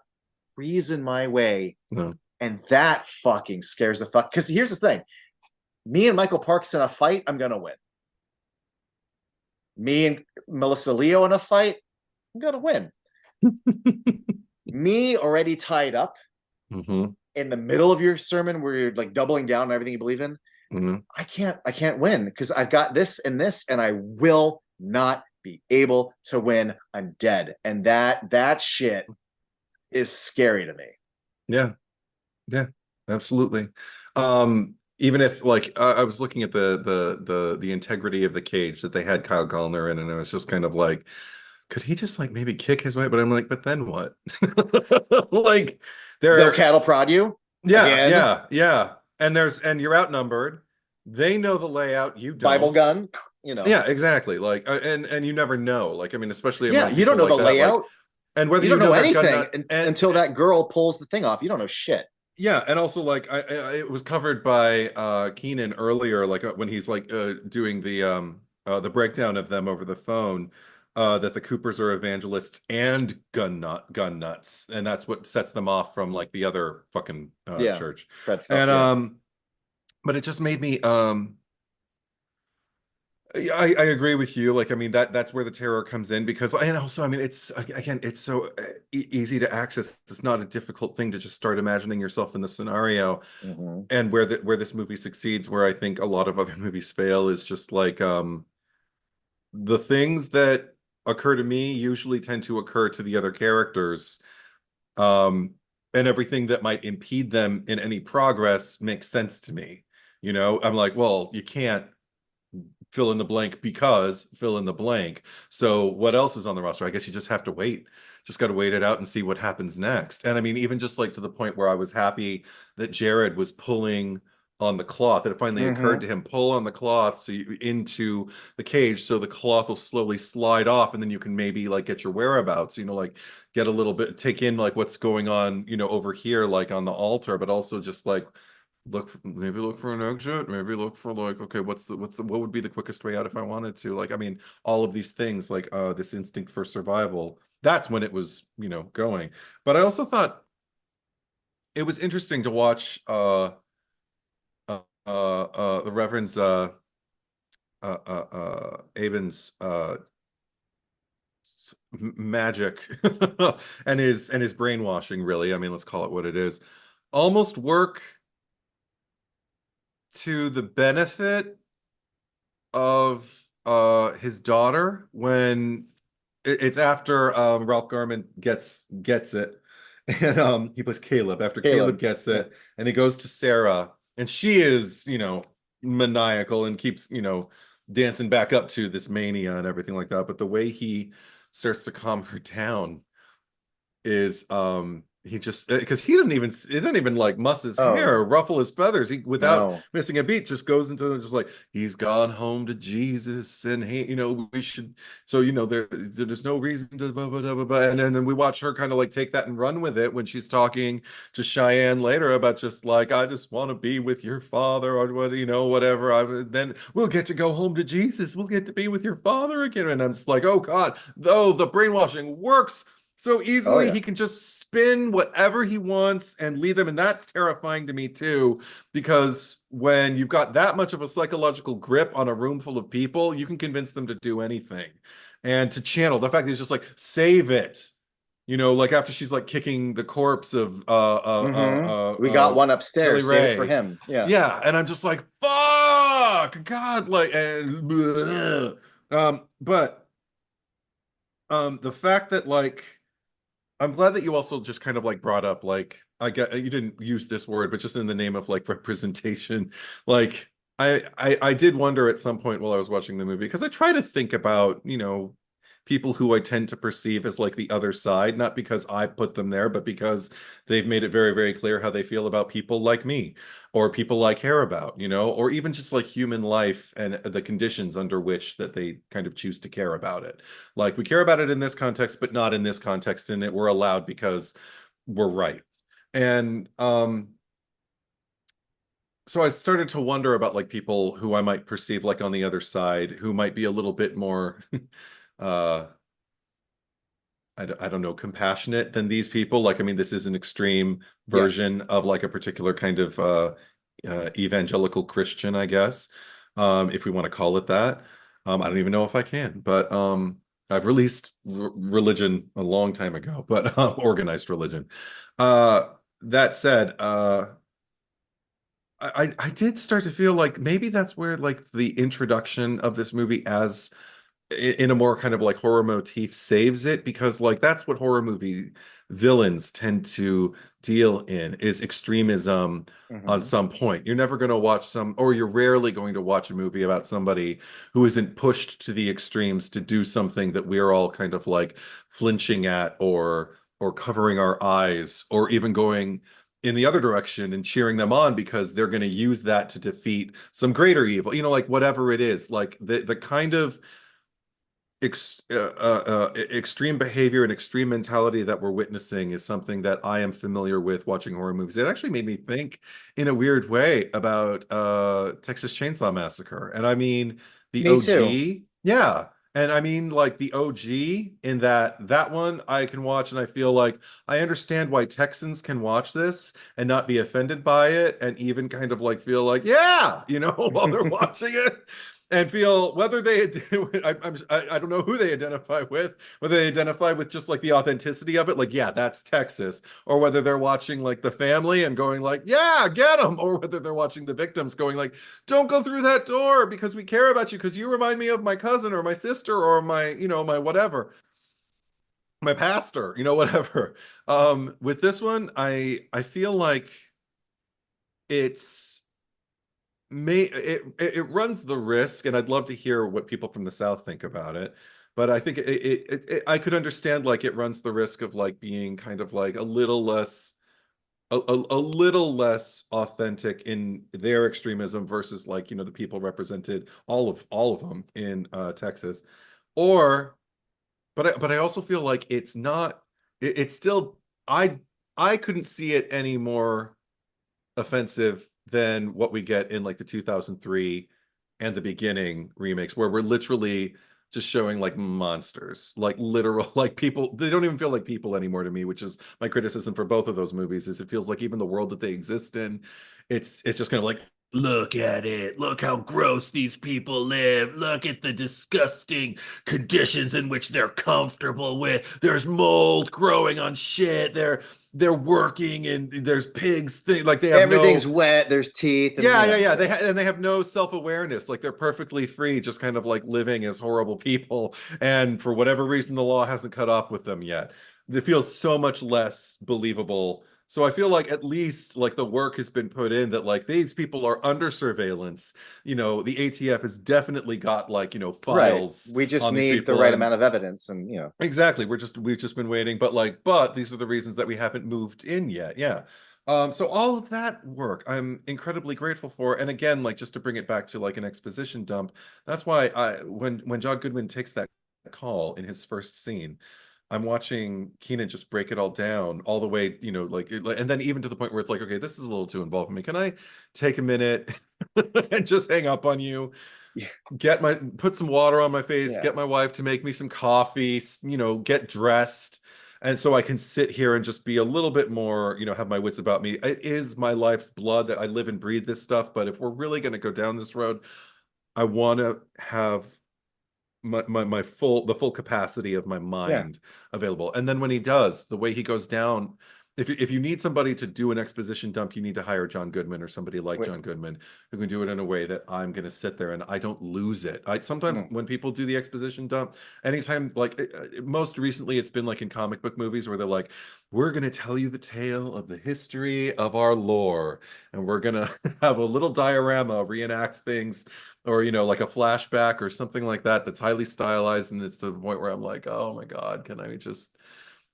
reason my way. No. And that fucking scares the fuck. Because here's the thing. Me and Michael Parks in a fight, I'm going to win. Me and Melissa Leo in a fight, I'm going to win. Me already tied up in the middle of your sermon where you're like doubling down on everything you believe in. I can't win because I've got this and this, and I will not be able to win. I'm dead. And that shit is scary to me. Yeah, absolutely. Even if like I was looking at the integrity of the cage that they had Kyle Gallner in, and it was just kind of like, could he just like maybe kick his way? But I'm like, but then what? Like they'll cattle prod you. Yeah. And you're outnumbered. They know the layout, you don't. Bible gun, Yeah, exactly. Like and you never know. Like, I mean, especially you don't know the layout. Like, and whether you don't know anything until that girl pulls the thing off. You don't know shit. Yeah, and also like it was covered by Keenan earlier, like when he's like doing the breakdown of them over the phone, that the Coopers are evangelists and gun nuts, and that's what sets them off from like the other fucking church. And but it just made me I agree with you. Like, I mean, that's where the terror comes in, because, and also, I mean, it's again, it's so easy to access. It's not a difficult thing to just start imagining yourself in the scenario. And where this movie succeeds, where I think a lot of other movies fail, is just like the things that occur to me usually tend to occur to the other characters. And everything that might impede them in any progress makes sense to me. I'm like, well, you can't fill in the blank because fill in the blank. So what else is on the roster? I guess you just have to wait. Just got to wait it out and see what happens next. And I mean, even just like to the point where I was happy that Jared was pulling on the cloth. It finally occurred to him, pull on the cloth into the cage, so the cloth will slowly slide off, and then you can maybe like get your whereabouts, like get a little bit, take in like what's going on, over here, like on the altar, but also just like maybe look for an exit, maybe look for like, okay, what would be the quickest way out if I wanted to, like, I mean, all of these things, like this instinct for survival. That's when it was, going. But I also thought it was interesting to watch the Reverend's Avon's magic and his brainwashing, really, I mean, let's call it what it is, almost work to the benefit of his daughter when it's after Ralph Garman gets it, and he plays Caleb after Caleb Caleb. gets Yeah. it, and he goes to Sarah, and she is, you know, maniacal and keeps, you know, dancing back up to this mania and everything like that. But the way he starts to calm her down is he just, because he doesn't even like muss his hair Oh, or ruffle his feathers, he without no. missing a beat just goes into just like, he's gone home to Jesus, and he, you know, we should, so you know, there's no reason to blah, blah, blah, blah, blah. And then we watch her kind of like take that and run with it when she's talking to Cheyenne later about just like, I just want to be with your father, or what, you know, whatever, then we'll get to go home to Jesus, we'll get to be with your father again. And I'm just like, oh God, though the brainwashing works so Oh easily, yeah. he can just spin whatever he wants and lead them. And that's terrifying to me too, because when you've got that much of a psychological grip on a room full of people, you can convince them to do anything. And to channel the fact that he's just like, save it. You know, like after she's like kicking the corpse of We got one Billy upstairs. Save it for Ray. him. Yeah. Yeah, and I'm just like, fuck, God, like, and but the fact that like, I'm glad that you also just kind of like brought up, like, I get, you didn't use this word, but just in the name of like representation, like I did wonder at some point while I was watching the movie, because I try to think about, you know, people who I tend to perceive as like the other side, not because I put them there, but because they've made it very, very clear how they feel about people like me or people I care about, you know, or even just like human life and the conditions under which that they kind of choose to care about it. Like we care about it in this context, but not in this context, and it we're allowed because we're right. And so I started to wonder about like people who I might perceive like on the other side, who might be a little bit more uh I don't know, compassionate than these people. Like, I mean, this is an extreme Yes. version of like a particular kind of evangelical Christian, I guess, if we want to call it that. I don't even know if I can, but I've released religion a long time ago, but organized religion. Uh, that said, I did start to feel like maybe that's where like the introduction of this movie as in a more kind of like horror motif saves it, because like that's what horror movie villains tend to deal in, is extremism on Hmm. some point. You're never going to watch some, or you're rarely going to watch a movie about somebody who isn't pushed to the extremes to do something that we're all kind of like flinching at, or covering our eyes, or even going in the other direction and cheering them on because they're going to use that to defeat some greater evil, you know, like whatever it is, like the kind of extreme behavior and extreme mentality that we're witnessing is something that I am familiar with watching horror movies. It actually made me think in a weird way about Texas Chainsaw Massacre. And I mean the Me too. OG. Yeah. And I mean like the OG, in that one I can watch and I feel like I understand why Texans can watch this and not be offended by it, and even kind of like feel like, yeah, you know, while they're watching it, and feel whether they I don't know who they identify with, whether they identify with just like the authenticity of it, like, yeah, that's Texas, or whether they're watching like the family and going like, yeah, get them, or whether they're watching the victims going like, don't go through that door because we care about you because you remind me of my cousin or my sister or my, you know, my whatever, my pastor, you know, whatever. With this one, I feel like it's it runs the risk, and I'd love to hear what people from the South think about it. But I think I could understand like it runs the risk of like being kind of like a little less a little less authentic in their extremism versus like, you know, the people represented, all of them in Texas. Or but I also feel like it's not it's still, I I couldn't see it any more offensive than what we get in like the 2003 and the beginning remakes, where we're literally just showing like monsters, like literal, like people, they don't even feel like people anymore to me, which is my criticism for both of those movies. Is it feels like even the world that they exist in, it's just kind of like look at it. Look how gross these people live. Look at the disgusting conditions in which they're comfortable with. There's mold growing on shit. They're working and there's pigs thing like they have Everything's no wet. There's teeth. And, yeah, you yeah, know, yeah. They have no self-awareness. Like they're perfectly free, just kind of like living as horrible people. And for whatever reason, the law hasn't caught up with them yet. It feels so much less believable. So I feel like at least like the work has been put in that like these people are under surveillance. You know, the ATF has definitely got like, right. files We just on these need the people right and amount of evidence, and exactly. We've just been waiting, but these are the reasons that we haven't moved in yet. Yeah. So all of that work I'm incredibly grateful for. And again, like just to bring it back to like an exposition dump, that's why when John Goodman takes that call in his first scene, I'm watching Keenan just break it all down all the way, and then even to the point where it's like, okay, this is a little too involved for me. Can I take a minute and just hang up on you? yeah, Put some water on my face, yeah, get my wife to make me some coffee, get dressed. And so I can sit here and just be a little bit more, have my wits about me. It is my life's blood that I live and breathe this stuff. But if we're really going to go down this road, I want to have the full capacity of my yeah. mind available. And then when he does, the way he goes down, if you need somebody to do an exposition dump, you need to hire John Goodman or somebody like Wait, John Goodman who can do it in a way that I'm going to sit there and I don't lose it. I sometimes mm, when people do the exposition dump, anytime like most recently it's been like in comic book movies where they're like, we're going to tell you the tale of the history of our lore, and we're going to have a little diorama reenact things, or like a flashback or something like that that's highly stylized, and it's to the point where I'm like, oh my god, can I just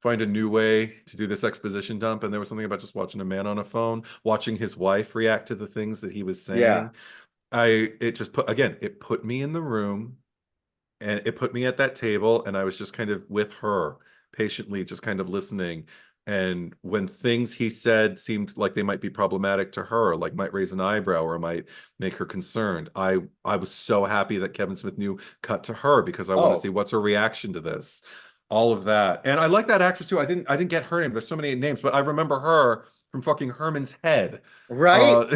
find a new way to do this exposition dump? And there was something about just watching a man on a phone watching his wife react to the things that he was yeah. saying. It just it put me in the room, and it put me at that table, and I was just kind of with her patiently just kind of listening. And when things he said seemed like they might be problematic to her, like might raise an eyebrow or might make her concerned, I was so happy that Kevin Smith knew cut to her, because I want to Oh, see what's her reaction to this. All of that. And I like that actress too. I didn't get her name. There's so many names, but I remember her from fucking Herman's Head. right.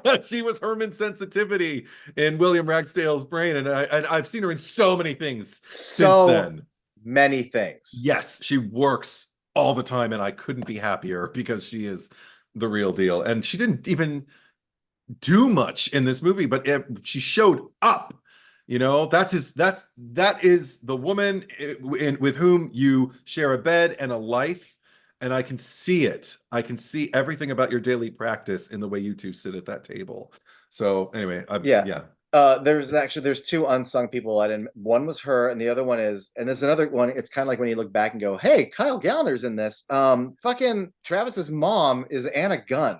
Uh, she was Herman Sensitivity in William Ragsdale's Brain, and I've seen her in so many things since So then. many things. Yes, she works all the time, and I couldn't be happier because she is the real deal. And she didn't even do much in this movie, but she showed up. That is the woman with whom you share a bed and a life, and I can see it. I can see everything about your daily practice in the way you two sit at that table. So anyway, Yeah. yeah. There's two unsung people. I didn't. One was her, and the other one is, and there's another one. It's kind of like when you look back and go, "Hey, Kyle Gallner's in this." Fucking Travis's mom is Anna Gunn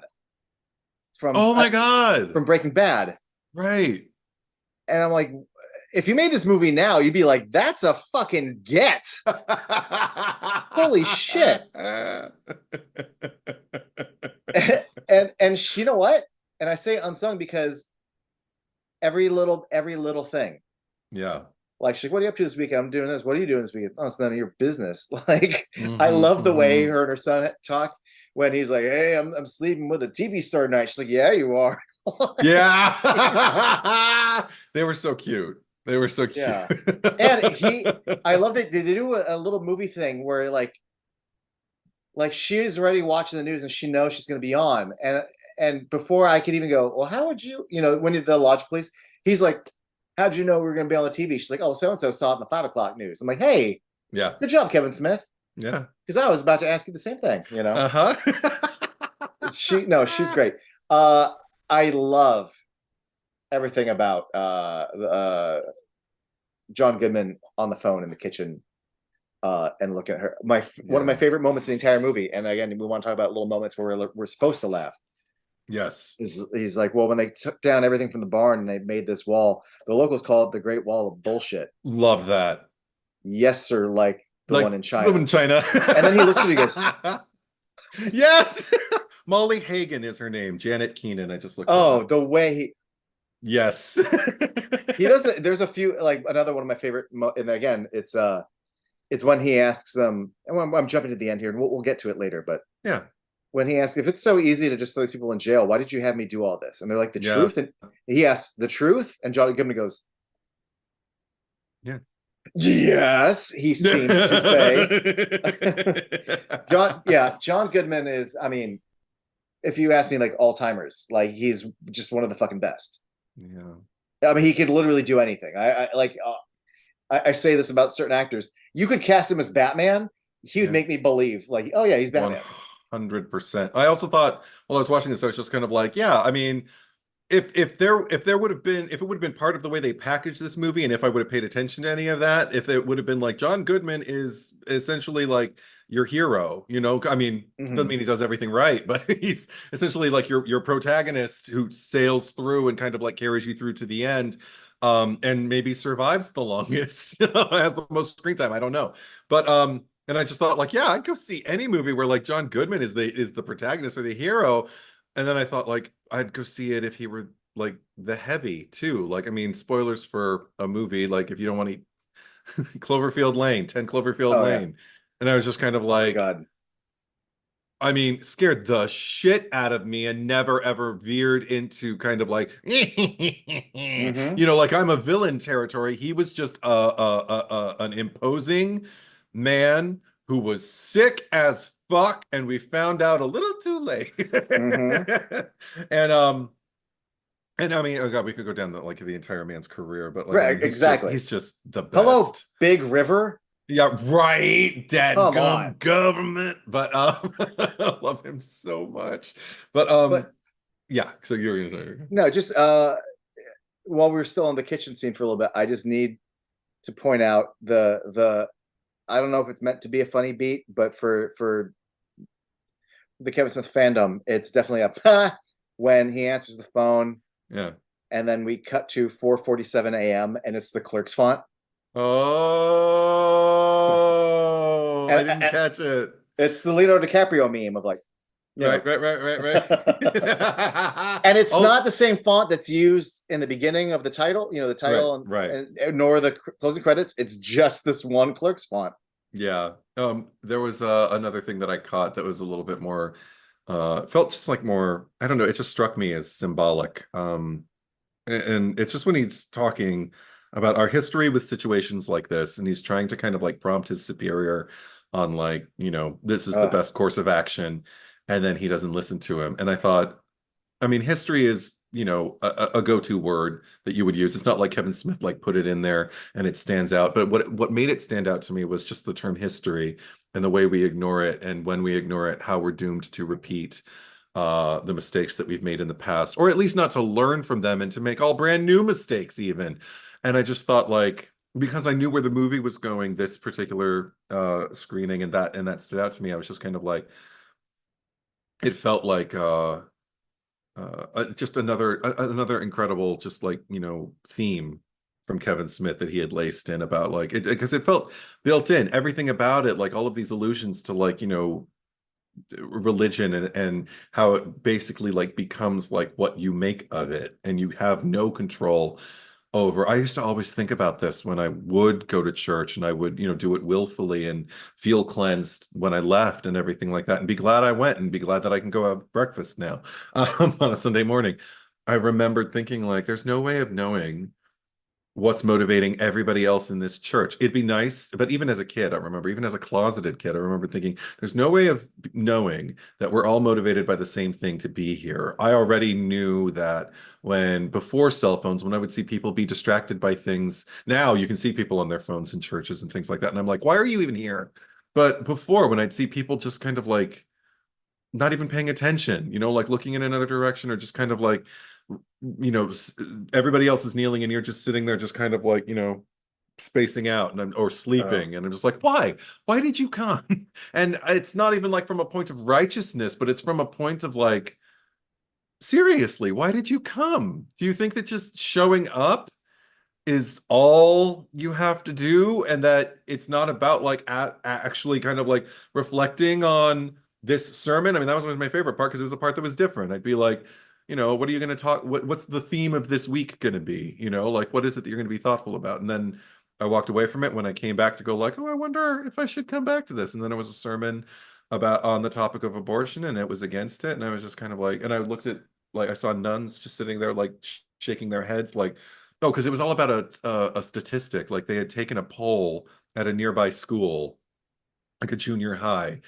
from Oh my God. from Breaking Bad, Right. and I'm like, if you made this movie now, you'd be like, "That's a fucking get." Holy shit! And she, you know what? And I say unsung because every little thing. Yeah. Like she's like, what are you up to this weekend? I'm doing this. What are you doing this weekend? Oh, it's none of your business. Like, I Hmm, love the way hmm. her and her son talk when he's like, hey, I'm sleeping with a TV star tonight. She's like, yeah, you are. Yeah. They were so cute. They were so cute. Yeah. And I love that they do a little movie thing where like she's already watching the news and she knows she's going to be on. And before I could even go, well, how would you, when the logic police, he's like, how'd you know we were going to be on the TV? She's like, oh, so-and-so saw it in the 5 o'clock news. I'm like, hey, Yeah. good job, Kevin Smith. Yeah. Because I was about to ask you the same thing. Uh-huh. She's great. I love everything about John Goodman on the phone in the kitchen and look at her. One of my Yeah. favorite moments in the entire movie. And again, we want to talk about little moments where we're supposed to laugh. Yes. He's like, well, when they took down everything from the barn and they made this wall, the locals call it the Great Wall of Bullshit. Love that. Yes, sir, like the Like one in the one China. in China. And then he looks at me and goes, Yes. Molly Hagan is her name. Janet Keenan. I just looked that oh, up. the way Yes. he does it. There's a few, like another one of my favorite, and again, it's when he asks them, and I'm jumping to the end here, and we'll get to it later, but Yeah. when he asks if it's so easy to just throw these people in jail, why did you have me do all this? And they're like, the Yeah. truth. And he asks, the truth, and John Goodman goes, Yeah. yes, he seemed to say. John Goodman is, I mean, if you ask me, like, all timers, like, he's just one of the fucking best. Yeah. I mean, he could literally do anything. I say this about certain actors. You could cast him as Batman. He would Yeah. make me believe, like, oh yeah, he's Batman. 100%. I also thought while I was watching this, I was just kind of like, yeah, I mean, if there would have been, if it would have been part of the way they packaged this movie, and if I would have paid attention to any of that, if it would have been like John Goodman is essentially like your hero, you know, I mean, doesn't mean he does everything right, but he's essentially like your protagonist who sails through and kind of like carries you through to the end, and maybe survives the longest, has the most screen time. I don't know, but and I just thought like, yeah, I'd go see any movie where like John Goodman is the protagonist or the hero. And then I thought like I'd go see it if he were like the heavy too. Like, I mean, spoilers for a movie, like if you don't want to eat Cloverfield Lane, 10 Cloverfield Oh yeah. Lane. And I was just kind of Oh my like, god. I mean, scared the shit out of me and never ever veered into kind of like, Mm-hmm. you know, like I'm a villain territory. He was just an imposing man who was sick as fuck, and we found out a little too late. Mm-hmm. And and I mean, oh god, we could go down the like the entire man's career, but like I Right, mean, exactly. he's just the Hello, best. Big River. Yeah, right. Dead Come gum on. government. But I love him so much. But But yeah, so you're gonna say no, just while we were still in the kitchen scene for a little bit, I just need to point out the I don't know if it's meant to be a funny beat, but for the Kevin Smith fandom, it's definitely a when he answers the phone, yeah. and then we cut to 4:47 a.m. and it's the Clerks font. Oh, I didn't And catch it. it's the Leonardo DiCaprio meme of like, you know. Right. And it's Oh, not the same font that's used in the beginning of the title, the title, right. and nor the closing credits. It's just this one Clerks font. Yeah. There was another thing that I caught that was a little bit more felt just like more, I don't know, it just struck me as symbolic. And it's just when he's talking about our history with situations like this, and he's trying to kind of like prompt his superior on like, you know, this is the best course of action, and then he doesn't listen to him. And I thought, I mean, history is, you know, a go-to word that you would use. It's not like Kevin Smith like put it in there and it stands out. But what made it stand out to me was just the term history and the way we ignore it, and when we ignore it, how we're doomed to repeat the mistakes that we've made in the past, or at least not to learn from them and to make all brand new mistakes even. And I just thought like, because I knew where the movie was going, this particular screening, and that stood out to me. I was just kind of like, it felt like just another incredible, just like, you know, theme from Kevin Smith that he had laced in about like it, because it felt built in, everything about it, like all of these allusions to like, you know, religion, and how it basically like becomes like what you make of it, and you have no control over. I used to always think about this when I would go to church, and I would, you know, do it willfully and feel cleansed when I left and everything like that, and be glad I went and be glad that I can go have breakfast now on a Sunday morning. I remembered thinking like, there's no way of knowing what's motivating everybody else in this church. It'd be nice, but even as a kid, I remember, even as a closeted kid, I remember thinking, there's no way of knowing that we're all motivated by the same thing to be here. I already knew that when before cell phones, when I would see people be distracted by things. Now you can see people on their phones in churches and things like that. And I'm like, why are you even here? But before, when I'd see people just kind of like not even paying attention, you know, like looking in another direction, or just kind of like, you know, everybody else is kneeling and you're just sitting there just kind of like, you know, spacing out, or sleeping, and I'm just like, why did you come? And it's not even like from a point of righteousness, but it's from a point of like, seriously, why did you come? Do you think that just showing up is all you have to do, and that it's not about like actually kind of like reflecting on this sermon? I mean, that was my favorite part, because it was the part that was different. I'd be like, you know, what are you going to talk, what's the theme of this week going to be, you know, like what is it that you're going to be thoughtful about? And then I walked away from it when I came back to go like, oh, I wonder if I should come back to this. And then it was a sermon about on the topic of abortion, and it was against it. And I was just kind of like, and I looked at like I saw nuns just sitting there like shaking their heads like, oh, because it was all about a statistic. Like they had taken a poll at a nearby school, like a junior high,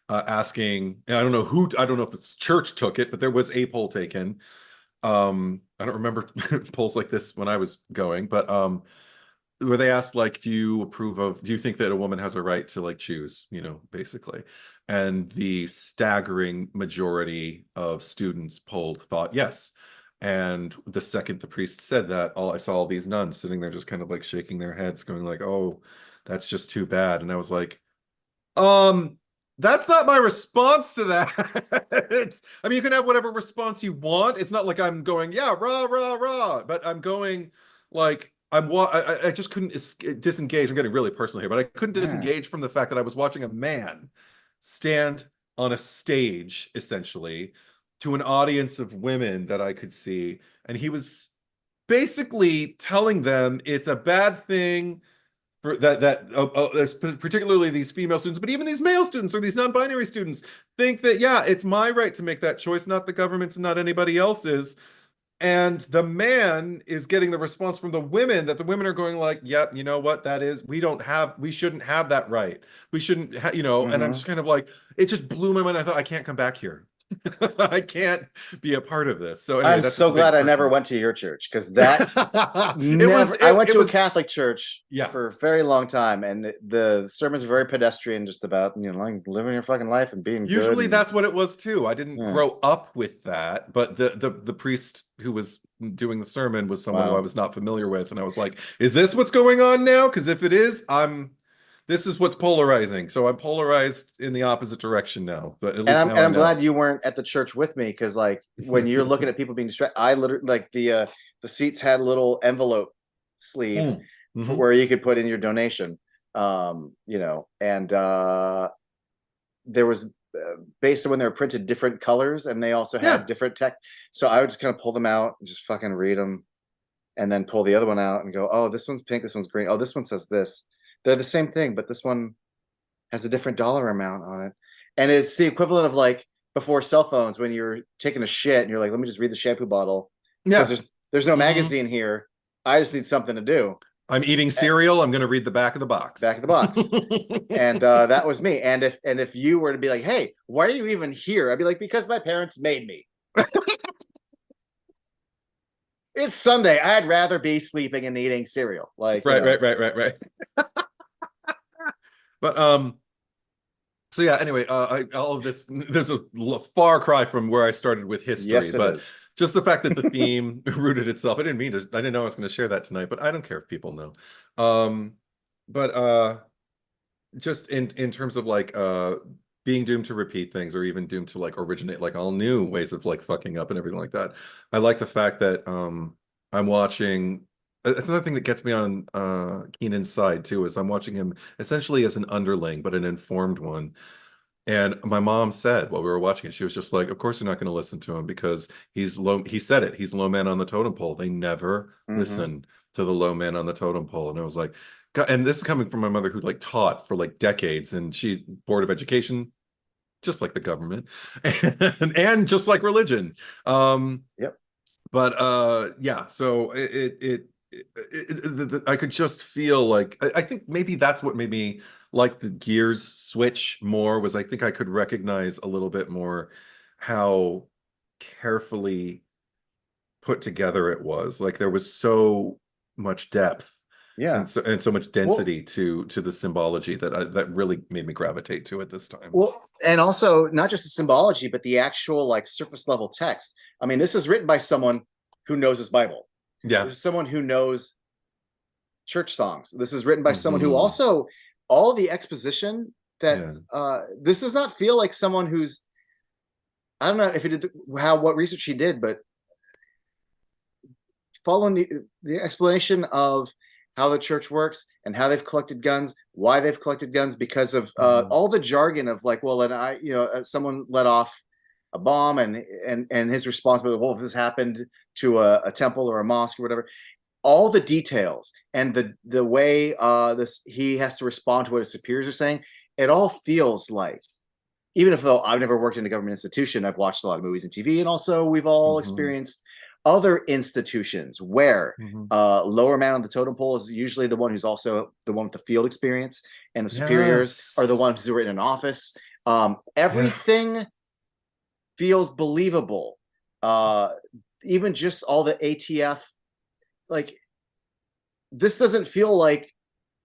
asking, and I don't know if the church took it, but there was a poll taken. I don't remember polls like this when I was going, but where they asked like, do you think that a woman has a right to like choose, basically. And the staggering majority of students polled thought yes. And the second the priest said that, I saw all these nuns sitting there just kind of like shaking their heads, going like, oh, that's just too bad. And I was like, that's not my response to that. I mean, you can have whatever response you want. It's not like I'm going, yeah, rah, rah, rah, but I'm going like, I just couldn't disengage. I'm getting really personal here, but I couldn't disengage from the fact that I was watching a man stand on a stage, essentially, to an audience of women that I could see. And he was basically telling them it's a bad thing for particularly these female students, but even these male students or these non-binary students think that, yeah, it's my right to make that choice, not the government's and not anybody else's. And the man is getting the response from the women that the women are going like, yep, you know what that is? We shouldn't have that right. We shouldn't, and I'm just kind of like, it just blew my mind. I thought, I can't come back here. I can't be a part of this. So anyway, I'm that's so just a big glad I never personal- went to your church, because that I went to a Catholic church for a very long time, and the sermons were very pedestrian, just about like living your fucking life and being Usually good. that's what it was too. I didn't grow up with that, but the priest who was doing the sermon was someone who I was not familiar with, and I was like, is this what's going on now? Because if it is, this is what's polarizing. So I'm polarized in the opposite direction now. But at least I'm glad you weren't at the church with me, because like when you're looking at people being distracted, I literally like the seats had a little envelope sleeve for where you could put in your donation. And there was based on when they were printed, different colors, and they also had different tech. So I would just kind of pull them out and just fucking read them, and then pull the other one out and go, oh, this one's pink, this one's green. Oh, this one says this. They're the same thing, but this one has a different dollar amount on it. And it's the equivalent of like before cell phones, when you're taking a shit and you're like, let me just read the shampoo bottle. Because there's no magazine here. I just need something to do. I'm eating cereal. I'm going to read the back of the box. Back of the box. And that was me. And if you were to be like, hey, why are you even here? I'd be like, because my parents made me. It's Sunday. I'd rather be sleeping and eating cereal. Like right. But so yeah, anyway, all of this, there's a far cry from where I started with history. Yes, it but is. Just the fact that the theme rooted itself. I didn't know I was going to share that tonight, but I don't care if people know. But just in terms of like being doomed to repeat things, or even doomed to like originate like all new ways of like fucking up and everything like that. I like the fact that I'm watching. That's another thing that gets me on Keenan's side too, is I'm watching him essentially as an underling, but an informed one. And my mom said while we were watching it, she was just like, of course you're not going to listen to him, because he's low. He said it. He's low man on the totem pole. They never listen to the low man on the totem pole. And I was like, God, and this is coming from my mother, who like taught for like decades, and she Board of Education, just like the government, and just like religion. But yeah, so I could just feel like, I think maybe that's what made me like the gears switch more, was I think I could recognize a little bit more how carefully put together it was. Like there was so much depth, and so much density to the symbology that really made me gravitate to it this time. Well, and also not just the symbology, but the actual like surface level text. I mean, this is written by someone who knows his Bible. Yeah. This is someone who knows church songs. This is written by someone who also, all the exposition that this does not feel like someone who's, I don't know if he did what research he did, but following the explanation of how the church works and how they've collected guns, why they've collected guns, because of all the jargon of like, well, and someone let off a bomb, and his responsibility, well, if this happened to a temple or a mosque or whatever, all the details and the way he has to respond to what his superiors are saying, it all feels like even if though I've never worked in a government institution, I've watched a lot of movies and TV, and also we've all experienced other institutions where lower man on the totem pole is usually the one who's also the one with the field experience, and the superiors are the ones who are in an office. Everything feels believable. Even just all the ATF, like, this doesn't feel like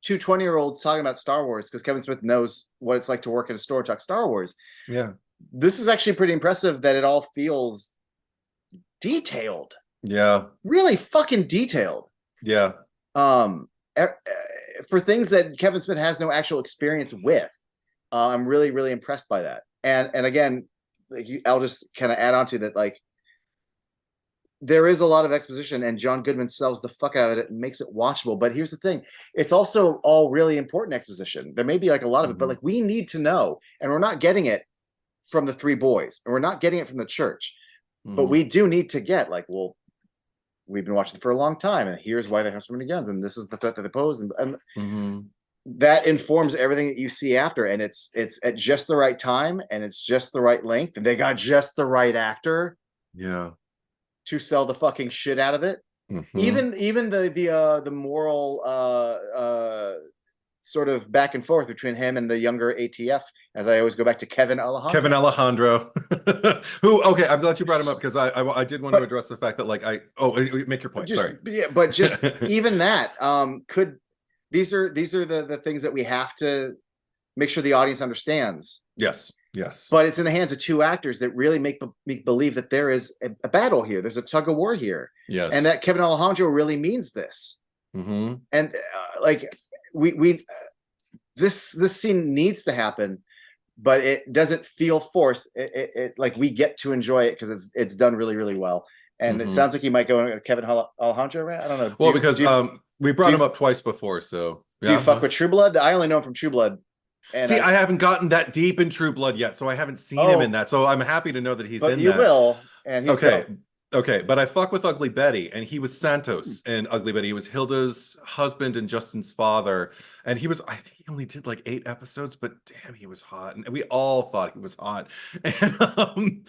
two 20-year-olds talking about Star Wars because Kevin Smith knows what it's like to work in a store talk Star Wars. Yeah. This is actually pretty impressive that it all feels detailed. Yeah. Really fucking detailed. Yeah. For things that Kevin Smith has no actual experience with. I'm really, really impressed by that. And again, I'll just kind of add on to that, like, there is a lot of exposition, and John Goodman sells the fuck out of it and makes it watchable. But here's the thing. It's also all really important exposition. There may be like a lot of it, but like, we need to know, and we're not getting it from the three boys, and we're not getting it from the church, but we do need to get, like, well, we've been watching it for a long time, and here's why they have so many guns, and this is the threat that they pose, and that informs everything that you see after, and it's at just the right time, and it's just the right length, and they got just the right actor to sell the fucking shit out of it. Even the moral sort of back and forth between him and the younger ATF, as I always go back to Kevin Alejandro, who, okay, I'm glad you brought him up, because I did want to address the fact that, like, make your point. Sorry. Yeah, but just even that, these are the things that we have to make sure the audience understands. Yes. But it's in the hands of two actors that really make believe that there is a battle here. There's a tug of war here. Yes. And that Kevin Alejandro really means this. And like, this scene needs to happen, but it doesn't feel forced. It like, we get to enjoy it because it's done really, really well. And it sounds like you might go on Kevin Alejandro, right? I don't know. Well, because we brought him up twice before, so do you fuck with True Blood? I only know him from True Blood. And see, I haven't gotten that deep in True Blood yet, so I haven't seen him in that. So I'm happy to know that he's in that. You will, and he's okay. Okay, but I fuck with Ugly Betty, and he was Santos in Ugly Betty. He was Hilda's husband and Justin's father, and he was, I think he only did like 8 episodes, but damn, he was hot, and we all thought he was hot, and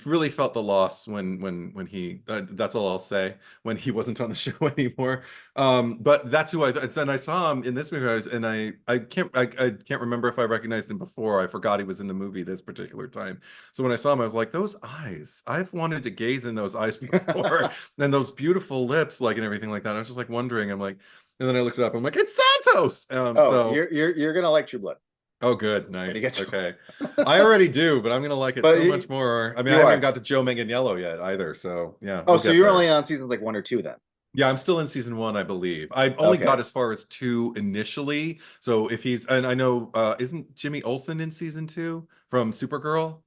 really felt the loss when he, that's all I'll say, when he wasn't on the show anymore. But that's who then I saw him in this movie, and I can't remember if I recognized him before. I forgot he was in the movie this particular time. So when I saw him, I was like, those eyes. I've wanted to gaze in those eyes before, and those beautiful lips, like, and everything like that. I was just like wondering. I'm like, and then I looked it up. I'm like, it's Santos. So you're gonna like True Blood. Oh, good, nice. Okay, I already do, but I'm gonna like it much more. I mean, I haven't got to Joe Manganiello yet either. So yeah. Oh, so you're only on seasons like 1 or 2 then? Yeah, I'm still in season 1, I believe. I only got as far as 2 initially. So if he's, and I know, isn't Jimmy Olsen in season 2 from Supergirl?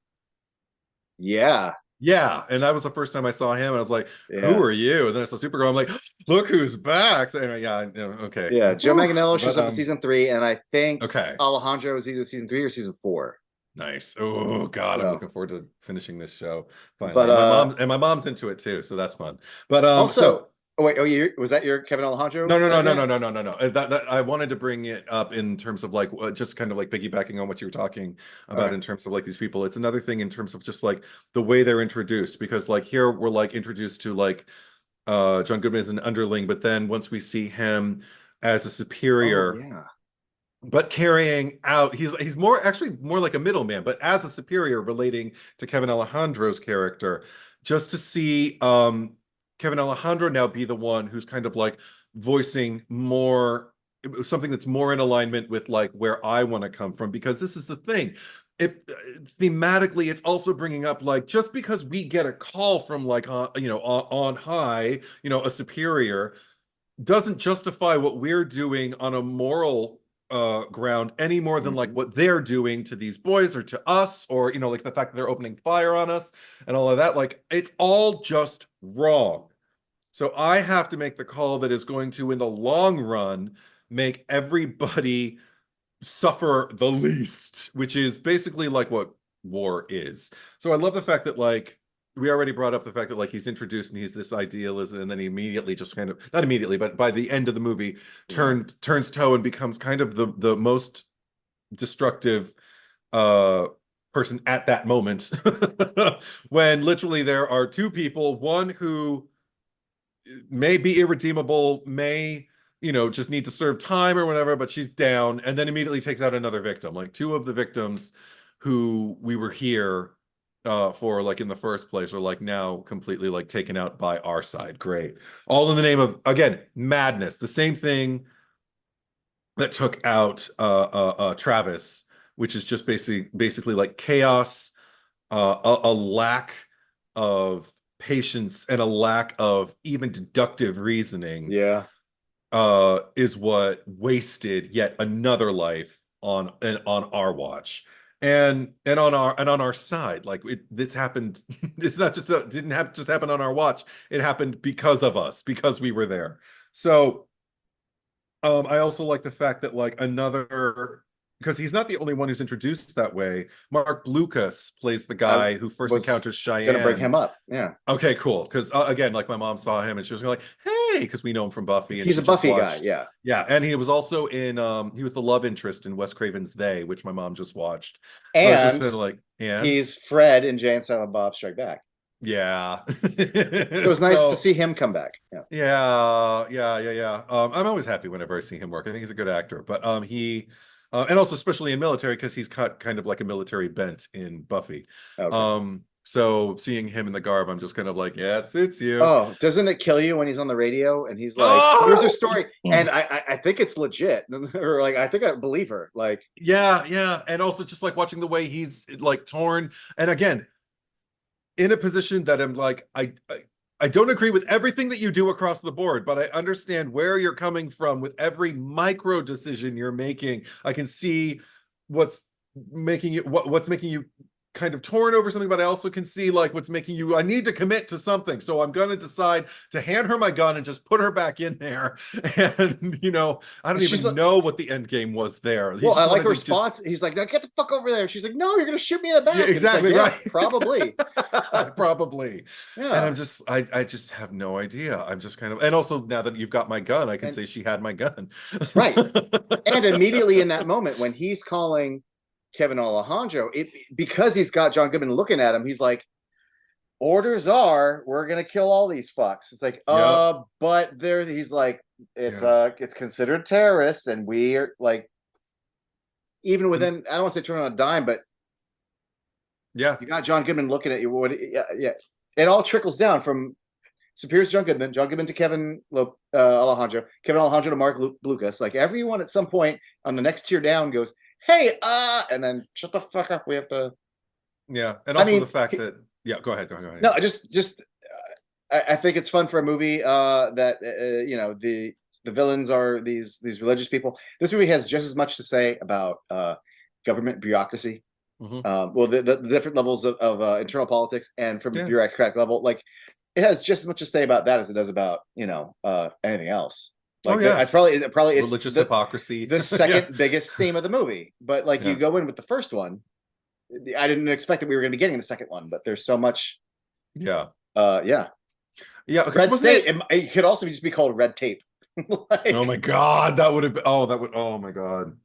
Yeah, and that was the first time I saw him. And I was like, "Who are you?" And then I saw Supergirl. I'm like, "Look who's back!" So anyway, okay. Yeah, Joe Manganiello shows up in season 3, and I think okay, Alejandro is either season 3 or season 4. Nice. Oh God, I'm looking forward to finishing this show. Finally. But my mom's into it too, so that's fun. But also. Oh wait! Was that your Kevin Alejandro? No. That I wanted to bring it up in terms of like just kind of like piggybacking on what you were talking about in terms of like these people. It's another thing in terms of just like the way they're introduced, because like here we're like introduced to like John Goodman as an underling, but then once we see him as a superior, but carrying out, he's more like a middleman, but as a superior relating to Kevin Alejandro's character, just to see Kevin Alejandro now be the one who's kind of like voicing more something that's more in alignment with like where I want to come from, because this is the thing. Thematically, it's also bringing up like, just because we get a call from like on high, a superior, doesn't justify what we're doing on a moral ground any more than like what they're doing to these boys or to us, or like the fact that they're opening fire on us and all of that. Like, it's all just wrong. So I have to make the call that is going to, in the long run, make everybody suffer the least, which is basically like what war is. So I love the fact that like we already brought up the fact that like he's introduced and he's this idealist, and then he immediately just kind of, not immediately, but by the end of the movie turns toe and becomes kind of the most destructive person at that moment when literally there are two people, one who may be irredeemable, may, you know, just need to serve time or whatever, but she's down, and then immediately takes out another victim. Like two of the victims who we were here for, like in the first place, are like now completely like taken out by our side. Great. All in the name of, again, madness. The same thing that took out Travis, which is just basically like chaos, a lack of patience, and a lack of even deductive reasoning. Yeah. Is what wasted yet another life on our watch, and on our side. Like this happened. It's not just that it didn't have just happen on our watch. It happened because of us, because we were there. So I also like the fact that like another, because he's not the only one who's introduced that way. Mark Blucas plays the I guy who first was encounters gonna bring Cheyenne. him up. Yeah. Okay, cool. Because again, like my mom saw him and she was like, "Hey," because we know him from Buffy, and He's she a just Buffy guy. watched. Yeah. Yeah, and he was also in. He was the love interest in Wes Craven's They, which my mom just watched. So I was just And kind of like, and he's Fred in Jay and Silent Bob Strike Back. yeah. It was nice to So see him come back. Yeah. yeah. I'm always happy whenever I see him work. I think he's a good actor, but he. And also, especially in military, because he's cut kind of like a military bent in Buffy. Okay. So seeing him in the garb, I'm just kind of like, yeah, it suits you. Oh, doesn't it kill you when he's on the radio and he's like, "Here's her Oh, story," and I think it's legit, or like I think I believe her. Like, yeah. And also just like watching the way he's like torn. And again, in a position that I'm like, I don't agree with everything that you do across the board, but I understand where you're coming from with every micro decision you're making. I can see what's what's making you kind of torn over something, but I also can see like what's making you, I need to commit to something. So I'm going to decide to hand her my gun and just put her back in there. And, you know, I don't she's even like, know what the end game was there. He well, I just like wanted her to just, response. He's like, "Now get the fuck over there." She's like, "No, you're gonna shoot me in the yeah, back." And it's like, exactly "Yeah, right. probably." Probably. And Yeah. I'm just, I just have no idea. I'm just kind of, and also now that you've got my gun, I can And say she had my gun. right. And immediately in that moment when he's calling Kevin Alejandro, it because he's got John Goodman looking at him, he's like, "Orders are we're gonna kill all these fucks." It's like, Yep. but there he's like, Yeah. it's considered terrorists, and we are like, even And within, I don't want to say turn on a dime, but yeah. you got John Goodman looking at you. What? Yeah. It all trickles down from Superior's John Goodman, John Goodman to Kevin Alejandro, Kevin Alejandro to Mark Lucas. Like everyone at some point on the next tier down goes, "Hey, and then shut the fuck up. We have to." Yeah. And I also the mean, fact that, yeah, go ahead. Go ahead. no, just I think it's fun for a movie that you know the villains are these religious people. This movie has just as much to say about government bureaucracy. Mhm. Well, the different levels of internal politics, and from a Yeah. bureaucratic level, like it has just as much to say about that as it does about anything else. Oh Like yeah. it's probably it's Religious hypocrisy. the Yeah. second biggest theme of the movie. But like you Yeah. go in with the first one, I didn't expect that we were going to be getting the second one, but there's so much. Yeah. Yeah, Yeah. Because red wasn't state. it? It could also just be called red tape. Oh my Like, God. That would have been, oh, that would, oh my God.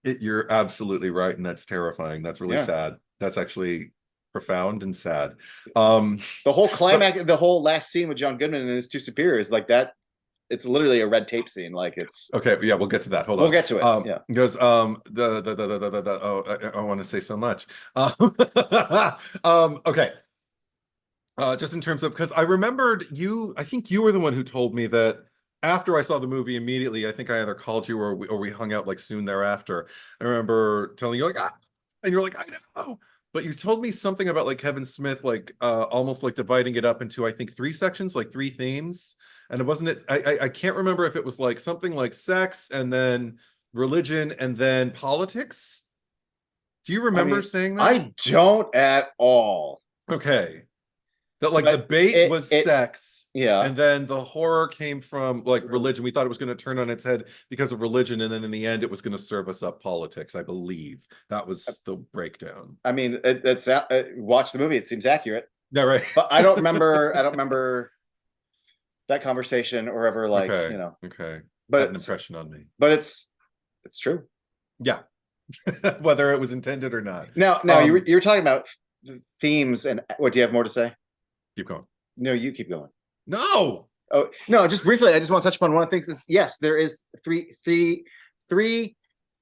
You're absolutely right. And that's terrifying. That's really yeah, sad. That's actually profound and sad. the whole But climax, the whole last scene with John Goodman and his two superiors, like that. It's literally a red tape scene. Like it's. okay, yeah, we'll get to that. Hold We'll on. get to it. Yeah. Because the oh, I want to say so much. Okay. Just in terms of, because I remembered you, I think you were the one who told me that after I saw the movie immediately, I think I either called you or we hung out like soon thereafter. I remember telling you like, ah, and you're like, I know. But you told me something about like Kevin Smith, like almost like dividing it up into, I think, three sections, like three themes. And it wasn't it, I can't remember if it was like something like sex and then religion and then politics. Do you I remember mean, saying that? I don't at all. Okay. That like the But bait was it sex, yeah. and then the horror came from like Rel- religion. We thought it was going to turn on its head because of religion, and then in the end, it was going to serve us up politics. I believe that was the breakdown. I mean, it's watch the movie. It seems accurate, Yeah, right. but I don't remember. I don't remember that conversation or ever like Okay. Okay. But Had an it's impression on me. but it's true. Yeah. whether it was intended or not. Now you were talking about the themes, and what do you have more to say? Keep going. No, you keep going. No. Oh no, just briefly, I just want to touch upon one of the things is yes, there is three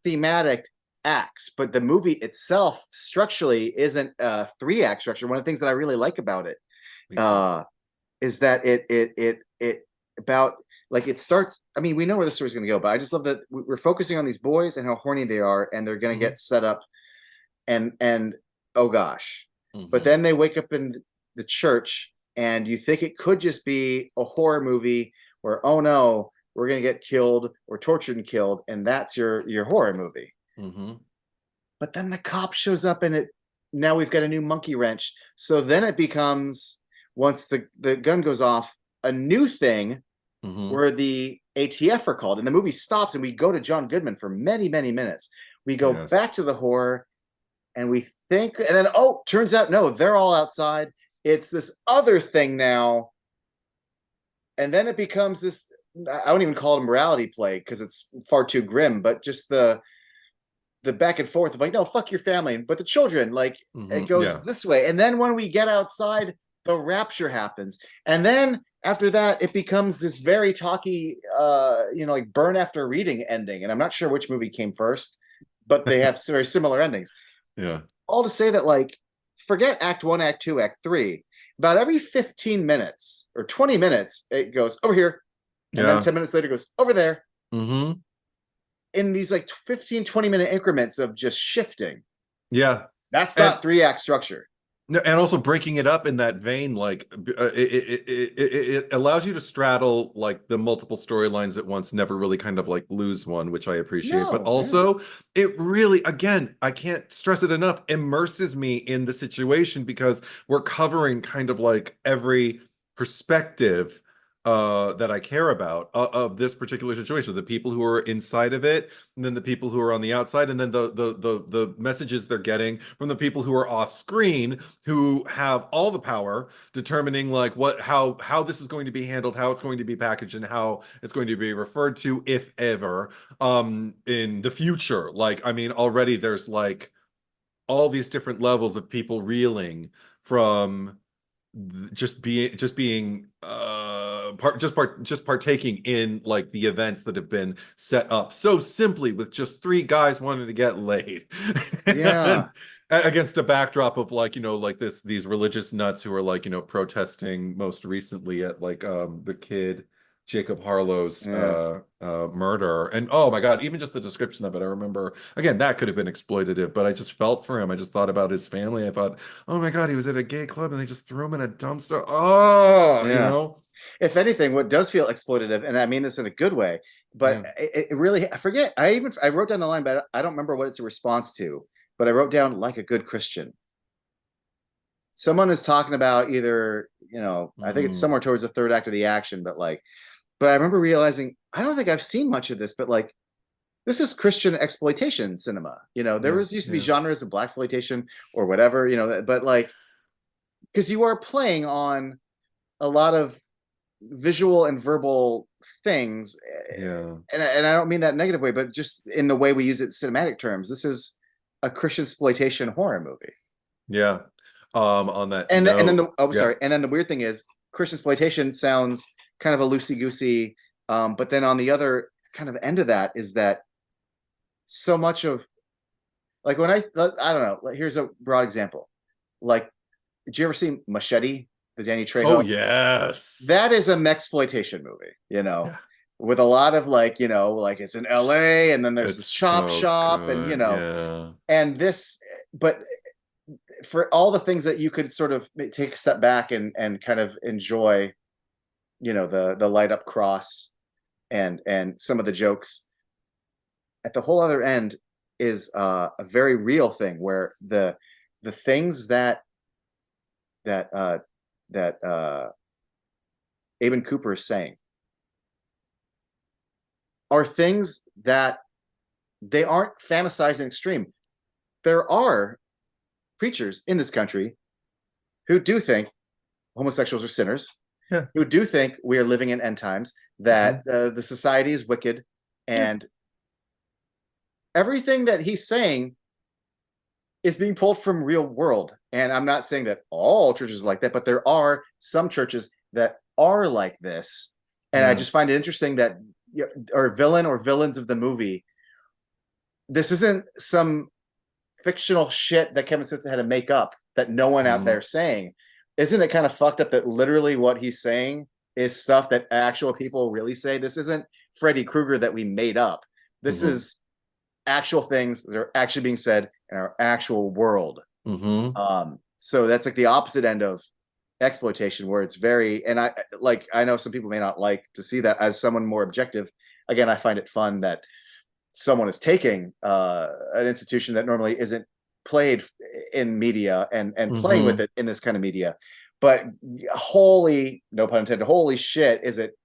thematic acts, but the movie itself structurally isn't a 3-act structure. One of the things that I really like about it is that it about like it starts. I mean, we know where the story's going to go, but I just love that we're focusing on these boys and how horny they are, and they're going to get set up, and oh gosh, but then they wake up in the church, and you think it could just be a horror movie where, oh no, we're going to get killed or tortured and killed, and that's your horror movie. But then the cop shows up, and now we've got a new monkey wrench. So then it becomes, once the gun goes off, a new thing where the ATF are called, and the movie stops, and we go to John Goodman for many, many minutes. We go back to the horror, and we think, and then, oh, turns out, no, they're all outside. It's this other thing now. And then it becomes this, I don't even call it a morality play because it's far too grim, but just the back and forth of like, no, fuck your family, but the children, like it goes this way. And then when we get outside, the rapture happens. And then after that, it becomes this very talky, like burn after reading ending. And I'm not sure which movie came first, but they have very similar endings. Yeah. All to say that, like, forget Act 1, Act 2, Act 3. About every 15 minutes or 20 minutes, it goes over here. And then 10 minutes later, it goes over there. In these like 15, 20-minute increments of just shifting. Yeah. That's not 3-act structure. No, and also breaking it up in that vein, like it allows you to straddle like the multiple storylines at once, never really kind of like lose one, which I appreciate. But also, it really, again, I can't stress it enough, immerses me in the situation because we're covering kind of like every perspective that I care about of this particular situation. The people who are inside of it, and then the people who are on the outside, and then the messages they're getting from the people who are off screen, who have all the power, determining like how this is going to be handled, how it's going to be packaged, and how it's going to be referred to, if ever, in the future. Like, I mean, already there's like all these different levels of people reeling from just being partaking in like the events that have been set up so simply with just 3 guys wanting to get laid. Against a backdrop of like, like these religious nuts who are like, protesting most recently at like the kid Jacob Harlow's murder. And oh my God, even just the description of it, I remember, again, that could have been exploitative, but I just felt for him. I just thought about his family. I thought, oh my God, he was at a gay club and they just threw him in a dumpster. If anything, what does feel exploitative, and I mean this in a good way, but it really, I forget, I wrote down the line, but I don't remember what it's a response to, but I wrote down like a good Christian. Someone is talking about either, I think it's somewhere towards the 3rd act of the action, but I remember realizing, I don't think I've seen much of this, but like, this is Christian exploitation cinema. There used to be genres of blaxploitation or whatever, but like, because you are playing on a lot of visual and verbal things. And I don't mean that in a negative way, but just in the way we use it in cinematic terms. This is a Christian exploitation horror movie. On that and note, then and then the weird thing is Christian exploitation sounds kind of a loosey-goosey, but then on the other kind of end of that is that so much of like when I don't know, here's a broad example. Like, did you ever see Machete, the Danny Trejo? Oh yes, that is a mexploitation movie, with a lot of like, like it's in LA, and then there's this chop shop, good. And and this, but for all the things that you could sort of take a step back and kind of enjoy, the light up cross and some of the jokes, at the whole other end is a very real thing where the things that Aben Cooper is saying are things that they aren't fantasizing extreme. There are preachers in this country who do think homosexuals are sinners, who do think we are living in end times, that the society is wicked, and everything that he's saying is being pulled from real world. And I'm not saying that all churches are like that, but there are some churches that are like this. And I just find it interesting that or villain or villains of the movie, this isn't some fictional shit that Kevin Smith had to make up that no one out there saying. Isn't it kind of fucked up that literally what he's saying is stuff that actual people really say? This isn't Freddy Krueger that we made up. This is actual things that are actually being said in our actual world. So that's like the opposite end of exploitation, where it's very, and I know some people may not like to see that. As someone more objective, again, I find it fun that someone is taking an institution that normally isn't played in media and playing with it in this kind of media. But holy, no pun intended, holy shit, is it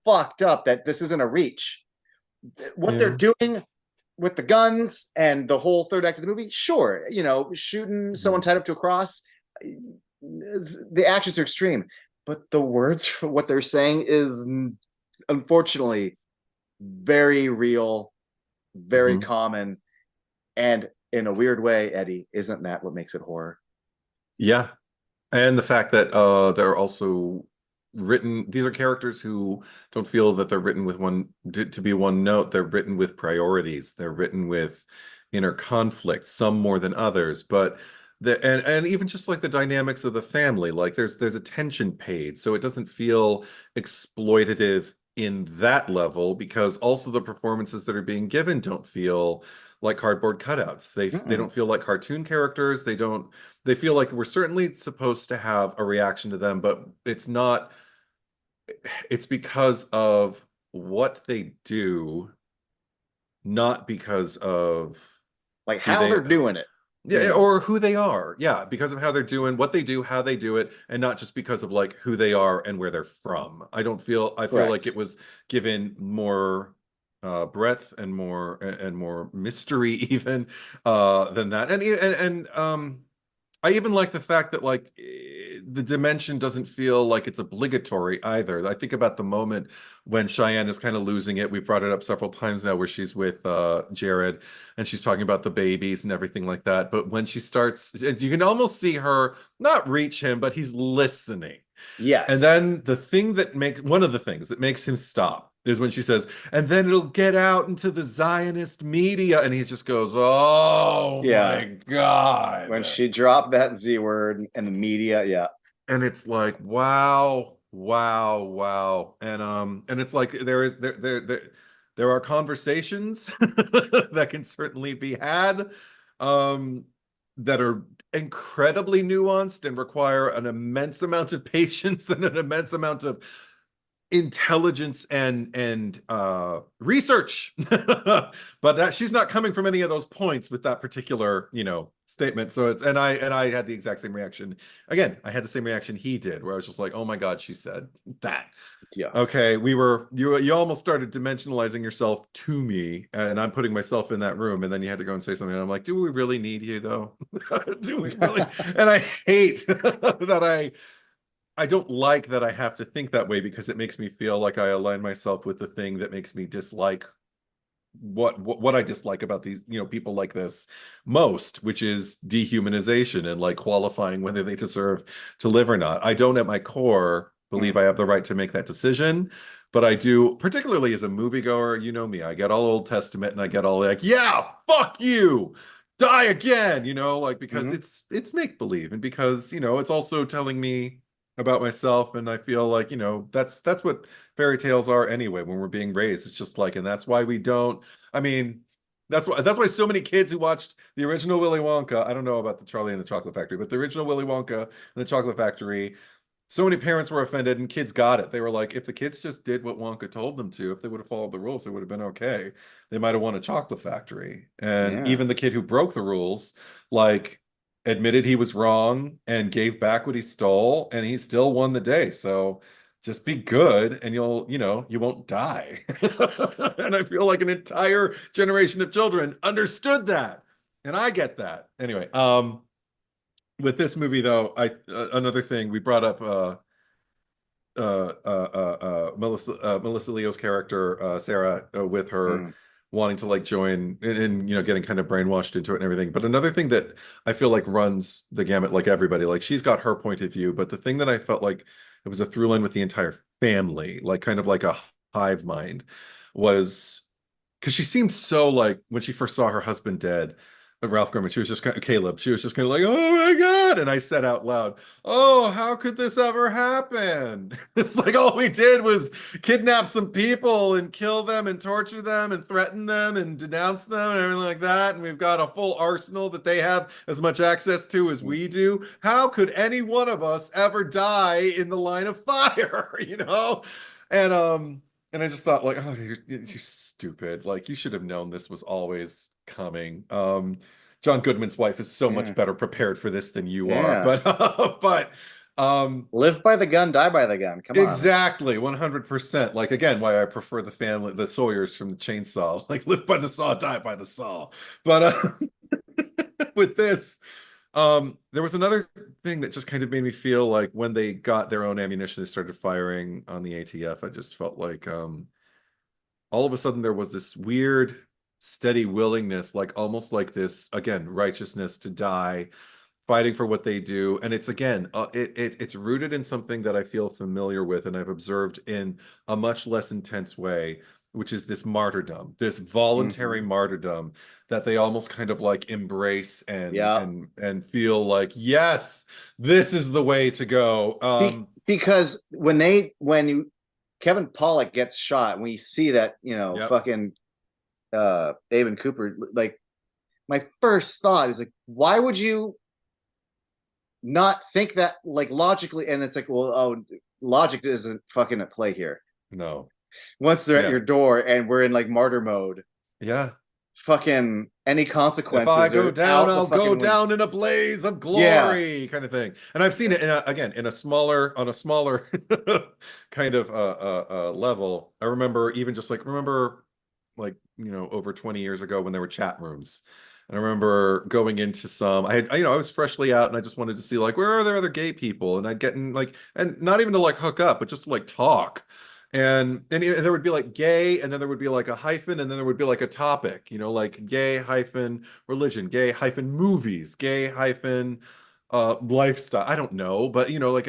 fucked up that this isn't a reach. What they're doing with the guns and the whole third act of the movie, sure, shooting someone tied up to a cross, the actions are extreme, but the words for what they're saying is unfortunately very real, very common, and in a weird way, Eddie, isn't that what makes it horror? Yeah. And the fact that they're also written, these are characters who don't feel that they're written with to be one note. They're written with priorities. They're written with inner conflicts, some more than others. But and even just like the dynamics of the family, like there's attention paid, so it doesn't feel exploitative in that level, because also the performances that are being given don't feel like cardboard cutouts. They don't feel like cartoon characters. They feel like we're certainly supposed to have a reaction to them, but it's not. It's because of what they do, not because of like how they're doing it. Yeah, or who they are. Yeah, because of how they're doing, what they do, how they do it, and not just because of like who they are and where they're from. I feel like it was given more breadth and more mystery even than that. And I even like the fact that like the dimension doesn't feel like it's obligatory either. I think about the moment when Cheyenne is kind of losing it. We've brought it up several times now, where she's with Jared and she's talking about the babies and everything like that. But when she starts, you can almost see her not reach him, but he's listening. Yes. And then one of the things that makes him stop is when she says, and then it'll get out into the Zionist media. And he just goes, oh my God. When she dropped that Z word and the media, yeah. And it's like, wow. And it's like there are conversations that can certainly be had that are incredibly nuanced and require an immense amount of patience and an immense amount of intelligence and research. But she's not coming from any of those points with that particular statement. So it's and I had the exact same reaction. Again, I had the same reaction he did, where I was just like, oh my God, she said that. Yeah. Okay, you almost started dimensionalizing yourself to me, and I'm putting myself in that room, and then you had to go and say something, and I'm like, do we really need you though? Do we really? And I hate that I don't like that I have to think that way, because it makes me feel like I align myself with the thing that makes me dislike what I dislike about these, people like this most, which is dehumanization and like qualifying whether they deserve to live or not. I don't at my core believe I have the right to make that decision, but I do, particularly as a moviegoer, you know me, I get all Old Testament and I get all like, yeah, fuck you, die again, like, because it's make-believe, and because, it's also telling me about myself, and I feel like that's what fairy tales are anyway. When we're being raised, it's just like, and that's why we don't. I mean, that's why so many kids who watched the original Willy Wonka. I don't know about the Charlie and the Chocolate Factory, but the original Willy Wonka and the Chocolate Factory. So many parents were offended, and kids got it. They were like, if the kids just did what Wonka told them to, if they would have followed the rules, it would have been okay. They might have won a chocolate factory. And even the kid who broke the rules, like, admitted he was wrong and gave back what he stole, and he still won the day. So just be good and you won't die. And I feel like an entire generation of children understood that. And I get that. Anyway, with this movie though, another thing we brought up Melissa Leo's character, Sarah, with her wanting to like join and you know getting kind of brainwashed into it and everything. But another thing that I feel like runs the gamut, like everybody, like she's got her point of view, but the thing that I felt like it was a through line with the entire family, like kind of like a hive mind, was because she seemed so like when she first saw her husband dead, Ralph Garman, she was just kind of Caleb. She was just kind of like, "Oh my God!" And I said out loud, "Oh, how could this ever happen?" It's like all we did was kidnap some people and kill them and torture them and threaten them and denounce them and everything like that. And we've got a full arsenal that they have as much access to as we do. How could any one of us ever die in the line of fire? You know? And and I just thought like, oh, you're stupid. Like you should have known this was always coming. John Goodman's wife is so much Yeah. better prepared for this than you are. Yeah. But Live by the gun, die by the gun. Come on. exactly 100%. Like again, why I prefer the family, the Sawyers from the Chainsaw. Like live by the saw, die by the saw. But with this, there was another thing that just kind of made me feel like when they got their own ammunition, they started firing on the ATF. I just felt like all of a sudden there was this weird steady willingness, like almost like this again righteousness to die, fighting for what they do. And it's again it's rooted in something that I feel familiar with and I've observed in a much less intense way, which is this martyrdom, this voluntary martyrdom that they almost kind of like embrace and Yeah. and feel like, yes, this is the way to go. Because when Kevin Pollak gets shot, and we see that, you know, Yep. fucking Aben Cooper, like my first thought is like, why would you not think that like logically? And it's like, well, oh, logic isn't fucking at play here. No. Once they're at Yeah. your door and we're in like martyr mode, Yeah. fucking any If consequences I go are down, out I'll the go fucking down in a blaze of yeah. glory, kind of thing. And I've seen it in again in a smaller on a smaller kind of level. I remember even just like like you know over 20 years ago when there were chat rooms. And I remember going into some, you know, I was freshly out and I just wanted to see like, where are there other gay people? And I'd get in like, and not even to like hook up, but just to like talk. And there would be like gay, and then there would be like a hyphen, and then there would be like a topic, you know, like gay hyphen religion, gay hyphen movies, gay hyphen lifestyle. I don't know, but you know, like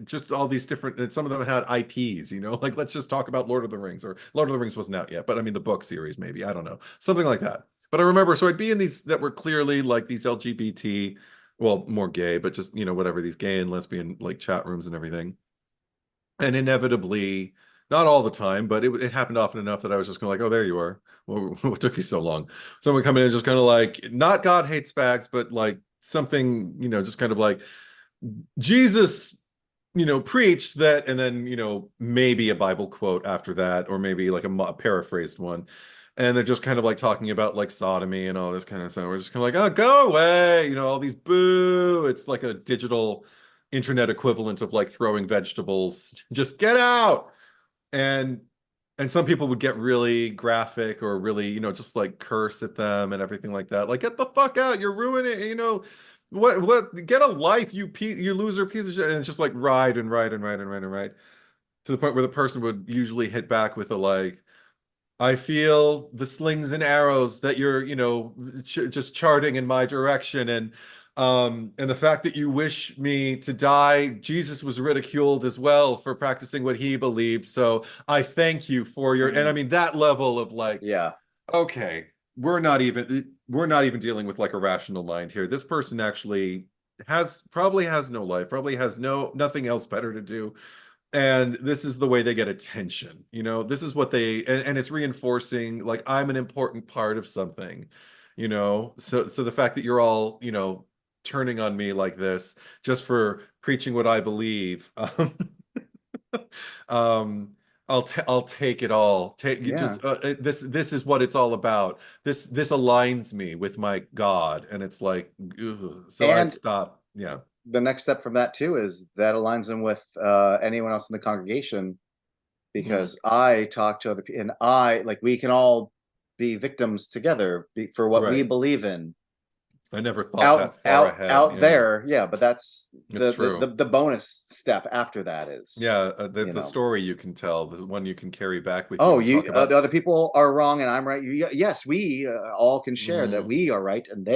just all these different, and some of them had IPs, you know, like let's just talk about Lord of the Rings, or Lord of the Rings wasn't out yet, but I mean the book series, maybe, I don't know, something like that. But I remember, so I'd be in these that were clearly like these LGBT, well, more gay, but just, you know, whatever, these gay and lesbian like chat rooms and everything. And inevitably, not all the time, but it happened often enough that I was just kind of like, oh, there you are. Well, what took you so long? Someone come in and just kind of like, not God hates fags, but like something, you know, just kind of like Jesus, you know, preached that, and then, you know, maybe a Bible quote after that, or maybe like a paraphrased one. And they're just kind of like talking about like sodomy and all this kind of stuff. We're just kind of like, oh, go away, you know, all these boo. It's like a digital internet equivalent of like throwing vegetables. Just get out. And some people would get really graphic or really, you know, just like curse at them and everything like that. Like, get the fuck out. You're ruining it, you know. What get a life, you loser piece of shit. And it's just like ride and ride and ride and ride and ride to the point where the person would usually hit back with a like, I feel the slings and arrows that you're, you know, just charting in my direction, and the fact that you wish me to die. Jesus was ridiculed as well for practicing what he believed. So I thank you for your, and I mean that level of like, Yeah. okay, we're not even dealing with like a rational mind here. This person actually probably has no life, probably has nothing else better to do, and this is the way they get attention, you know. This is what they, and it's reinforcing like I'm an important part of something, you know. So the fact that you're all, you know, turning on me like this just for preaching what I believe, um I'll take it all. Take you Yeah. just this is what it's all about. This aligns me with my God, and it's like ugh. So I'd And stop. Yeah. the next step from that too is that aligns them with anyone else in the congregation, because I talk to other people, and I like we can all be victims together for what we Right. believe in. I never thought that far ahead. Out there, yeah, but that's It's true. the bonus step after that is, Yeah, you the know, story you can tell, the one you can carry back with you oh, and talk the about. other people are wrong and I'm right. Yes, we all can share that Mhm. we are right and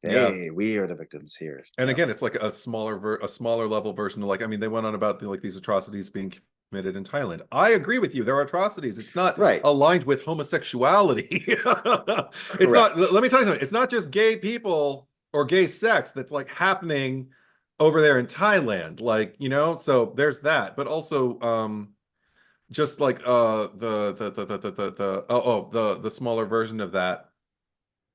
Yeah. we are the victims here. And Yeah. again, it's like a smaller level version of, like, I mean, they went on about like these atrocities being committed in Thailand. I agree with you. There are atrocities. It's not Right. aligned with homosexuality. It's not, Correct. let me tell you something. It's not just gay people or gay sex that's like happening over there in Thailand. Like, you know, so there's that. But also just like the smaller version of that,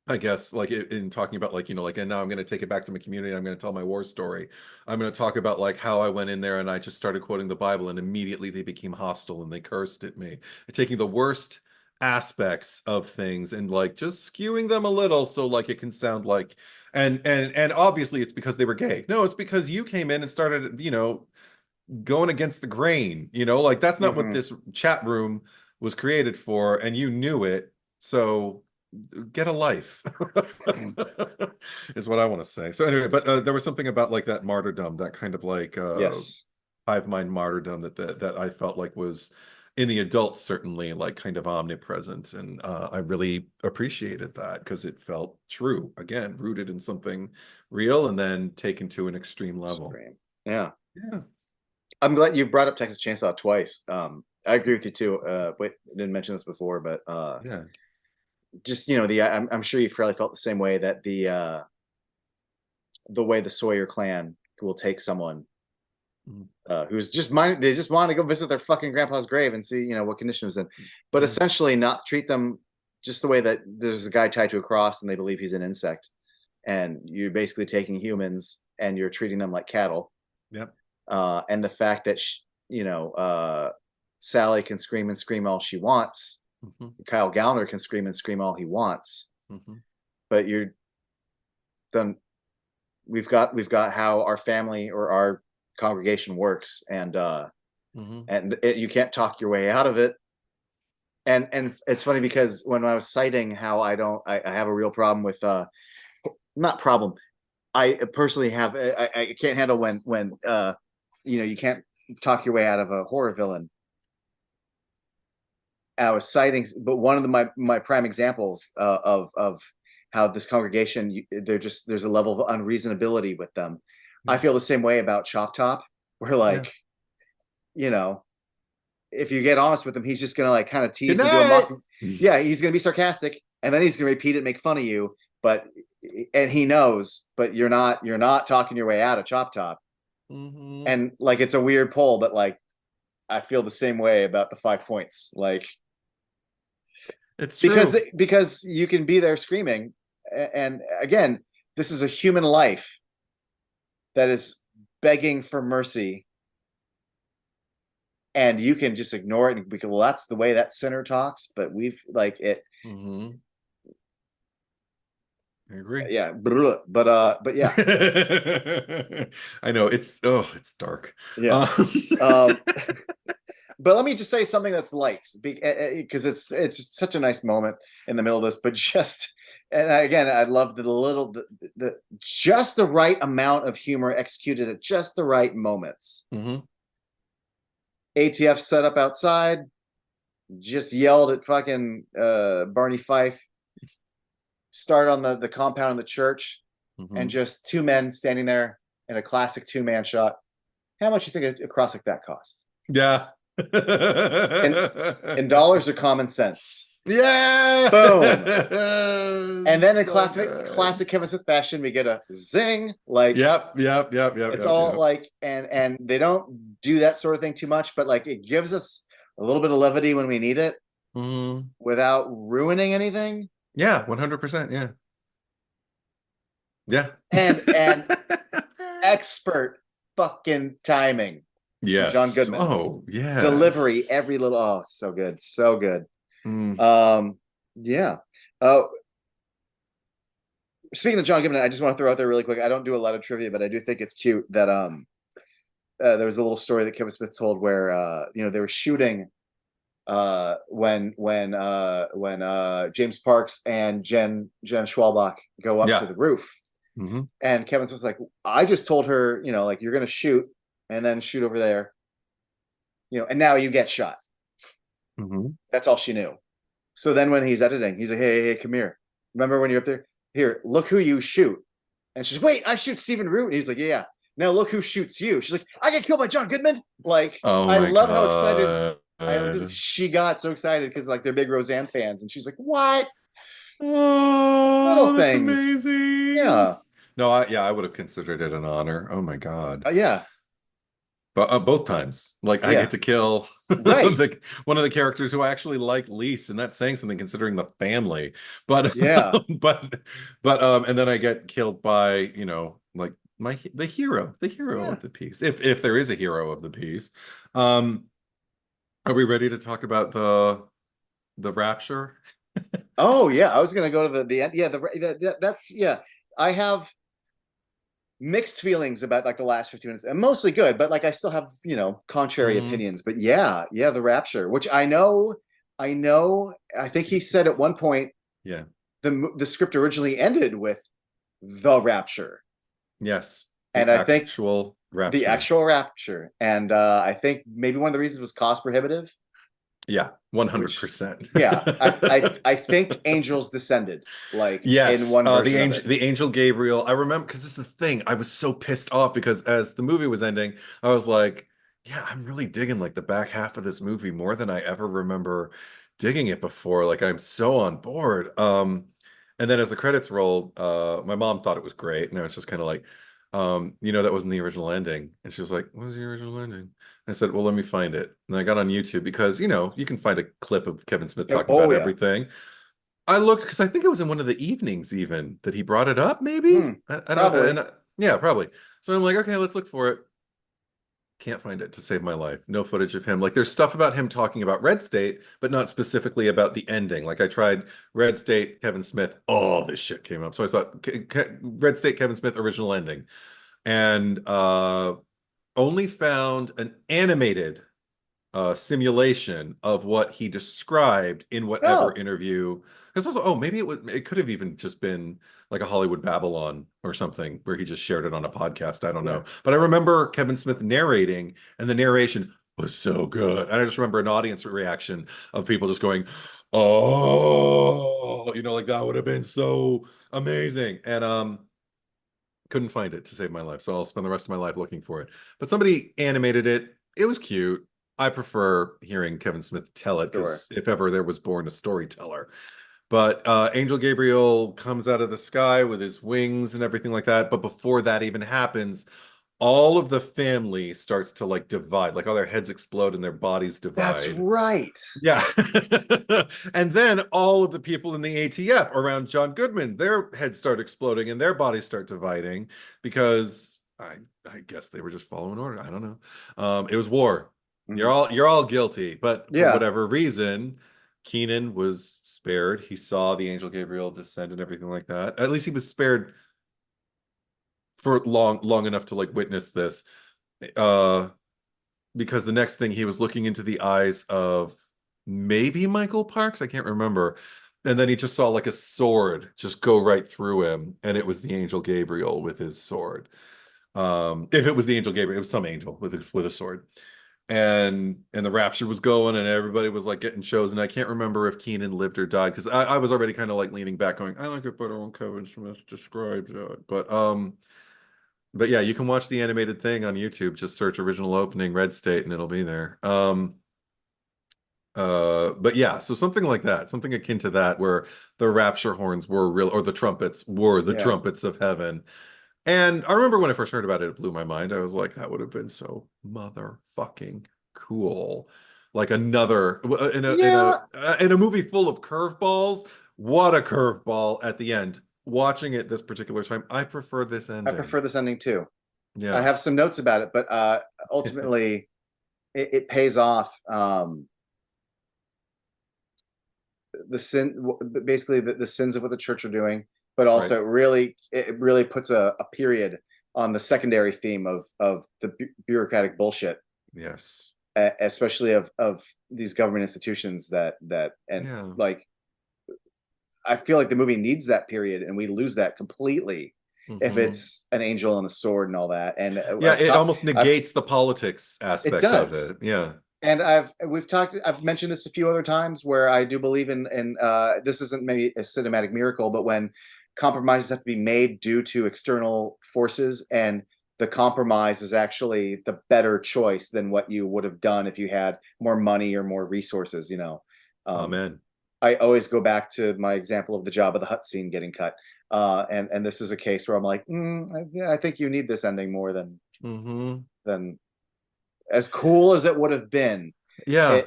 I guess, like in talking about, like, you know, like, and now I'm going to take it back to my community. I'm going to tell my war story. I'm going to talk about like how I went in there and I just started quoting the Bible and immediately they became hostile and they cursed at me. Taking the worst aspects of things and like just skewing them a little so like it can sound like, and obviously it's because they were gay. No, it's because you came in and started, you know, going against the grain, you know, like that's not what Hmm. this chat room was created for, and you knew it. So get a life is what I want to say. So anyway, but there was something about like that martyrdom, that kind of like Yes. hive mind martyrdom that I felt like was in the adults certainly like kind of omnipresent, and I really appreciated that because it felt true, again, rooted in something real and then taken to an extreme level. Extreme. Yeah. Yeah. I'm glad you brought up Texas Chainsaw twice. I agree with you too. Wait, I didn't mention this before, but Yeah. just, you know, I'm sure you probably felt the same way that the way the Sawyer clan will take someone Mhm. who's just they just want to go visit their fucking grandpa's grave and see, you know, what condition it was in, but Yeah. essentially not treat them just the way that there's a guy tied to a cross and they believe he's an insect, and you're basically taking humans and you're treating them like cattle. Yep. And the fact that you know, Sally can scream and scream all she wants, Mhm. Kyle Gallner can scream and scream all he wants, Mhm. but you're done. We've got how our family or our congregation works, Mhm. and you can't talk your way out of it. And it's funny because when I was citing how I have a real problem with not problem, I personally have, I can't handle when you know, you can't talk your way out of a horror villain. I was citing, but one of my prime examples of how this congregation, there's a level of unreasonability with them. I Yeah. feel the same way about Chop Top, where Yeah. like, you know, if you get honest with him, he's just gonna like kind of Good tease and do a night. mock. Yeah, he's gonna be sarcastic, and then he's gonna repeat it, make fun of you. But and he knows, but you're not talking your way out of Chop Top. Mhm. And like it's a weird poll, but like I feel the same way about the 5 points. Like It's true. because you can be there screaming, and again, this is a human life that is begging for mercy, and you can just ignore it because, well, that's the way that sinner talks. But we've like it, Mhm. I agree. yeah. But yeah, I know it's dark. yeah. Um, Um, but let me just say something that's light, because it's such a nice moment in the middle of this. But just, and again, I love the just the right amount of humor executed at just the right moments. Mhm. ATF set up outside, just yelled at fucking Barney Fife, start on the compound of the church, and Mhm. just two men standing there in a classic two-man shot. How much you think a cross like that costs? Yeah. In in dollars or common sense? Yeah. Boom. And then in So good. classic Kevin Smith fashion, we get a zing. Like Yep, yep, yep, yep, it's yep, all yep. like, and they don't do that sort of thing too much, but like it gives us a little bit of levity when we need it Mhm. without ruining anything. Yeah, 100%. Yeah. Yeah. And expert fucking timing from John Yes. Goodman. Oh, Delivery, yes. every little, oh, so good, so good. Mm. Yeah. Oh, speaking of John Goodman, I just want to throw out there really quick. I don't do a lot of trivia, but I do think it's cute that there was a little story that Kevin Smith told where you know, they were shooting when James Parks and Jen Schwalbach go up to Yeah. the roof, Hmm. and Kevin Smith's like, I just told her, like you're gonna shoot and then shoot over there, and now you get shot. Hmm. That's all she knew. So then when he's editing, he's like, hey, come here. Remember when you're up there? Here, look who you shoot. And she's, wait, I shoot Stephen Root. And he's like, yeah. Now look who shoots you. She's like, I get killed by John Goodman. Like, Oh I my love how excited God. she got so excited because like they're big Roseanne fans. And she's like, what? Little Oh, that's things. amazing. Yeah. No, yeah, I would have considered it an honor. Oh my God. Yeah. But both times, like I get Yeah. to kill Right. one of the characters who I actually like least, and that's saying something considering the family. But Yeah. and then I get killed by, like the hero Yeah. of the piece, if there is a hero of the piece. Um, are we ready to talk about the rapture? Oh, yeah. I was going to go to the end. Yeah. That's, yeah. I have mixed feelings about like the last 15 minutes, and mostly good, but like I still have, contrary Mm, opinions. But yeah, the rapture, which I think he said at one point yeah. the script originally ended with the rapture, Yes. The and I think actual the rapture. actual rapture, and I think maybe one of the reasons was cost prohibitive, Yeah, which 100%. yeah, I think angels descended like in Yes, one version of it. the angel Gabriel. I remember because this is the thing. I was so pissed off because as the movie was ending, I was like, "Yeah, I'm really digging like the back half of this movie more than I ever remember digging it before. Like I'm so on board." And then as the credits rolled, my mom thought it was great, and I was just kind of like, that wasn't the original ending." And she was like, "What was the original ending?" I said, "Well, let me find it." And I got on YouTube because you can find a clip of Kevin Smith talking Oh about yeah. everything. I looked because I think it was in one of the evenings even that he brought it up, maybe. Hmm, I don't, probably. yeah, probably. So I'm like, okay, let's look for it. Can't find it to save my life. No footage of him. Like there's stuff about him talking about Red State, but not specifically about the ending. Like I tried Red State, Kevin Smith. Oh, this shit came up. So I thought Red State, Kevin Smith, original ending. And only found an animated simulation of what he described in whatever Oh, interview. Because also, maybe it could have even just been like a Hollywood Babylon or something where he just shared it on a podcast. I don't yeah. know. But I remember Kevin Smith narrating, and the narration was so good. And I just remember an audience reaction of people just going, "Oh, like that would have been so amazing." And couldn't find it to save my life. So I'll spend the rest of my life looking for it. But somebody animated it. It was cute. I prefer hearing Kevin Smith tell it Sure. because if ever there was born a storyteller. But Angel Gabriel comes out of the sky with his wings and everything like that. But before that even happens, all of the family starts to like divide, like all their heads explode and their bodies That's divide. right. Yeah. And then all of the people in the ATF around John Goodman, their heads start exploding and their bodies start dividing because I guess they were just following order. I don't know. It was war. Mhm. You're all guilty, but for Yeah. whatever reason, Keenan was spared. He saw the angel Gabriel descend and everything like that. At least he was spared for long enough to like witness this. Uh because the next thing he was looking into the eyes of maybe Michael Parks, I can't remember. And then he just saw like a sword just go right through him, and it was the angel Gabriel with his sword. If it was the angel Gabriel, it was some angel with a sword. And the rapture was going, and everybody was like getting chosen. I can't remember if Keenan lived or died because I was already kind of like leaning back, going, I like it better when Kevin Smith describes it. But yeah, you can watch the animated thing on YouTube. Just search original opening Red State and it'll be there. But yeah, so something like that, something akin to that, where the rapture horns were real, or the trumpets were the Yeah. trumpets of heaven. And I remember when I first heard about it, it blew my mind. I was like, that would have been so motherfucking cool. Like another Yeah. in a movie full of curveballs. What a curveball at the end. Watching it this particular time, I prefer this I ending. prefer this ending too. I Yeah. have some notes about it, but ultimately it pays off. The sin, basically the sins of what the church are doing, but Right. also it really puts a period on the secondary theme of the bureaucratic bullshit. Yes. especially of these government institutions and Yeah. like I feel like the movie needs that period, and we lose that completely if Mhm. it's an angel and a sword and all that. And Yeah, it almost I've negates the politics it aspect of does. it. Yeah. And I've mentioned this a few other times where I do believe in this isn't maybe a cinematic miracle, but when compromises have to be made due to external forces, and the compromise is actually the better choice than what you would have done if you had more money or more resources, um, Amen. I always go back to my example of the Jabba the Hutt scene getting cut, and this is a case where I'm like, yeah, I think you need this ending more Hmm. than as cool as it would have been. Yeah.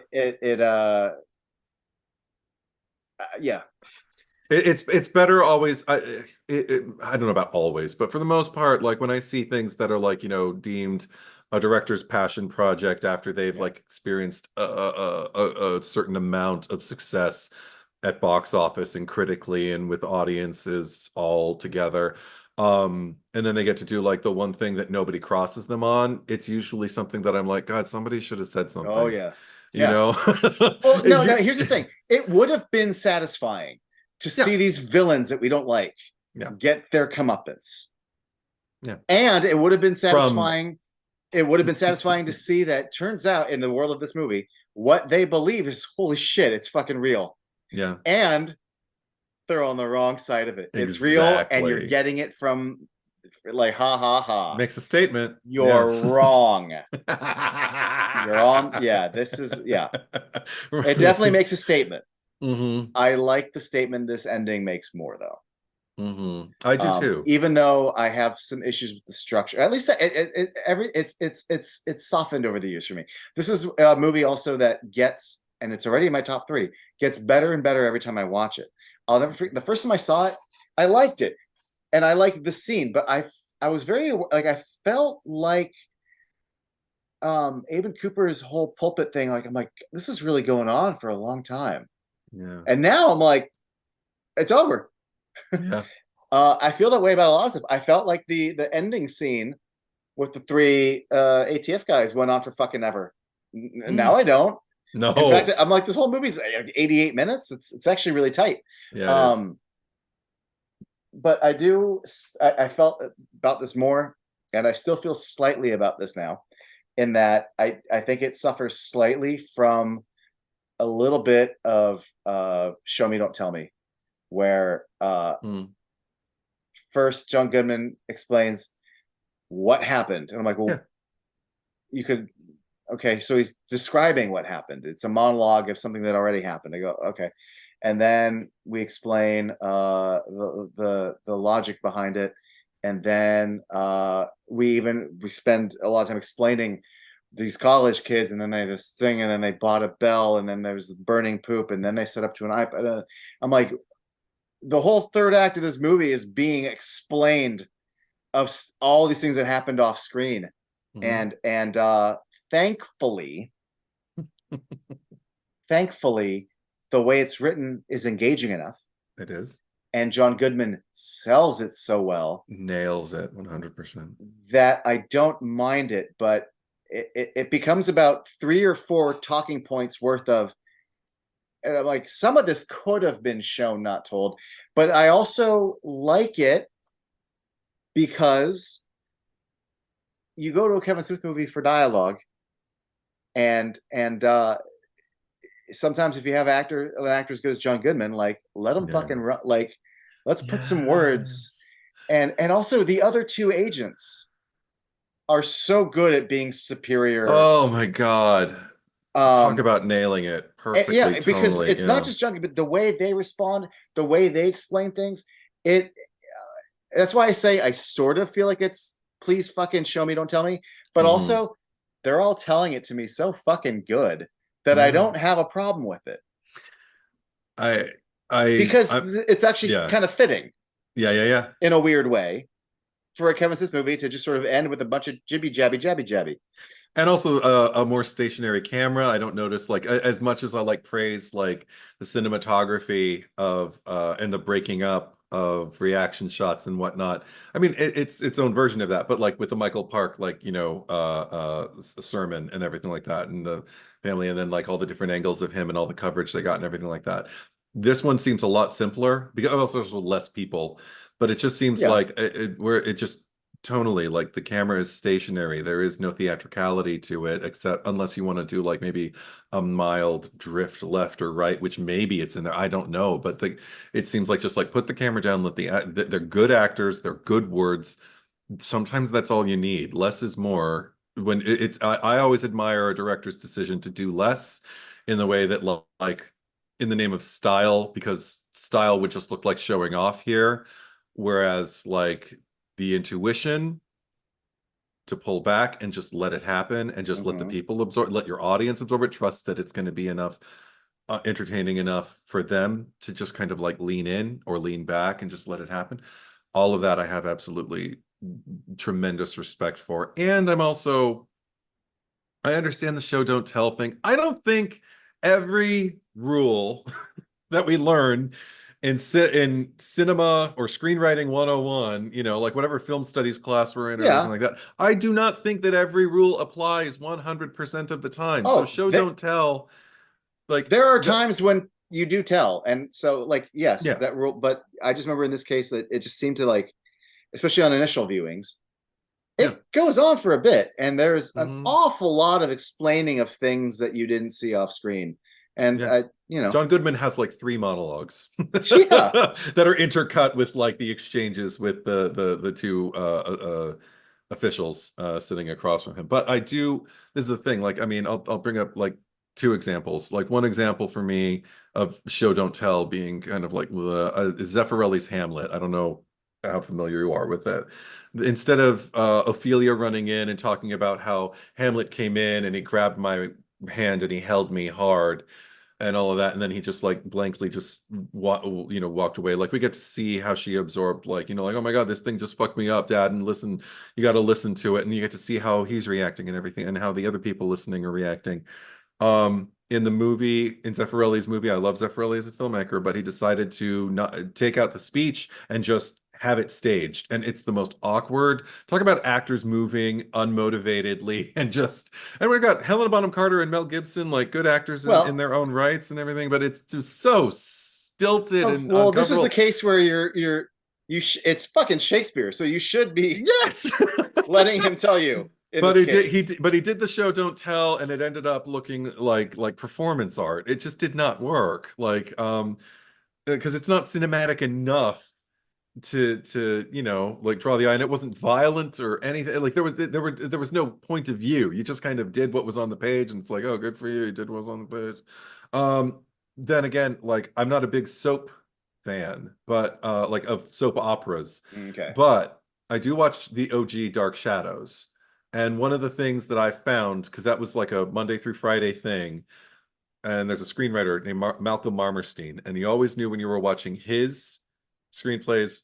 Yeah. It's better always. I don't know about always, but for the most part, like when I see things that are like, deemed a director's passion project after they've Yeah. like experienced a certain amount of success at box office and critically and with audiences all together. And then they get to do like the one thing that nobody crosses them on. It's usually something that I'm like, God, somebody should have said Oh something, yeah. you Yeah. know? Well, no, You, no, here's the thing. It would have been satisfying to yeah, see these villains that we don't like yeah, get their comeuppance. yeah. And it would have been From satisfying. It would have been satisfying to see that turns out in the world of this movie, what they believe is holy shit, it's fucking real. yeah, And they're on the wrong side of it. It's real, and you're exactly. getting it from like ha ha ha. Makes a statement. Yeah. You're wrong. You're on. Yeah, this is yeah. It definitely makes a statement. Hmm. I like the statement this ending makes more though. Hmm. I do too. Even though I have some issues with the structure, at least it's softened over the years for me. This is a movie also that gets, and it's already in my top three, gets better and better every time I watch it. I'll never forget the first time I saw it, I liked it, and I liked the scene, but I was very like I felt like Aben Cooper's whole pulpit thing. Like I'm like this is really going on for a long time, Yeah. and now I'm like it's over. Yeah. I feel that way about a lot of stuff. I felt like the ending scene with the three ATF guys went on for fucking ever. Now Mm. I don't. In fact, No. I'm like this whole movie's like 88 minutes. It's actually really tight. Yeah, it is. Um, but I felt about this more, and I still feel slightly about this now, in that I think it suffers slightly from a little bit of show me, don't tell me, where Mm. first John Goodman explains what happened, and I'm like, well, Yeah. you could okay, so he's describing what happened. It's a monologue of something that already happened. I go, okay. And then we explain the logic behind it. And then we spend a lot of time explaining these college kids, and then they this thing, and then they bought a bell, and then there was the burning poop, and then they set up to an iPad. I'm like, the whole third act of this movie is being explained of all these things that happened off screen, Hmm. and thankfully, thankfully, the way it's written is engaging enough, It is. and John Goodman sells it so well Nails it 100%. that I don't mind it. But it becomes about 3 or 4 talking points worth of, and I'm like, some of this could have been shown, not told. But I also like it because you go to a Kevin Smith movie for dialogue, and sometimes if you have an actor as good as John Goodman, like let him Yeah. fucking run, like let's put some words. Yes. And also the other two agents are so good at being superior. Oh my God. Talk Um, about nailing it perfectly yeah, because tonally. it's not Yeah. just John, but the way they respond, the way they explain things, it. That's why I say I sort of feel like it's please fucking show me, don't tell me, but Hmm. also they're all telling it to me so fucking good that I Yeah. don't have a problem with it I, because I, it's actually yeah. kind of fitting Yeah. Yeah. Yeah. in a weird way for a Kevin Smith movie to just sort of end with a bunch of jibby jabby jabby jabby. And also a more stationary camera. I don't notice like as much as I like praise like the cinematography of and the breaking up reaction shots and whatnot. I mean, it's its own version of that, but like with the Michael Park, like, you know, sermon and everything like that, and the family, and then like all the different angles of him and all the coverage they got and everything like that. This one seems a lot simpler because also there's less people, but it just seems Yeah. like where it just tonally, like the camera is stationary. There is no theatricality to it, except unless you want to do like maybe a mild drift left or right, which maybe it's in there. I don't know, but it seems like just like put the camera down, let they're good actors, they're good words. Sometimes that's all you need. Less is more. When I always admire a director's decision to do less in the way that like in the name of style, because style would just look like showing off here. Whereas like the intuition to pull back and just let it happen and just let the Hmm. people absorb, let your audience absorb it, trust that it's going to be enough entertaining enough for them to just kind of like lean in or lean back and just let it happen. All of that I have absolutely tremendous respect for. And I understand the show don't tell thing. I don't think every rule that we learn in cinema or screenwriting 101, you know, like whatever film studies class we're in or anything Yeah. like that. I do not think that every rule applies 100% of the time. So Oh, show don't tell, like there are that, times when you do tell, and so like yes, yeah. that rule. But I just remember in this case that it just seemed to like, especially on initial viewings, Yeah. it goes on for a bit, and there's an Mhm. awful lot of explaining of things that you didn't see off screen, and Yeah. you know, John Goodman has like 3 monologues yeah. that are intercut with like the exchanges with the two officials sitting across from him. But I do, this is the thing, like I mean, I'll bring up like 2 examples. Like one example for me of show don't tell being kind of like Zeffirelli's Hamlet. I don't know how familiar you are with that. Instead of Ophelia running in and talking about how Hamlet came in and he grabbed my hand and he held me hard and all of that, and then he just like blankly just walked away. Like we get to see how she absorbed, like, you know, like, oh my god, this thing just fucked me up, dad, and listen, you got to listen to it, and you get to see how he's reacting and everything and how the other people listening are reacting. In the movie, in Zeffirelli's movie, I love Zeffirelli as a filmmaker, but he decided to not take out the speech and just have it staged. And it's the most awkward. Talk about actors moving unmotivatedly and we've got Helena Bonham Carter and Mel Gibson, like good actors in Well, their own rights and everything, but it's just so stilted oh, and well, this is the uncomfortable. case where it's fucking Shakespeare, so you should be Yes. letting him tell you in But this he did he case. did, but he did the show Don't Tell, and it ended up looking like performance art. It just did not work. Like because it's not cinematic enough to you know, like draw the eye, and it wasn't violent or anything. Like there was no point of view. You just kind of did what was on the page, and it's like, oh, good for you, you did what was on the page. Then again, like I'm not a big soap fan, but like of soap operas, Okay. but I do watch the OG Dark Shadows. And one of the things that I found, because that was like a Monday through Friday thing, and there's a screenwriter named Malcolm Marmerstein, and he always knew when you were watching his screenplays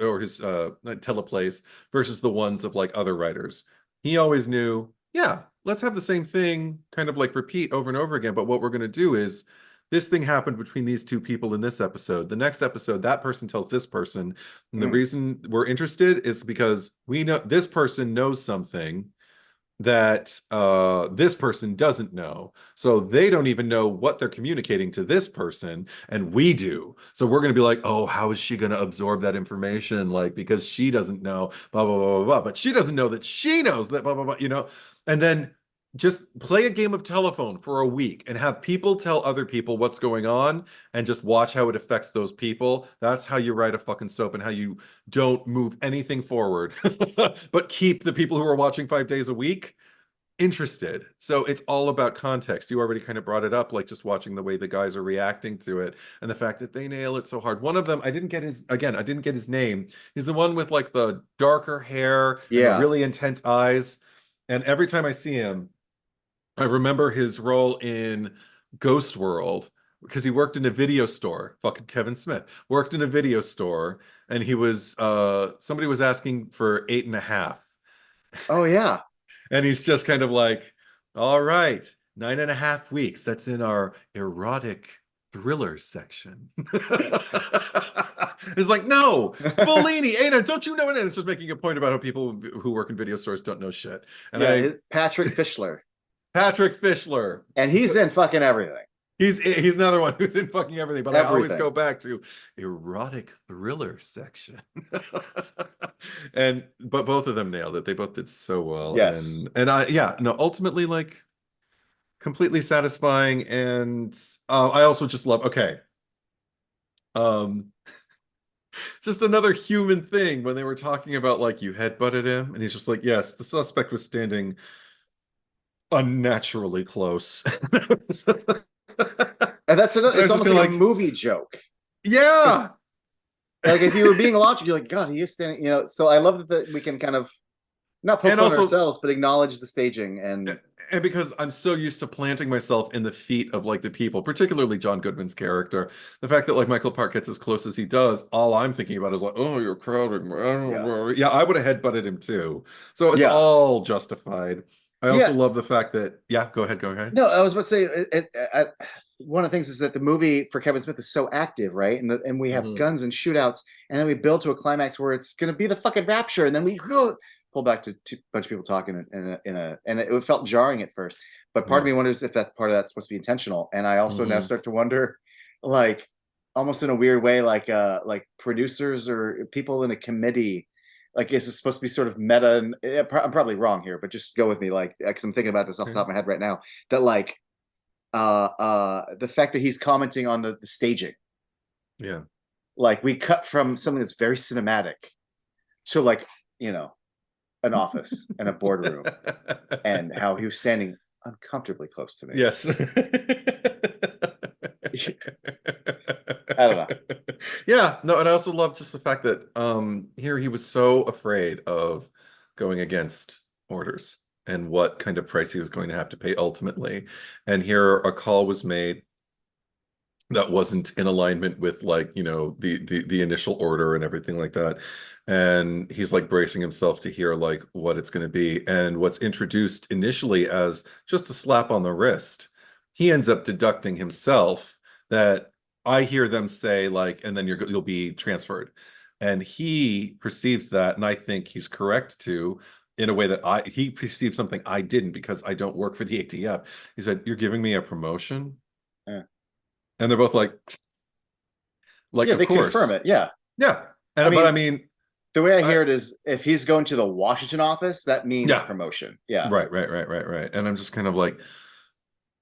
or his teleplays versus the ones of like other writers. He always knew, yeah, let's have the same thing kind of like repeat over and over again. But what we're going to do is this thing happened between these two people in this episode. The next episode, that person tells this person. And the Mm. reason we're interested is because we know this person knows something that this person doesn't know. So they don't even know what they're communicating to this person, and we do. So we're going to be like, oh, how is she going to absorb that information? Like, because she doesn't know, blah, blah, blah, blah, blah. But she doesn't know that she knows that, blah, blah, blah, you know? And then just play a game of telephone for a week and have people tell other people what's going on and just watch how it affects those people. That's how you write a fucking soap and how you don't move anything forward, but keep the people who are watching 5 days a week interested. So it's all about context. You already kind of brought it up, like just watching the way the guys are reacting to it and the fact that they nail it so hard. One of them, I didn't get his name. He's the one with like the darker hair and the Yeah. really intense eyes. And every time I see him, I remember his role in Ghost World because he worked in a video store. Fucking Kevin Smith worked in a video store, and he was somebody was asking for 8.5, Oh yeah. and he's just kind of like, all right, 9.5 weeks. That's in our erotic thriller section. It's like, no, Bellini, Ada, don't you know it? And it's just making a point about how people who work in video stores don't know shit. And Patrick Fischler. Patrick Fischler. And he's in fucking everything. He's another one who's in fucking everything, but Everything. I always go back to erotic thriller section. But both of them nailed it. They both did so well. Yes. And ultimately, like, completely satisfying. And I also just love, just another human thing when they were talking about, like, you headbutted him, and he's just like, yes, the suspect was standing unnaturally close. And it's almost like a movie joke. Yeah. Like if you were being logical, you're like, God, he is standing, So I love that we can kind of not poke fun ourselves, but acknowledge the staging. And because I'm so used to planting myself in the feet of, like, the people, particularly John Goodman's character, the fact that, like, Michael Park gets as close as he does, all I'm thinking about is like, oh, you're crowding. Yeah, I would have headbutted him too. So it's all justified. I also love the fact that, go ahead. No, I was about to say, one of the things is that the movie for Kevin Smith is so active, right? And we have guns and shootouts, and then we build to a climax where it's going to be the fucking rapture, and then we pull back to a bunch of people talking and it felt jarring at first. But part of me wonders if that part of that's supposed to be intentional. And I also now start to wonder, like, almost in a weird way, like producers or people in a committee. Like, is it supposed to be sort of meta? And I'm probably wrong here, but just go with me. Like, because I'm thinking about this off the top of my head right now. That, like, the fact that he's commenting on the staging. Yeah. Like, we cut from something that's very cinematic to, like, an office and a boardroom, and how he was standing uncomfortably close to me. Yes. I don't know. Yeah, no, and I also love just the fact that here he was so afraid of going against orders and what kind of price he was going to have to pay ultimately. And here a call was made that wasn't in alignment with, like, the initial order and everything like that. And he's, like, bracing himself to hear, like, what it's going to be. And what's introduced initially as just a slap on the wrist, he ends up deducting himself that I hear them say, like, and then you'll be transferred. And he perceives that, and I think he's correct to, in a way that he perceived something I didn't, because I don't work for the ATF. He said, "You're giving me a promotion?" Yeah. And they're both like, yeah, of they course. confirm it. Yeah. Yeah. But I mean, the way I hear it is, if he's going to the Washington office, that means promotion. Yeah. Right. And I'm just kind of like,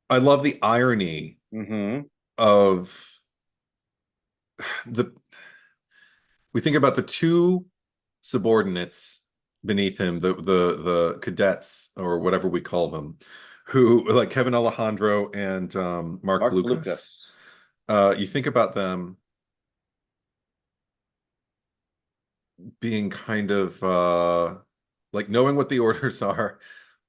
I love the irony of we think about the two subordinates beneath him, the cadets, or whatever we call them, who, like, Kevin Alejandro and Mark Lucas. You think about them being kind of like knowing what the orders are,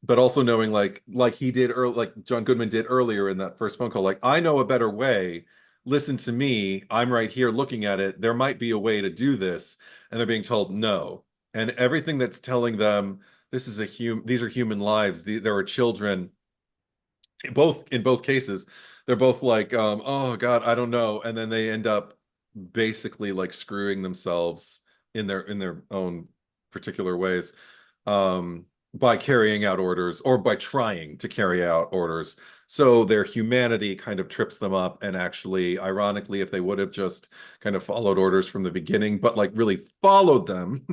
but also knowing, like he did, or like John Goodman did earlier in that first phone call, like, I know a better way. Listen to me. I'm right here looking at it. There might be a way to do this. And they're being told no. And everything that's telling them these are human lives. There are children. In both cases, they're both like, oh God, I don't know. And then they end up basically, like, screwing themselves in their own particular ways, by carrying out orders, or by trying to carry out orders. So their humanity kind of trips them up. And actually, ironically, if they would have just kind of followed orders from the beginning, but, like, really followed them,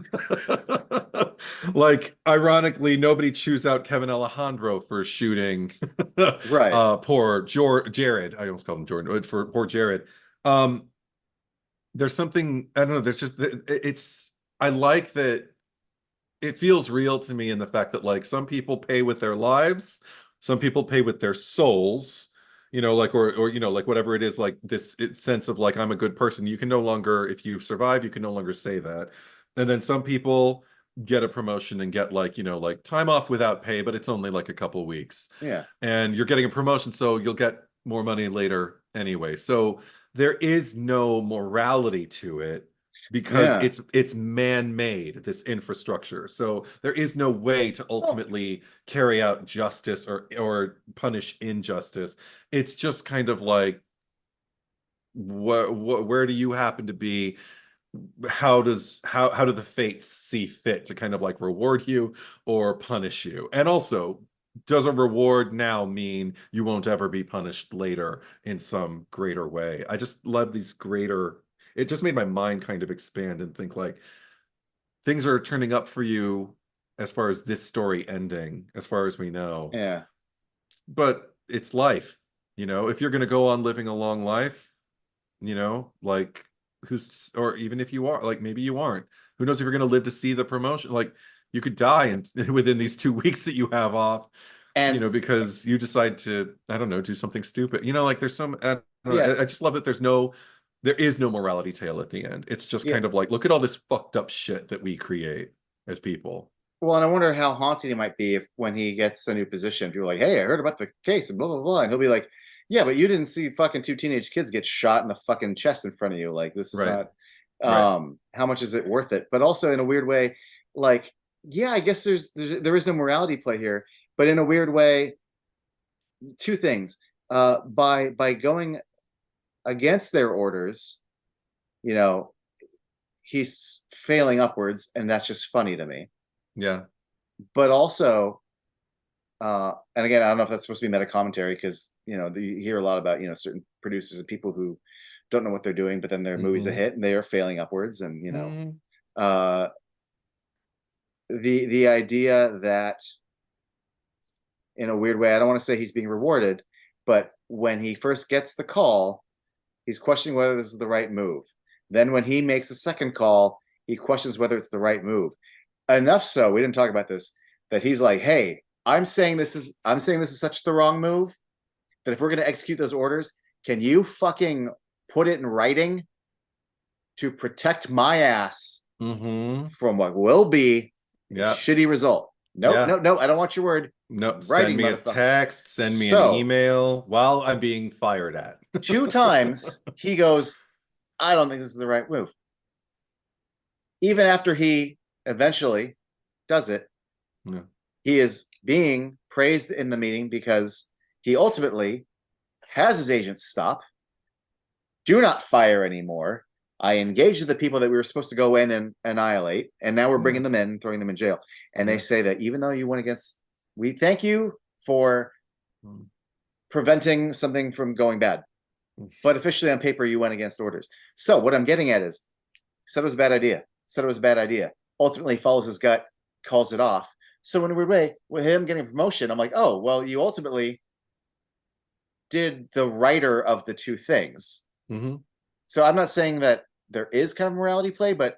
like, ironically, nobody chews out Kevin Alejandro for shooting poor Jared. I almost called him Jordan, for poor Jared. There's something, I don't know, there's just, I like that it feels real to me, in the fact that, like, some people pay with their lives, some people pay with their souls, like, or like, whatever it is, like, this sense of, like, I'm a good person. You can no longer, if you survive, you can no longer say that. And then some people get a promotion and get, like, like, time off without pay, but it's only like a couple weeks. Yeah. And you're getting a promotion, so you'll get more money later anyway. So there is no morality to it, because it's man-made, this infrastructure. So there is no way to ultimately carry out justice or punish injustice. It's just kind of like, where do you happen to be? how do the fates see fit to kind of like reward you or punish you? And also, does a reward now mean you won't ever be punished later in some greater way? I just love these greater, it just made my mind kind of expand and think like things are turning up for you as far as this story ending, as far as we know. Yeah. But it's life, you know, if you're going to go on living a long life, you know, like who's, or even if you are, like maybe you aren't, who knows if you're going to live to see the promotion, like you could die and within these 2 weeks that you have off, you And know, because you decide to, I don't know, do something stupid, you know, like there's some, I don't know, yeah, I just love that there is no morality tale at the end. It's just yeah. kind of like, look at all this fucked up shit that we create as people. Well, and I wonder how haunting it might be if when he gets a new position, people are like, "Hey, I heard about the case," and blah blah blah, and he'll be like, "Yeah, but you didn't see fucking two teenage kids get shot in the fucking chest in front of you. Like, this is Right. not. Right. How much is it worth it?" But also in a weird way, like, yeah, I guess there is no morality play here, but in a weird way, two things. By going against their orders, you know, he's failing upwards, and that's just funny to me. Yeah. But also, and again, I don't know if that's supposed to be meta commentary because you hear a lot about certain producers and people who don't know what they're doing, but then their movie's a Mm-hmm. hit and they are failing upwards, and Mm-hmm. uh, the idea that in a weird way, I don't want to say he's being rewarded, but when he first gets the call, he's questioning whether this is the right move. Then when he makes the second call, he questions whether it's the right move. Enough so, we didn't talk about this, that he's like, "Hey, I'm saying this is such the wrong move that if we're going to execute those orders, can you fucking put it in writing to protect my ass Mm-hmm. from what will be a Yeah. shitty result?" Nope, Yeah. nope, nope. I don't want your word. No, send Writing, me a motherfucker. text, send me an So email while I'm being fired at. 2 times he goes, "I don't think this is the right move." Even after he eventually does it, Yeah. he is being praised in the meeting because he ultimately has his agents stop. Do not fire anymore. I engaged the people that we were supposed to go in and annihilate, and now we're bringing them in and throwing them in jail. And they say that even though you went against, we thank you for preventing something from going bad, but officially on paper you went against orders. So what I'm getting at is, said it was a bad idea. Said it was a bad idea. Ultimately follows his gut, calls it off. So in a weird way, with him getting a promotion, I'm like, oh, well, you ultimately did the writer of the two things. Mm-hmm. So I'm not saying that there is kind of morality play, but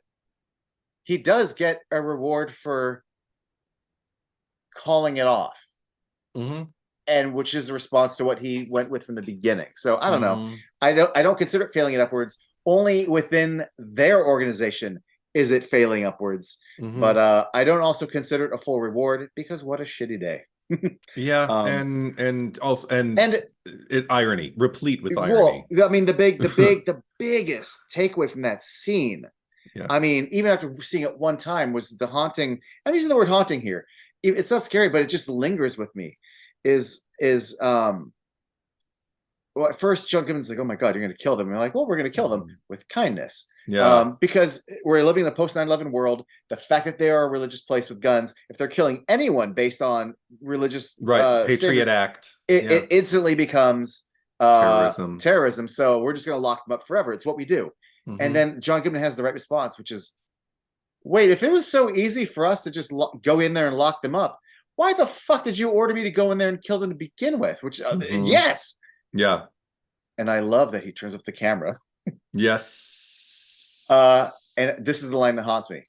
he does get a reward for calling it off. Mm-hmm. And which is a response to what he went with from the beginning. So I don't know. Mm-hmm. I don't consider it failing it upwards. Only within their organization is it failing upwards. Mm-hmm. But I don't also consider it a full reward because what a shitty day. Yeah, and also and irony, replete with irony. Well, I mean the biggest takeaway from that scene. Yeah. I mean, even after seeing it one time, was the haunting. I'm using the word haunting here. It's not scary, but it just lingers with me. Well, at first John Goodman's like, "Oh my god, you're going to kill them." And we're like, "Well, we're going to kill them with kindness." Yeah. Because we're living in a post 9/11 world. The fact that they are a religious place with guns, if they're killing anyone based on religious Patriot standards, Act, it instantly becomes terrorism. So we're just going to lock them up forever. It's what we do. Mm-hmm. And then John Goodman has the right response, which is, "Wait, if it was so easy for us to just go in there and lock them up, why the fuck did you order me to go in there and kill them to begin with?" Which, yes. Yeah. And I love that he turns off the camera. Yes. And this is the line that haunts me.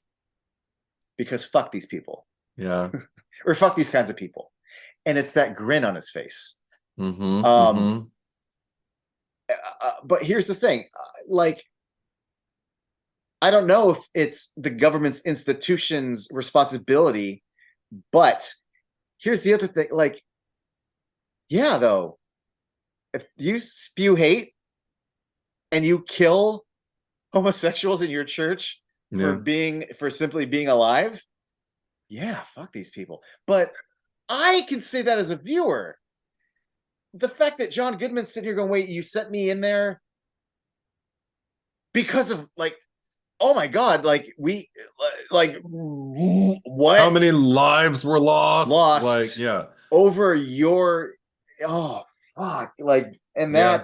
Because fuck these people. Yeah. Or fuck these kinds of people. And it's that grin on his face. Mm-hmm. But here's the thing. I don't know if it's the government's institution's responsibility, but here's the other thing. Yeah, though, if you spew hate and you kill homosexuals in your church for simply being alive, yeah, fuck these people. But I can say that as a viewer. The fact that John Goodman's sitting here going, "Wait, you sent me in there because of oh my God, like How what many lives were lost? Like, lost yeah, over your, oh fuck, like, and yeah.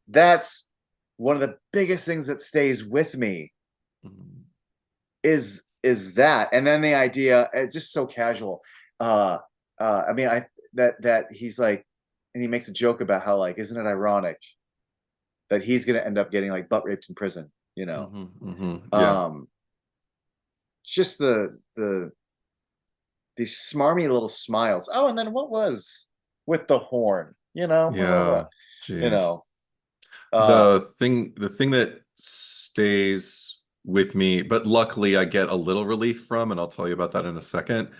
that's one of the biggest things that stays with me Mhm. is that, and then the idea, it's just so casual. uh I mean, that he's like, and he makes a joke about how, like, isn't it ironic that he's gonna end up getting like butt raped in prison, you know? Yeah, um just these smarmy little smiles. Oh, and then what was with the horn, you know? Blah, blah, blah. yeah. You Jeez. know, uh The thing that stays with me, but luckily I get a little relief from, and I'll tell you about that in a second.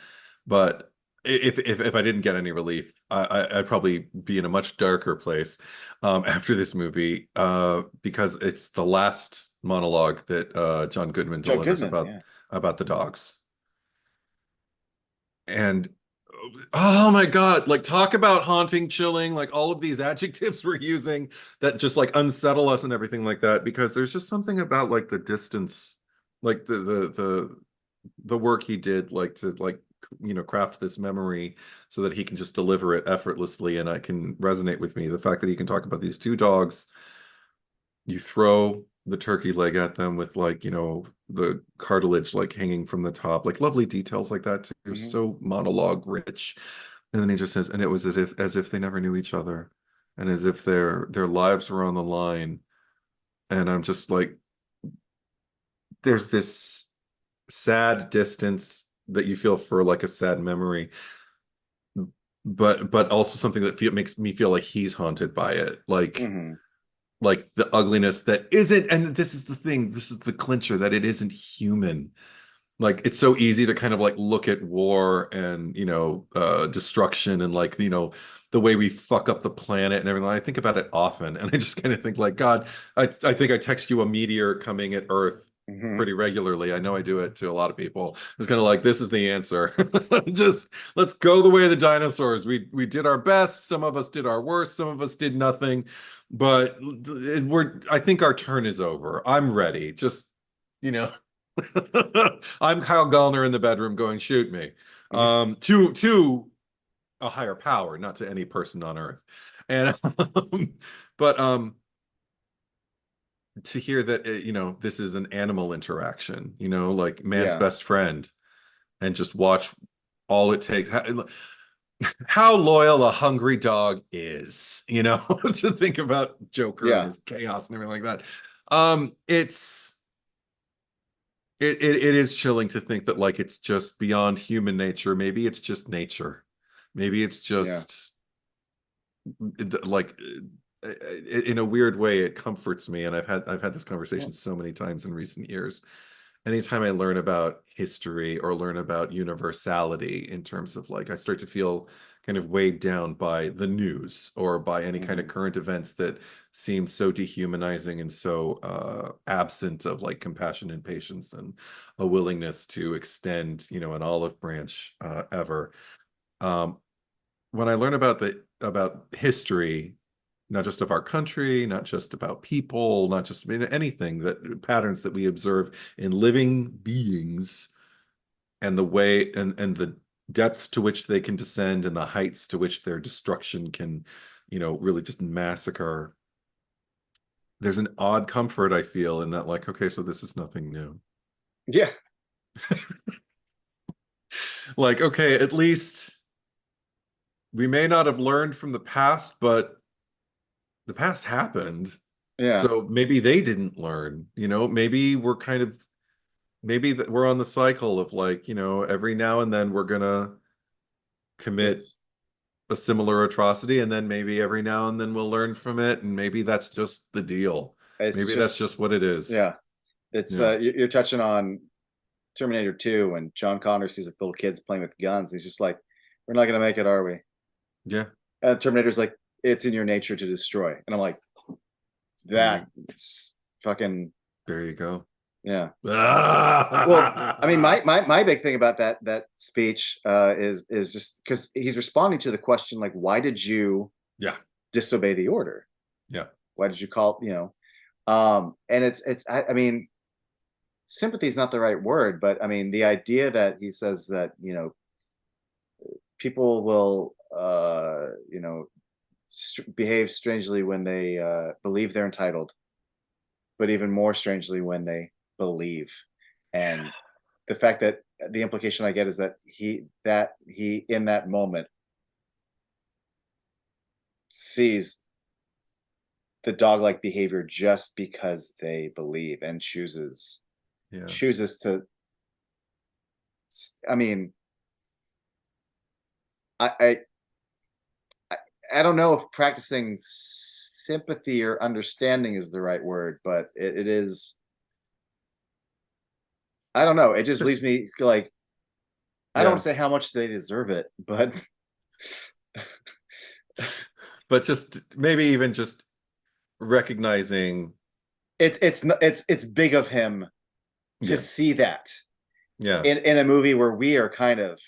But if I didn't get any relief, I'd probably be in a much darker place after this movie, because it's the last monologue that John Goodman John delivers Goodman, yeah. about the dogs. And oh my God, like talk about haunting, chilling, like all of these adjectives we're using that just like unsettle us and everything like that, because there's just something about like the distance, like the work he did, like to like craft this memory so that he can just deliver it effortlessly and I can resonate with me. The fact that he can talk about these two dogs, you throw the turkey leg at them with like the cartilage like hanging from the top, like lovely details like that too, Hmm. so monologue rich. And then he just says, and it was as if they never knew each other, and as if their lives were on the line. And I'm just like, there's this sad distance that you feel for like a sad memory, but also something that makes me feel like he's haunted by it, Hmm. like the ugliness that isn't, and this is the thing, this is the clincher, that it isn't human. Like it's so easy to kind of like look at war and destruction and like the way we fuck up the planet and everything. I think about it often, and I just kind of think like, God, I think I text you a meteor coming at Earth Hmm. pretty regularly. I know I do it to a lot of people. It's kind of like, this is the answer. Just let's go the way of the dinosaurs. We did our best. Some of us did our worst. Some of us did nothing. But I think our turn is over. I'm ready. Just you know. I'm Kyle Gallner in the bedroom going, shoot me. To a higher power, not to any person on earth. And but to hear that this is an animal interaction, like man's Yeah. best friend, and just watch all it takes. How loyal a hungry dog is, to think about Joker and Yeah. his chaos and everything like that. It's it is chilling to think that like it's just beyond human nature. Maybe it's just nature. Maybe it's Yeah. just like in a weird way it comforts me, and I've had this conversation Well, so many times in recent years. Anytime I learn about history or learn about universality in terms of like I start to feel kind of weighed down by the news or by any kind of mhm. current events that seem so dehumanizing and so absent of like compassion and patience and a willingness to extend an olive branch ever. Um, when I learn about history, not just of our country, not just about people, not just anything, that patterns that we observe in living beings, and the way and the depths to which they can descend and the heights to which their destruction can really just massacre. There's an odd comfort I feel in that, like, okay, so this is nothing new. Yeah. Like, okay, at least we may not have learned from the past, but the past happened. Yeah. So maybe they didn't learn, maybe we're kind of, maybe that we're on the cycle of like, every now and then we're gonna commit It's a similar atrocity, and then maybe every now and then we'll learn from it, and maybe that's just the deal. it's Maybe that's just, just what it is. yeah. It's Yeah. you're touching on Terminator 2 when John Connor sees like little kids playing with guns. He's just like, we're not gonna make it, are we? Yeah. And Terminator's like, it's in your nature to destroy. And I'm like, There, that's fucking, there you go. yeah. Well, I mean, my big thing about that speech is just because he's responding to the question, like, why did you Yeah. disobey the order? Yeah. Why did you call, and it's I mean, sympathy is not the right word, but I mean, the idea that he says that, you know, people will, you know, behave strangely when they believe they're entitled, but even more strangely when they believe. And the fact that the implication I get is that he in that moment sees the dog-like behavior just because they believe and chooses to, I mean, I I don't know if practicing sympathy or understanding is the right word, but it is. I don't know. It just leaves Just me like, I don't want yeah, to say how much they deserve it, but but just maybe even just recognizing. it's big of him to Yeah, see that yeah. in a movie where we are kind of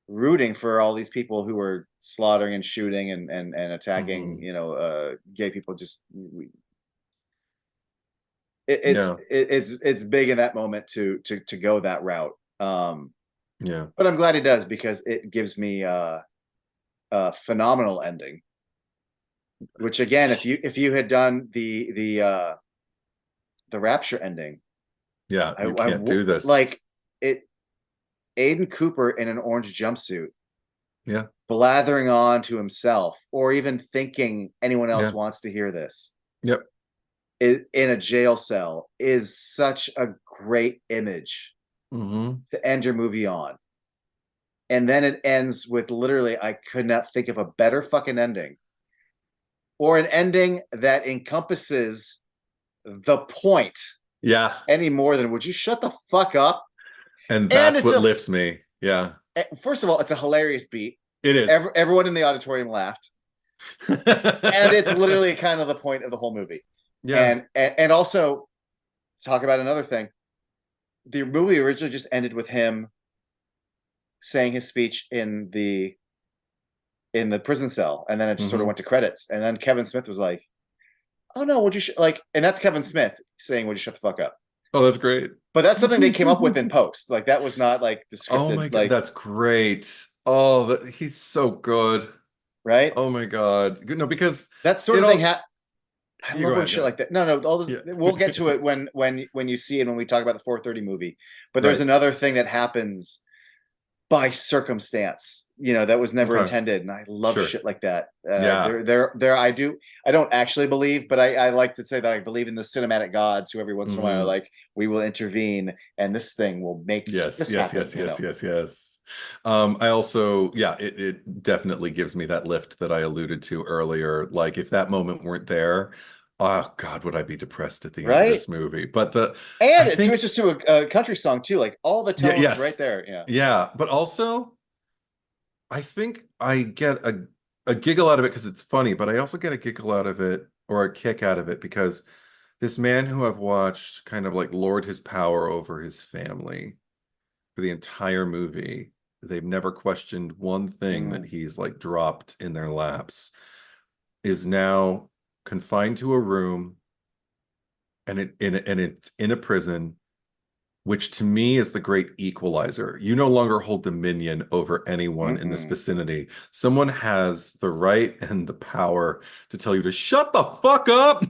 rooting for all these people who are slaughtering and shooting and attacking, Hmm. you know, gay people. Just Yeah, it's big in that moment to go that route. yeah. But I'm glad he does, because it gives me a phenomenal ending. Which again, if you had done the Rapture ending, Yeah, you can't do this. like it, Aiden Cooper in an orange jumpsuit Yeah, blathering on to himself, or even thinking anyone else yeah, wants to hear this, yep. in a jail cell, is such a great image Hmm. to end your movie on. And then it ends with, literally, I could not think of a better fucking ending, or an ending that encompasses the point Yeah, any more than, would you shut the fuck up? and And that's it's what a, lifts me. Yeah, first of all, it's a hilarious beat. it is. Everyone in the auditorium laughed, and it's literally kind of the point of the whole movie. Yeah. And also, talk about another thing. The movie originally just ended with him saying his speech in the prison cell, and then it just sort of Hmm. went to credits. And then Kevin Smith was like, "Oh no, would you like?" And that's Kevin Smith saying, "Would you shut the fuck up?" Oh, that's great. But that's something they came up with in post. Like, that was not like the Oh scripted, my God, like, that's great. Oh, he's so good. right? Oh my God. No, because That sort it of thing. all. I You go love when ahead, go shit ahead. like that. No, no, all this. Yeah. We'll get to it when you see it, when we talk about the 4:30 movie. But there's Right. another thing that happens by circumstance, you know, that was never Okay. intended, and I love Sure. shit like that. Yeah. I don't actually believe, but I like to say that I believe in the cinematic gods, who every once in a while are Hmm. like, we will intervene and this thing will make Yes, this yes, happen, yes, you yes, know. yes, yes. I also, yeah, it definitely gives me that lift that I alluded to earlier. Like if that moment weren't there, oh God, would I be depressed at the end of Right. this movie? But I And it think, switches to a country song too, like all the yeah, tones right yes, there. Yeah. yeah, but also I think I get a giggle out of it because it's funny, but I also get a giggle out of it or a kick out of it because this man who I've watched kind of like lord his power over his family for the entire movie. They've never questioned one thing that Mm. he's like dropped in their laps, is now confined to a room and it's in a prison, which to me is the great equalizer. You no longer hold dominion over anyone in this Mm-mm. vicinity. Someone has the right and the power to tell you to shut the fuck up.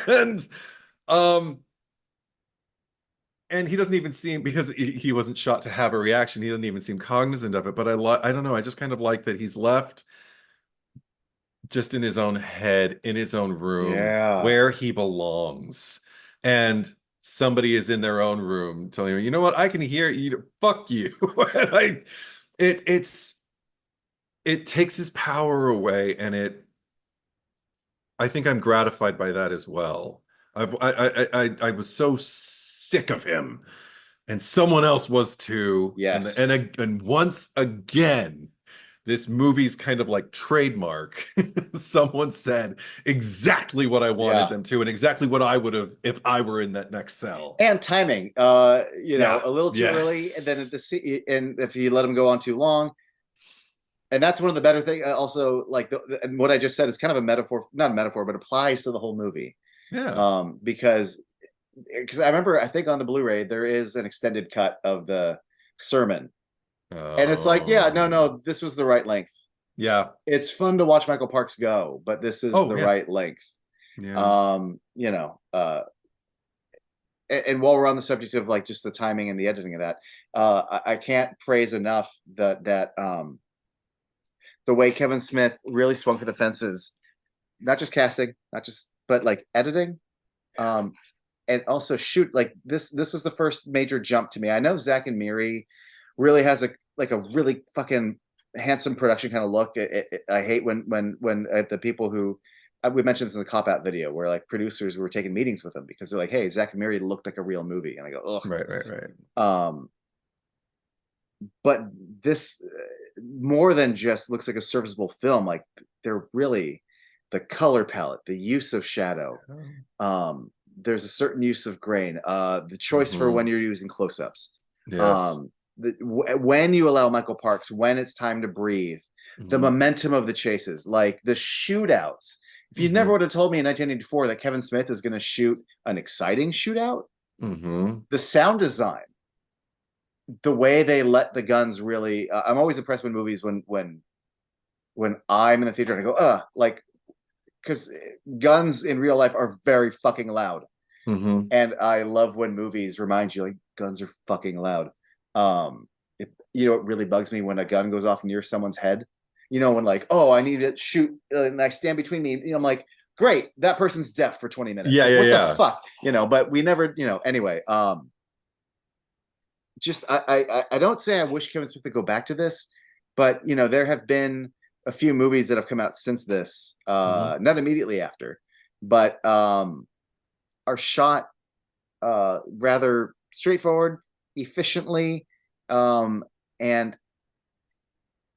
and um and he doesn't even seem, because he wasn't shot to have a reaction, he doesn't even seem cognizant of it. But I don't know, I just kind of like that he's left just in his own head, in his own room, Yeah. where he belongs. And somebody is in their own room telling him, you know what, I can hear you, fuck you. I, it's it takes his power away, and I think I'm gratified by that as well. I was so sick of him, and someone else was too. Yes. And once again, this movie's kind of like trademark. Someone said exactly what I wanted Yeah. them to, and exactly what I would have if I were in that next cell. And timing, you know, Yeah. a little too early, and then Yes. and if you let them go on too long. And that's one of the better things. Also, like and what I just said is kind of a metaphor, not a metaphor, but applies to the whole movie. Yeah. Because because I remember, I think on the Blu-ray there is an extended cut of the sermon, and it's like, yeah, no, Oh, no, this was the right length. yeah. It's fun to watch Michael Parks go, but this is Oh, the yeah. right length. Yeah. You know, and while we're on the subject of like just the timing and the editing of that, I can't praise enough that the way Kevin Smith really swung for the fences, not just casting, not just but like editing, um, and also shoot. Like this was the first major jump to me. I know Zack and Miri really has a like a really fucking handsome production kind of look. I hate when the people who we mentioned this in the cop out video where like producers were taking meetings with them because they're like, hey, Zack and Miri looked like a real movie, and I go, ugh. Right, right, right. But this more than just looks like a serviceable film. Like they're really the color palette, the use of shadow. There's a certain use of grain, the choice for when you're using close-ups. Yes. When you allow Michael Parks, when it's time to breathe, the momentum of the chases, like the shootouts. If you never would have told me in 1984 that Kevin Smith is going to shoot an exciting shootout, the sound design, the way they let the guns really, I'm always impressed with movies when I'm in the theater and I go, like, because guns in real life are very fucking loud. And I love when movies remind you like guns are fucking loud. You know, it really bugs me when a gun goes off near someone's head. You know, when like, oh, I need to shoot, and I stand between me. You know, I'm like, great, that person's deaf for 20 minutes. Yeah, like, yeah, what yeah. the fuck? You know, but we never, you know, anyway. Just I don't say I wish Kevin Smith would go back to this, but you know, there have been a few movies that have come out since this, not immediately after, but are shot rather straightforward, efficiently, and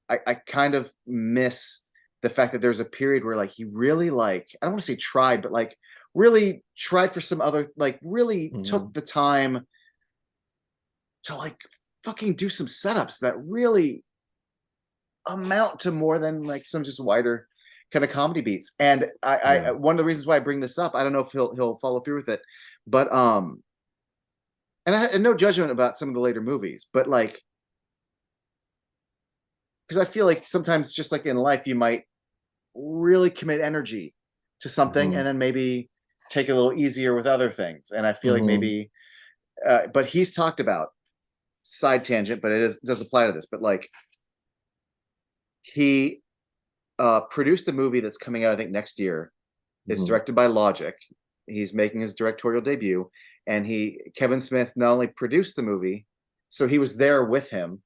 I kind of miss the fact that there's a period where like he really like, I don't want to say tried, but like really tried for some other, like really took the time to like fucking do some setups that really amount to more than like some just wider kind of comedy beats. And I one of the reasons why I bring this up, I don't know if he'll follow through with it, but and I had no judgment about some of the later movies, but like, because I feel like sometimes just like in life, you might really commit energy to something and then maybe take it a little easier with other things. And I feel like maybe, but he's talked about, side tangent, but does apply to this, but like he produced a movie that's coming out, I think next year. It's directed by Logic. He's making his directorial debut, and Kevin Smith not only produced the movie, so he was there with him,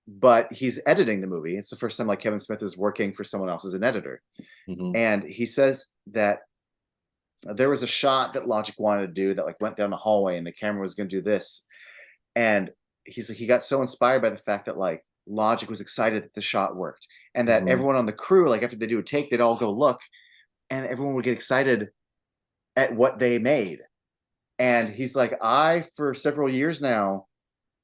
but he's editing the movie. It's the first time like Kevin Smith is working for someone else as an editor. And he says that there was a shot that Logic wanted to do that like went down the hallway and the camera was going to do this. And he's like, he got so inspired by the fact that like Logic was excited that the shot worked, and that everyone on the crew, like after they do a take, they'd all go look, and everyone would get excited at what they made. And he's like, for several years now,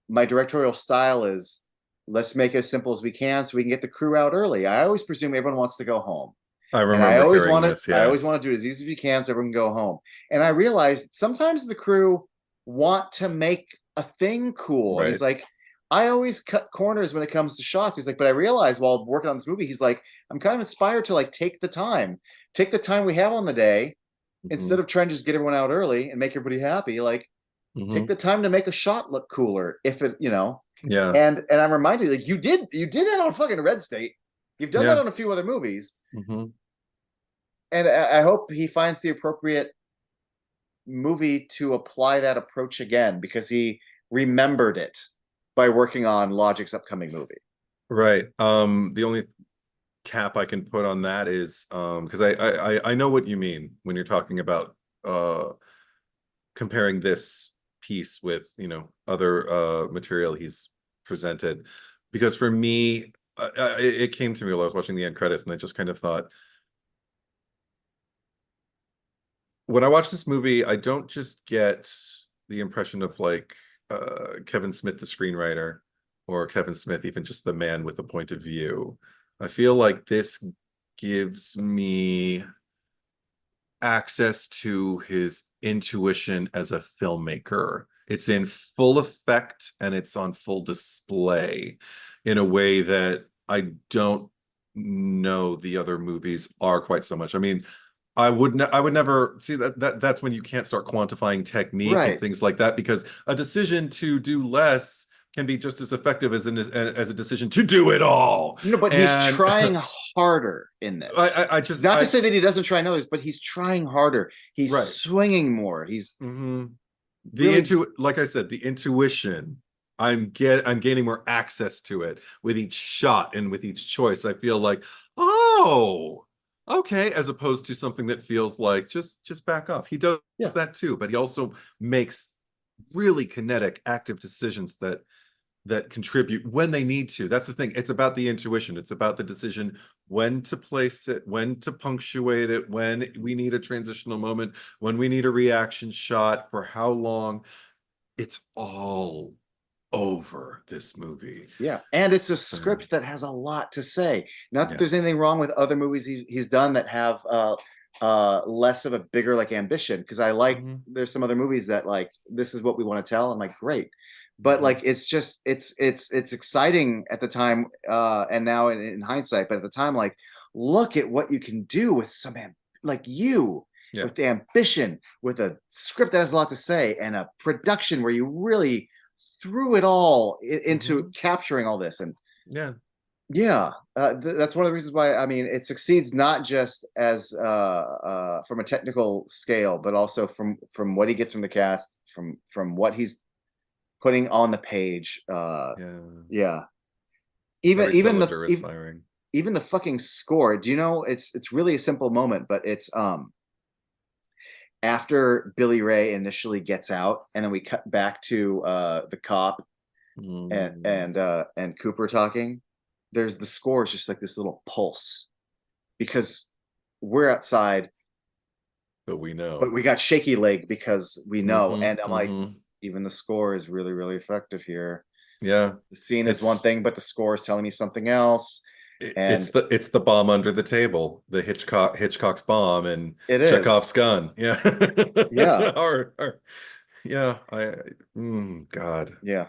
my directorial style is let's make it as simple as we can so we can get the crew out early. I always presume everyone wants to go home. I And remember hearing this. I always want to do it as easy as we can so everyone can go home. And I realized sometimes the crew want to make a thing cool. And he's like, I always cut corners when it comes to shots. He's like, but I realized while working on this movie, he's like, I'm kind of inspired to like take the time we have on the day, instead of trying to just get everyone out early and make everybody happy. Like, take the time to make a shot look cooler. If it, you know, and I'm reminded, like, you did that on fucking Red State. You've done that on a few other movies. And I hope he finds the appropriate movie to apply that approach again, because he remembered it by working on Logic's upcoming movie. Right. The only cap I can put on that is because I know what you mean when you're talking about comparing this piece with, you know, other material he's presented. Because for me, it came to me while I was watching the end credits, and I just kind of thought, when I watch this movie, I don't just get the impression of like Kevin Smith, the screenwriter, or Kevin Smith, even just the man with a point of view. I feel like this gives me access to his intuition as a filmmaker. It's in full effect and it's on full display in a way that I don't know the other movies are quite so much. I mean, I would never see that's when you can't start quantifying technique and Right. things like that, because a decision to do less can be just as effective as as a decision to do it all. No, but he's And trying harder in this. I just Not to say that he doesn't try in others, but he's trying harder. He's right. swinging more. He's really Like I said, the intuition. I'm gaining more access to it with each shot and with each choice. I feel like, oh, okay, as opposed to something that feels like just back off. He does that too, but he also makes really kinetic, active decisions that contribute when they need to. That's the thing. It's about the intuition. It's about the decision when to place it, when to punctuate it, when we need a transitional moment, when we need a reaction shot, for how long. It's all over this movie. Yeah, and it's a script that has a lot to say. Not that there's anything wrong with other movies he's done that have less of a bigger like ambition, because I like there's some other movies that like this is what we want to tell. I'm like, great. But like it's just it's exciting at the time and now in hindsight, but at the time, like, look at what you can do with some like you with the ambition, with a script that has a lot to say, and a production where you really threw it all into capturing all this. And that's one of the reasons why, I mean, it succeeds not just as from a technical scale, but also from what he gets from the cast, from what he's putting on the page. Even the fucking score. Do you know, it's really a simple moment, but it's after Billy Ray initially gets out, and then we cut back to the cop and Cooper talking. There's the score is just like this little pulse, because we're outside, but we know. But we got shaky leg because we know. And I'm like, even the score is really, really effective here. Yeah. The scene is one thing, but the score is telling me something else. And it's the bomb under the table, the Hitchcock's bomb, and it Chekhov's is. gun. Yeah. God. Yeah.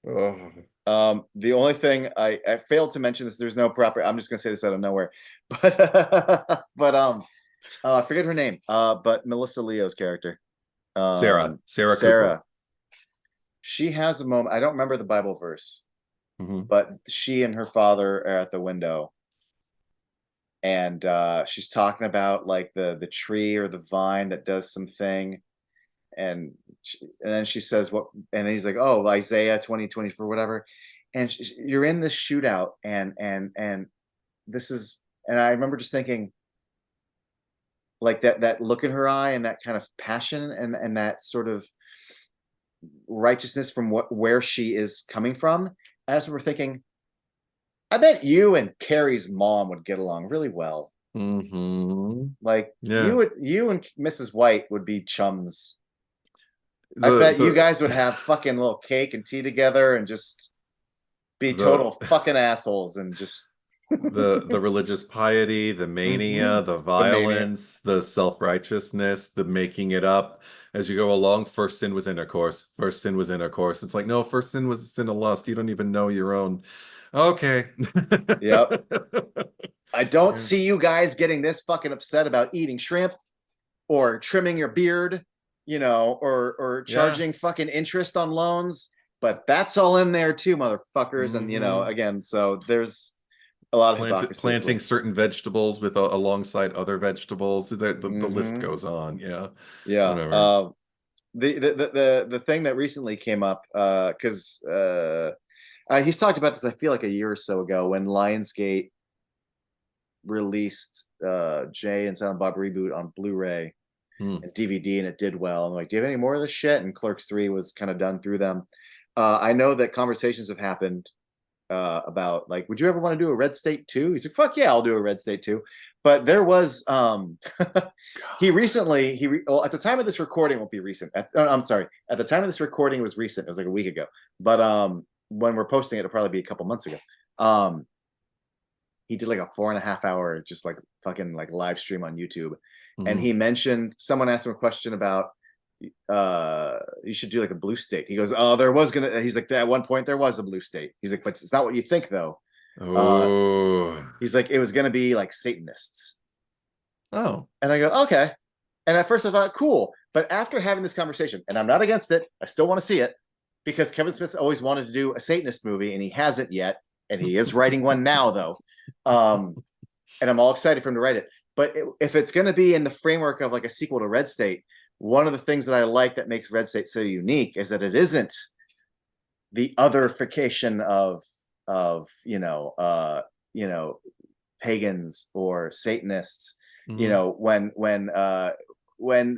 Oh. The only thing I failed to mention this, there's no proper, I'm just gonna say this out of nowhere, but I forget her name, but Melissa Leo's character, Sarah Cooper. She has a moment, I don't remember the Bible verse, but she and her father are at the window, and she's talking about like the tree or the vine that does something, and then she says what, and then he's like, oh, Isaiah 20:24 whatever, and you're in this shootout, and this is, and I remember just thinking, like, that look in her eye, and that kind of passion, and that sort of righteousness from where she is coming from. I just remember thinking, I bet you and Carrie's mom would get along really well. Like, you and Mrs. White would be chums. I bet you guys would have fucking little cake and tea together and just be total fucking assholes, and just the religious piety, the mania, the violence, the self-righteousness, the making it up as you go along. First sin was intercourse. First sin was intercourse. It's like, no, first sin was a sin of lust. You don't even know your own. Okay. Yep. I don't see you guys getting this fucking upset about eating shrimp or trimming your beard, you know, or charging fucking interest on loans, but that's all in there too, motherfuckers. And you know, again, so there's a lot of hypocrisy. Planting certain vegetables with alongside other vegetables. The list goes on. Whatever. The thing that recently came up, because he's talked about this, I feel like a year or so ago, when Lionsgate released Jay and Silent Bob Reboot on Blu-ray and DVD, and it did well. I'm like, do you have any more of this shit? And Clerks 3 was kind of done through them. I know that conversations have happened about, like, would you ever want to do a Red State 2? He's like, fuck yeah, I'll do a Red State 2. But there was he recently well, at the time of this recording, won't be recent. I'm sorry, at the time of this recording, it was recent. It was like a week ago. But when we're posting it, it'll probably be a couple months ago. He did like a 4.5 hour just like fucking like live stream on YouTube, and he mentioned, someone asked him a question about you should do like a blue state. He goes, oh, he's like, at one point there was a blue state. He's like, but it's not what you think though. He's like, it was gonna be like Satanists. Oh. And I go, okay. And at first I thought, cool. But after having this conversation, and I'm not against it, I still want to see it, because Kevin Smith always wanted to do a Satanist movie and he hasn't yet. And he is writing one now though. And I'm all excited for him to write it. But if it's going to be in the framework of like a sequel to Red State, one of the things that I like that makes Red State so unique is that it isn't the otherification of pagans or Satanists. When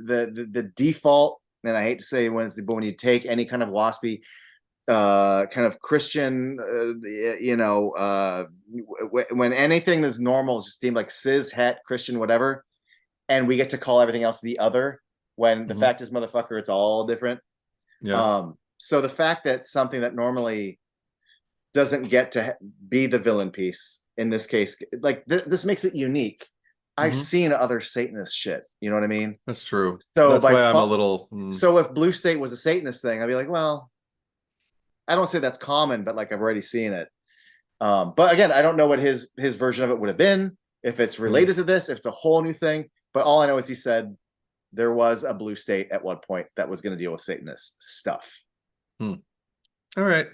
the default, and I hate to say but when you take any kind of waspy kind of Christian, when anything that's normal is just deemed like cis, het, Christian, whatever, and we get to call everything else the other, when the fact is, motherfucker, it's all different. So the fact that something that normally doesn't get to be the villain piece in this case, like this makes it unique. I've seen other Satanist shit. You know what I mean? That's true. So that's why I'm a little. So if Blue State was a Satanist thing, I'd be like, well, I don't say that's common, but like I've already seen it. But again, I don't know what his version of it would have been, if it's related to this, if it's a whole new thing. But all I know is he said there was a Blue State at one point that was going to deal with Satanist stuff. All right.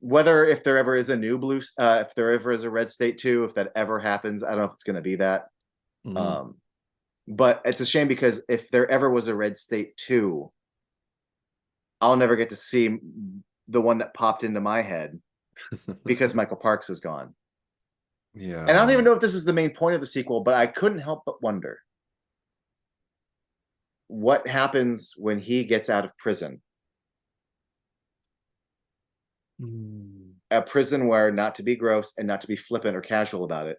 Whether if there ever is a new if there ever is a Red State 2, if that ever happens, I don't know if it's going to be that. But it's a shame, because if there ever was a Red State 2, I'll never get to see the one that popped into my head because Michael Parks is gone. Yeah. And I don't even know if this is the main point of the sequel, but I couldn't help but wonder what happens when he gets out of prison. A prison where, not to be gross and not to be flippant or casual about it,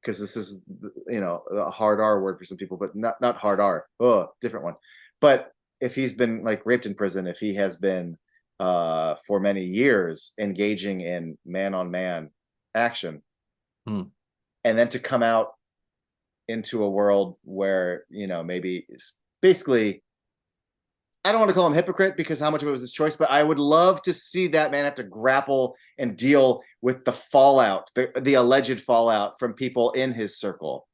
because this is, a hard R word for some people, but not hard R. Oh, different one. But if he's been like raped in prison, if he has been for many years engaging in man-on-man action, and then to come out into a world where, maybe it's basically, I don't want to call him hypocrite because how much of it was his choice, but I would love to see that man have to grapple and deal with the fallout, the alleged fallout from people in his circle.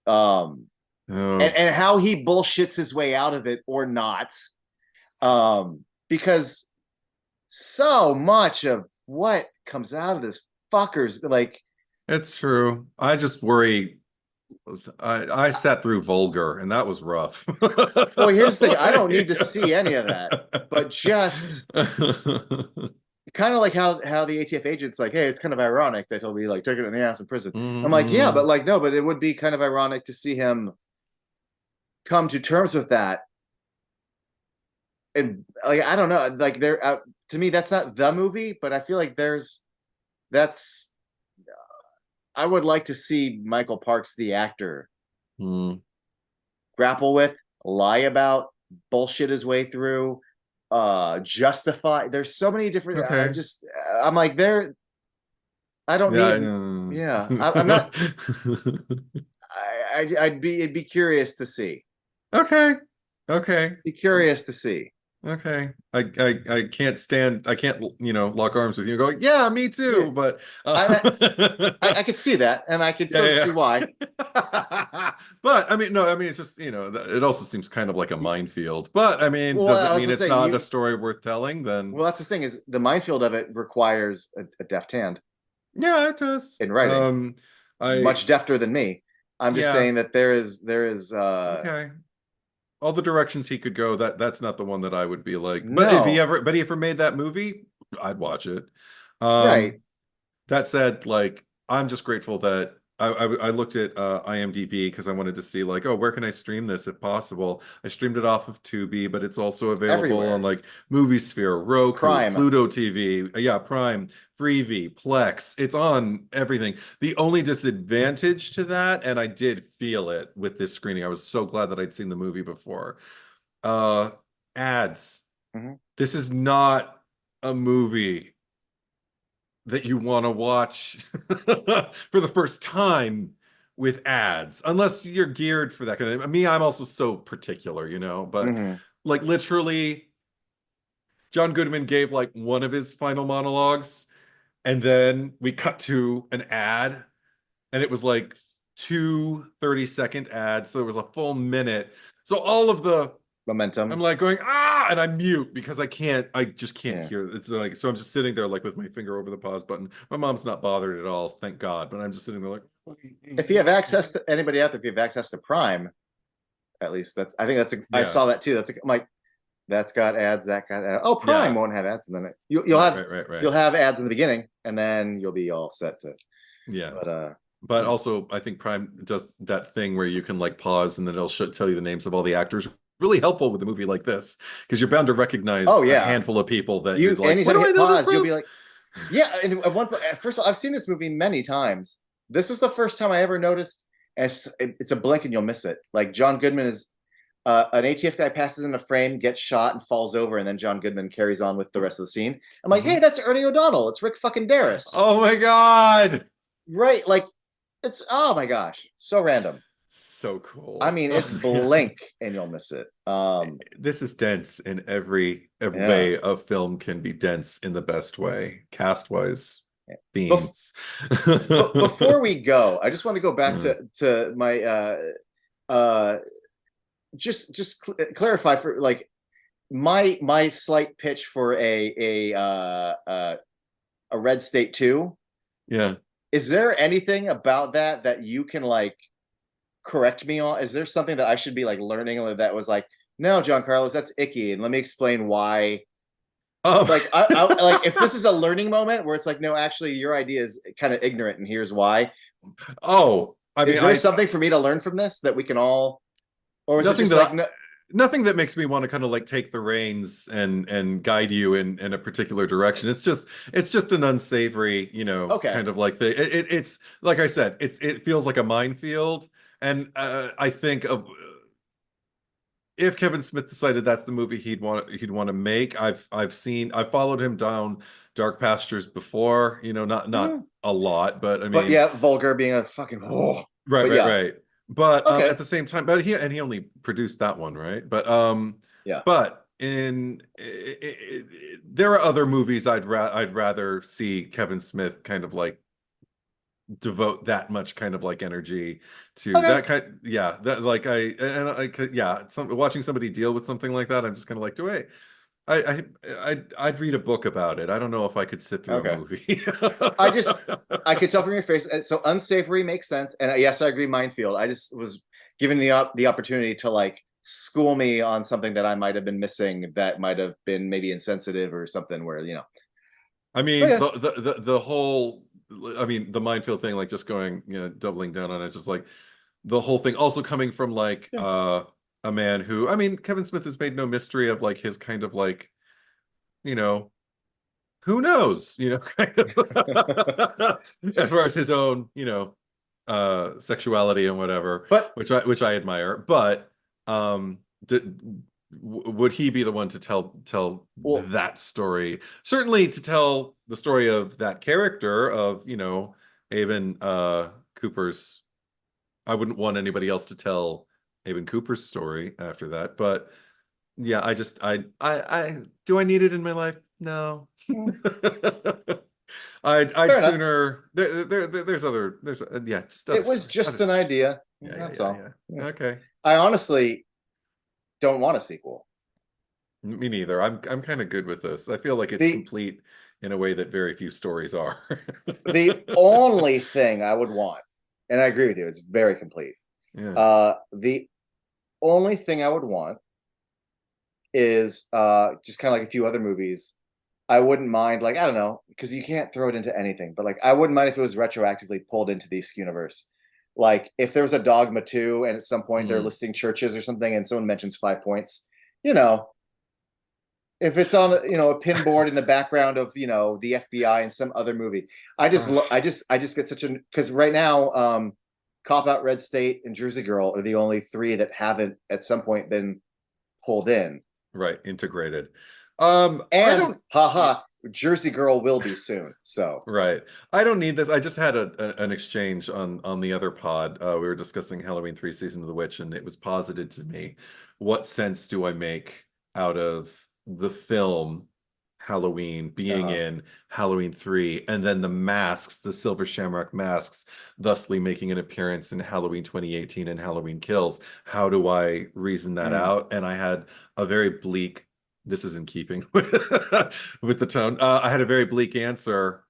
And how he bullshits his way out of it or not. Because so much of what comes out of this fucker's like. It's true. I just worry. I sat through Vulgar, and that was rough. Well, here's the thing. I don't need to see any of that, but just kind of like how the ATF agent's like, hey, it's kind of ironic that he'll be like taking it in the ass in prison. I'm like, yeah, but like, no, but it would be kind of ironic to see him come to terms with that. And like, I don't know, like to me, that's not the movie, but I feel like I would like to see Michael Parks, the actor, grapple with, lie about, bullshit his way through, justify. There's so many different. I'm like, I don't need. Yeah, I'm not. It'd be curious to see. Okay. Be curious to see. Okay. I can't lock arms with you and go, yeah, me too. Yeah. But I could see that, and I could sort of see why. But I mean, no, I mean, it's just, it also seems kind of like a minefield. But I mean, does it mean it's not a story worth telling? Then, well, that's the thing, is the minefield of it requires a deft hand. Yeah, it does. In writing, much defter than me. I'm just saying that there is okay. All the directions he could go, that's not the one that I would be like. But if he ever made that movie, I'd watch it. Right. That said, like, I'm just grateful that I looked at IMDb because I wanted to see like, where can I stream this if possible? I streamed it off of Tubi, but it's also available on like MovieSphere, Roku, Prime. Pluto TV, Prime, Freevee, Plex. It's on everything. The only disadvantage to that, and I did feel it with this screening, I was so glad that I'd seen the movie before. Ads. This is not a movie that you want to watch for the first time with ads, unless you're geared for that kind of. Me, I'm also so particular, you know. But Mhm. like literally, John Goodman gave like one of his final monologues, and then we cut to an ad, and it was like two 30-second ads, so it was a full minute. So all of the I'm Momentum. like going and I mute because I just can't Yeah. hear. It's like so I'm just sitting there like with my finger over the pause button. My mom's not bothered at all, thank God. But I'm just sitting there like, If you have access to anybody out there, if you have access to Prime, at least I think I yeah, saw that too. I'm like, that's got ads, that got ads. Oh, Prime yeah, won't have ads, and then right, you'll have ads in the beginning, and then you'll be all set to. yeah. But But also, I think Prime does that thing where you can like pause and then it'll tell you the names of all the actors. Really helpful with a movie like this because you're bound to oh recognize a yeah, handful of people that you're you like, where anytime do you I hit know them pause, you'll from? be like, yeah. And first of all, I've seen this movie many times. This was the first time I ever noticed. As it's a blink and you'll miss it. Like John Goodman is an ATF guy passes in a frame, gets shot, and falls over, and then John Goodman carries on with the rest of the scene. I'm like, hey, that's Ernie O'Donnell. It's Rick fucking Darris. Oh my God. Right? Like, it's oh my gosh, so random. So I cool. mean, it's blink and you'll miss it. This is dense in every Yeah. way a film can be dense in the best way, cast wase, Bef- themes. but before we go, I just want to go back Mm. to my uh just clarify for like my slight pitch for a Red State 2. Yeah. Is there anything about that you can like correct me on? Is there something that I should be like learning or that was like, no, John Carlos, that's icky, and let me explain why? Um, Like I like if this is a learning moment where it's like, no, actually your idea is kind of ignorant and here's why. oh, I mean, Is there something for me to learn from this that we can all, or is it nothing just that like I, no? nothing that makes me want to kind of like take the reins and guide you in a particular direction. It's just an unsavory, you know, Okay, kind of like it's like I said, it feels like a minefield. And I think of if Kevin Smith decided that's the movie he'd want to make, I've followed him down dark pastures before, you know, not mm. a lot, but I But mean, yeah, vulgar being a fucking oh. right, But right, yeah, right. But okay, at the same time, he only produced that one, right? yeah, But there are other movies I'd rather see Kevin Smith kind of like devote that much kind of like energy to okay, that kind. Yeah, that like yeah, watching somebody deal with something like that, I'm just kind of like, wait. I'd read a book about it. I don't know if I could sit through a okay. movie. I just I could tell from your face. So unsavory makes sense, and yes, I agree. Minefield. I just was given the opportunity to like school me on something that I might have been missing, that might have been maybe insensitive or something. Where you know, I but mean, yeah, the whole, I mean, the minefield thing, like just going, you know, doubling down on it, just like the whole thing also coming from like yeah. a man who, I mean, Kevin Smith has made no mystery of like his kind of like, you know, who knows, you know, kind of as far as his own, you know, sexuality and whatever, But which I admire. But would he be the one to tell well, that story? Certainly to tell the story of that character of, you know, Avon Cooper's. I wouldn't want anybody else to tell Avon Cooper's story after that. But yeah, I do I need it in my life? No. I'd fair enough. sooner there's yeah, just other It was stories. just an idea. That's all. Yeah. Okay. I honestly don't want a sequel. Me neither. I'm kind of good with this. I feel like it's The complete in a way that very few stories are. the only thing I would want, and I agree with you, it's very complete. Yeah. The only thing I would want is just kind of like a few other movies. I wouldn't mind, like, I don't know, because you can't throw it into anything, but like I wouldn't mind if it was retroactively pulled into the Askewniverse. Like if there was a Dogma 2 and at some point they're Mm. listing churches or something and someone mentions 5 points, you know, if it's on a pin board in the background of the FBI and some other movie. I just get such a because right now Cop Out, Red State, and Jersey Girl are the only three that haven't at some point been pulled in. Right, integrated. I And don't. Yeah. haha, Jersey Girl will be soon. So Right. I don't need this. I just had an exchange on the other pod. We were discussing Halloween 3 Season of the Witch, and it was posited to me, what sense do I make out of the film Halloween being in Halloween 3, and then the masks, the Silver Shamrock masks, thusly making an appearance in Halloween 2018 and Halloween Kills? How do I reason that out? And I had a very bleak, this is in keeping with the tone. I had a very bleak answer,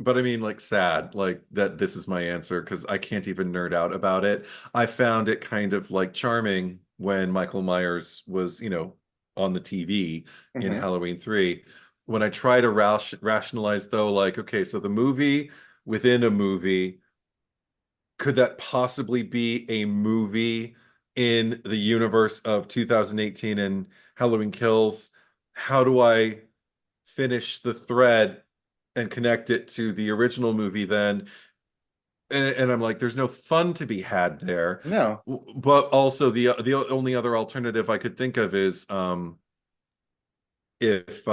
but I mean, like, sad, like that this is my answer because I can't even nerd out about it. I found it kind of like charming when Michael Myers was, on the TV in Halloween 3. When I try to rationalize, though, like, okay, so the movie within a movie, could that possibly be a movie in the universe of 2018 and Halloween Kills? How do I finish the thread and connect it to the original movie then? And I'm like, there's no fun to be had there. no. But also the only other alternative I could think of is if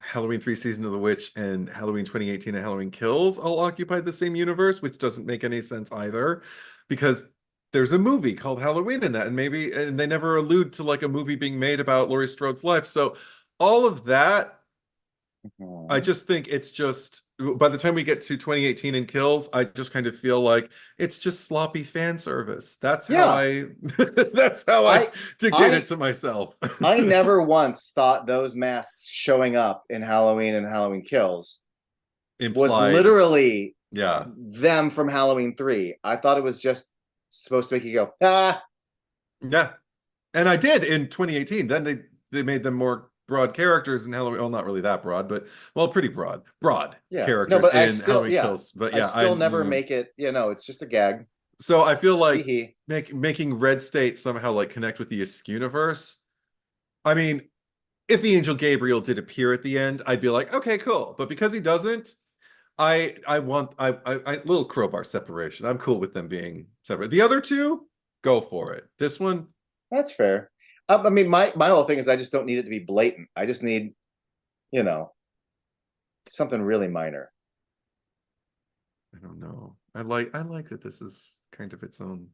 Halloween 3 Season of the Witch and Halloween 2018 and Halloween Kills all occupied the same universe, which doesn't make any sense either, because there's a movie called Halloween in that, and they never allude to like a movie being made about Laurie Strode's life. So all of that, I just think it's just, by the time we get to 2018 and Kills, I just kind of feel like it's just sloppy fan service. That's how I dictate it to myself. I never once thought those masks showing up in Halloween and Halloween Kills was literally them from Halloween 3. I thought it was just supposed to make you go, ah. Yeah. And I did in 2018. Then they made them more broad characters in Halloween. Well, not really that broad, but pretty broad characters. No, but in Halloween Kills. But yeah, I still never make it. No, it's just a gag. So I feel like making Red State somehow like connect with the Askewniverse. I mean, if the angel Gabriel did appear at the end, I'd be like, okay, cool. But because he doesn't, I want little crowbar separation. I'm cool with them being separate. The other two, go for it. This one, that's fair. I mean, my whole thing is I just don't need it to be blatant. I just need, something really minor. I don't know. I like that this is kind of its own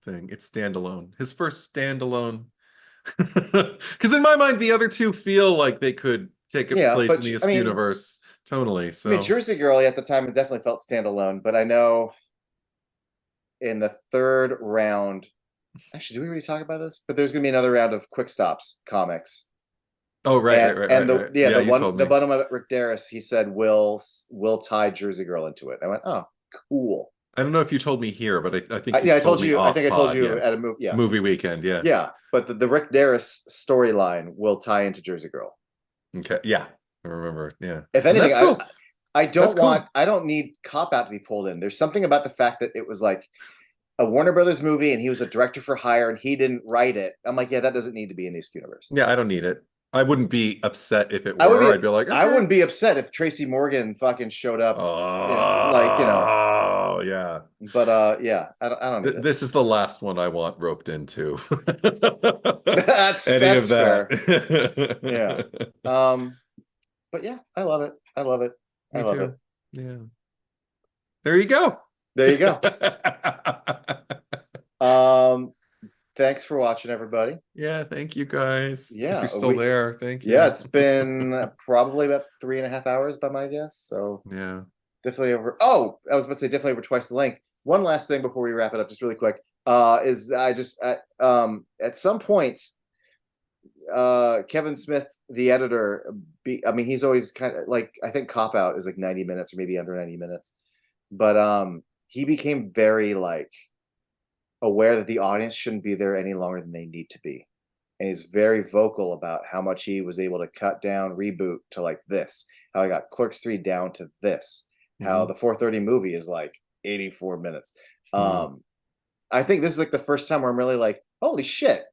thing. It's standalone. His first standalone. Because in my mind, the other two feel like they could take a place in the Askewniverse tonally. So I mean, Jersey Girl at the time, it definitely felt standalone, but I know in the third round, actually, did we already talk about this? But there's going to be another round of Quick Stops comics. Oh, right. And the bottom of it, Rick Darris, he said, we'll tie Jersey Girl into it. I went, oh, cool. I don't know if you told me here, but I think I told you. I think I told you at a movie weekend. Yeah, yeah. But the Rick Darris storyline will tie into Jersey Girl. Okay, yeah, I remember. Yeah. If anything, cool. I don't need Cop Out to be pulled in. There's something about the fact that it was like a Warner Brothers movie and he was a director for hire and he didn't write it. I'm like, yeah, that doesn't need to be in the Askewniverse. Yeah, I don't need it. I wouldn't be upset if it were. I'd be like, okay. I wouldn't be upset if Tracy Morgan fucking showed up. Oh, yeah. But yeah, I don't need this is the last one I want roped into. that's fair. Yeah. But yeah, I love it. I love it. Me too. Yeah. There you go. There you go. Thanks for watching, everybody. Yeah, thank you guys. Yeah, if you're still there, thank you. Yeah, it's been probably about 3.5 hours by my guess. So yeah, definitely over. Oh, I was about to say definitely over twice the length. One last thing before we wrap it up, just really quick, is I just at some point, Kevin Smith, the editor, I mean, he's always kind of like, I think Cop Out is like 90 minutes or maybe under 90 minutes, but he became very like aware that the audience shouldn't be there any longer than they need to be, and he's very vocal about how much he was able to cut down reboot to like this, how I got Clerks 3 down to this, how the 4:30 movie is like 84 minutes. I think this is like the first time where I'm really like, holy shit,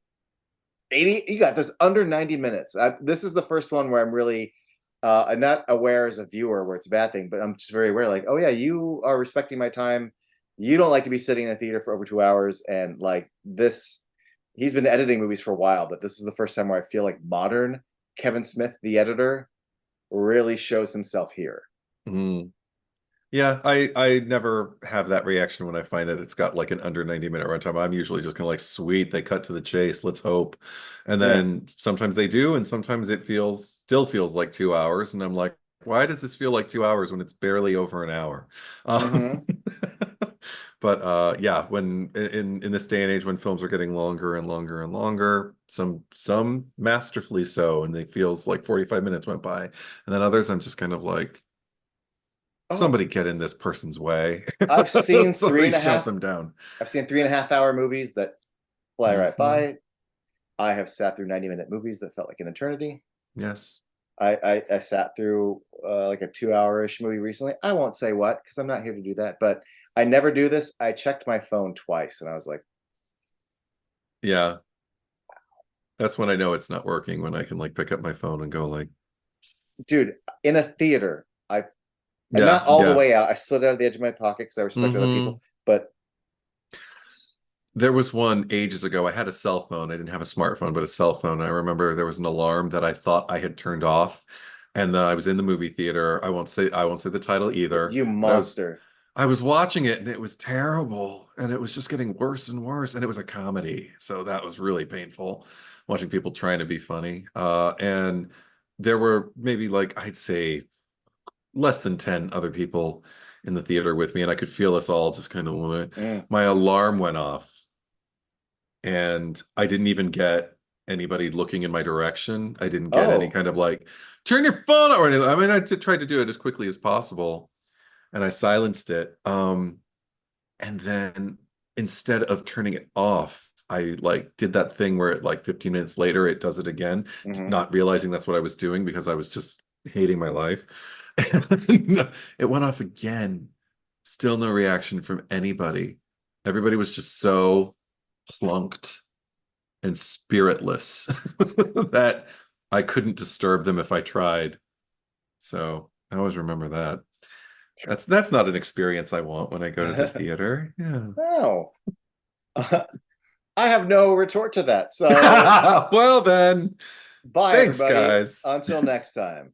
80, you got this under 90 minutes. This is the first one where I'm really I'm not aware as a viewer where it's a bad thing, but I'm just very aware like, oh yeah, you are respecting my time. You don't like to be sitting in a theater for over 2 hours. And like this, he's been editing movies for a while, but this is the first time where I feel like modern Kevin Smith, the editor, really shows himself here. Mm. Yeah, I never have that reaction when I find that it's got like an under 90-minute runtime. I'm usually just kind of like, sweet, they cut to the chase, let's hope. And then sometimes they do, and sometimes it still feels like 2 hours, and I'm like, why does this feel like 2 hours when it's barely over an hour? Mm-hmm. But yeah, when in this day and age when films are getting longer and longer and longer, some masterfully so, and it feels like 45 minutes went by, and then others I'm just kind of like, Oh, somebody get in this person's way. I've seen Somebody shut them down. I've seen 3.5 hour movies that fly right Mhm. by. I have sat through 90-minute movies that felt like an eternity. Yes. I sat through like a 2 hour-ish movie recently. I won't say what because I'm not here to do that, but I never do this. I checked my phone twice and I was like, Yeah. That's when I know it's not working, when I can like pick up my phone and go like, dude, in a theater, and yeah, not all the yeah. way out. I slid out of the edge of my pocket because I respect other people, but There was one ages ago. I had a cell phone. I didn't have a smartphone, but a cell phone. I remember there was an alarm that I thought I had turned off, and I was in the movie theater. I won't say the title either. you But monster. I was watching it, and it was terrible, and it was just getting worse and worse, and it was a comedy, so that was really painful, watching people trying to be funny. And there were maybe like, I'd say, less than 10 other people in the theater with me, and I could feel us all just kind of, Mm. my alarm went off, and I didn't even get anybody looking in my direction. I didn't get any Oh, kind of like, turn your phone or anything. I mean, I tried to do it as quickly as possible, and I silenced it. And then instead of turning it off, I like did that thing where it like 15 minutes later it does it again, mm-hmm. not realizing that's what I was doing because I was just hating my life. And it went off again. Still no reaction from anybody. Everybody was just so plunked and spiritless that I couldn't disturb them if I tried. So I always remember that. That's not an experience I want when I go to the theater. Yeah. Oh, I have no retort to that. So Well then, bye, thanks everybody. guys. Until next time.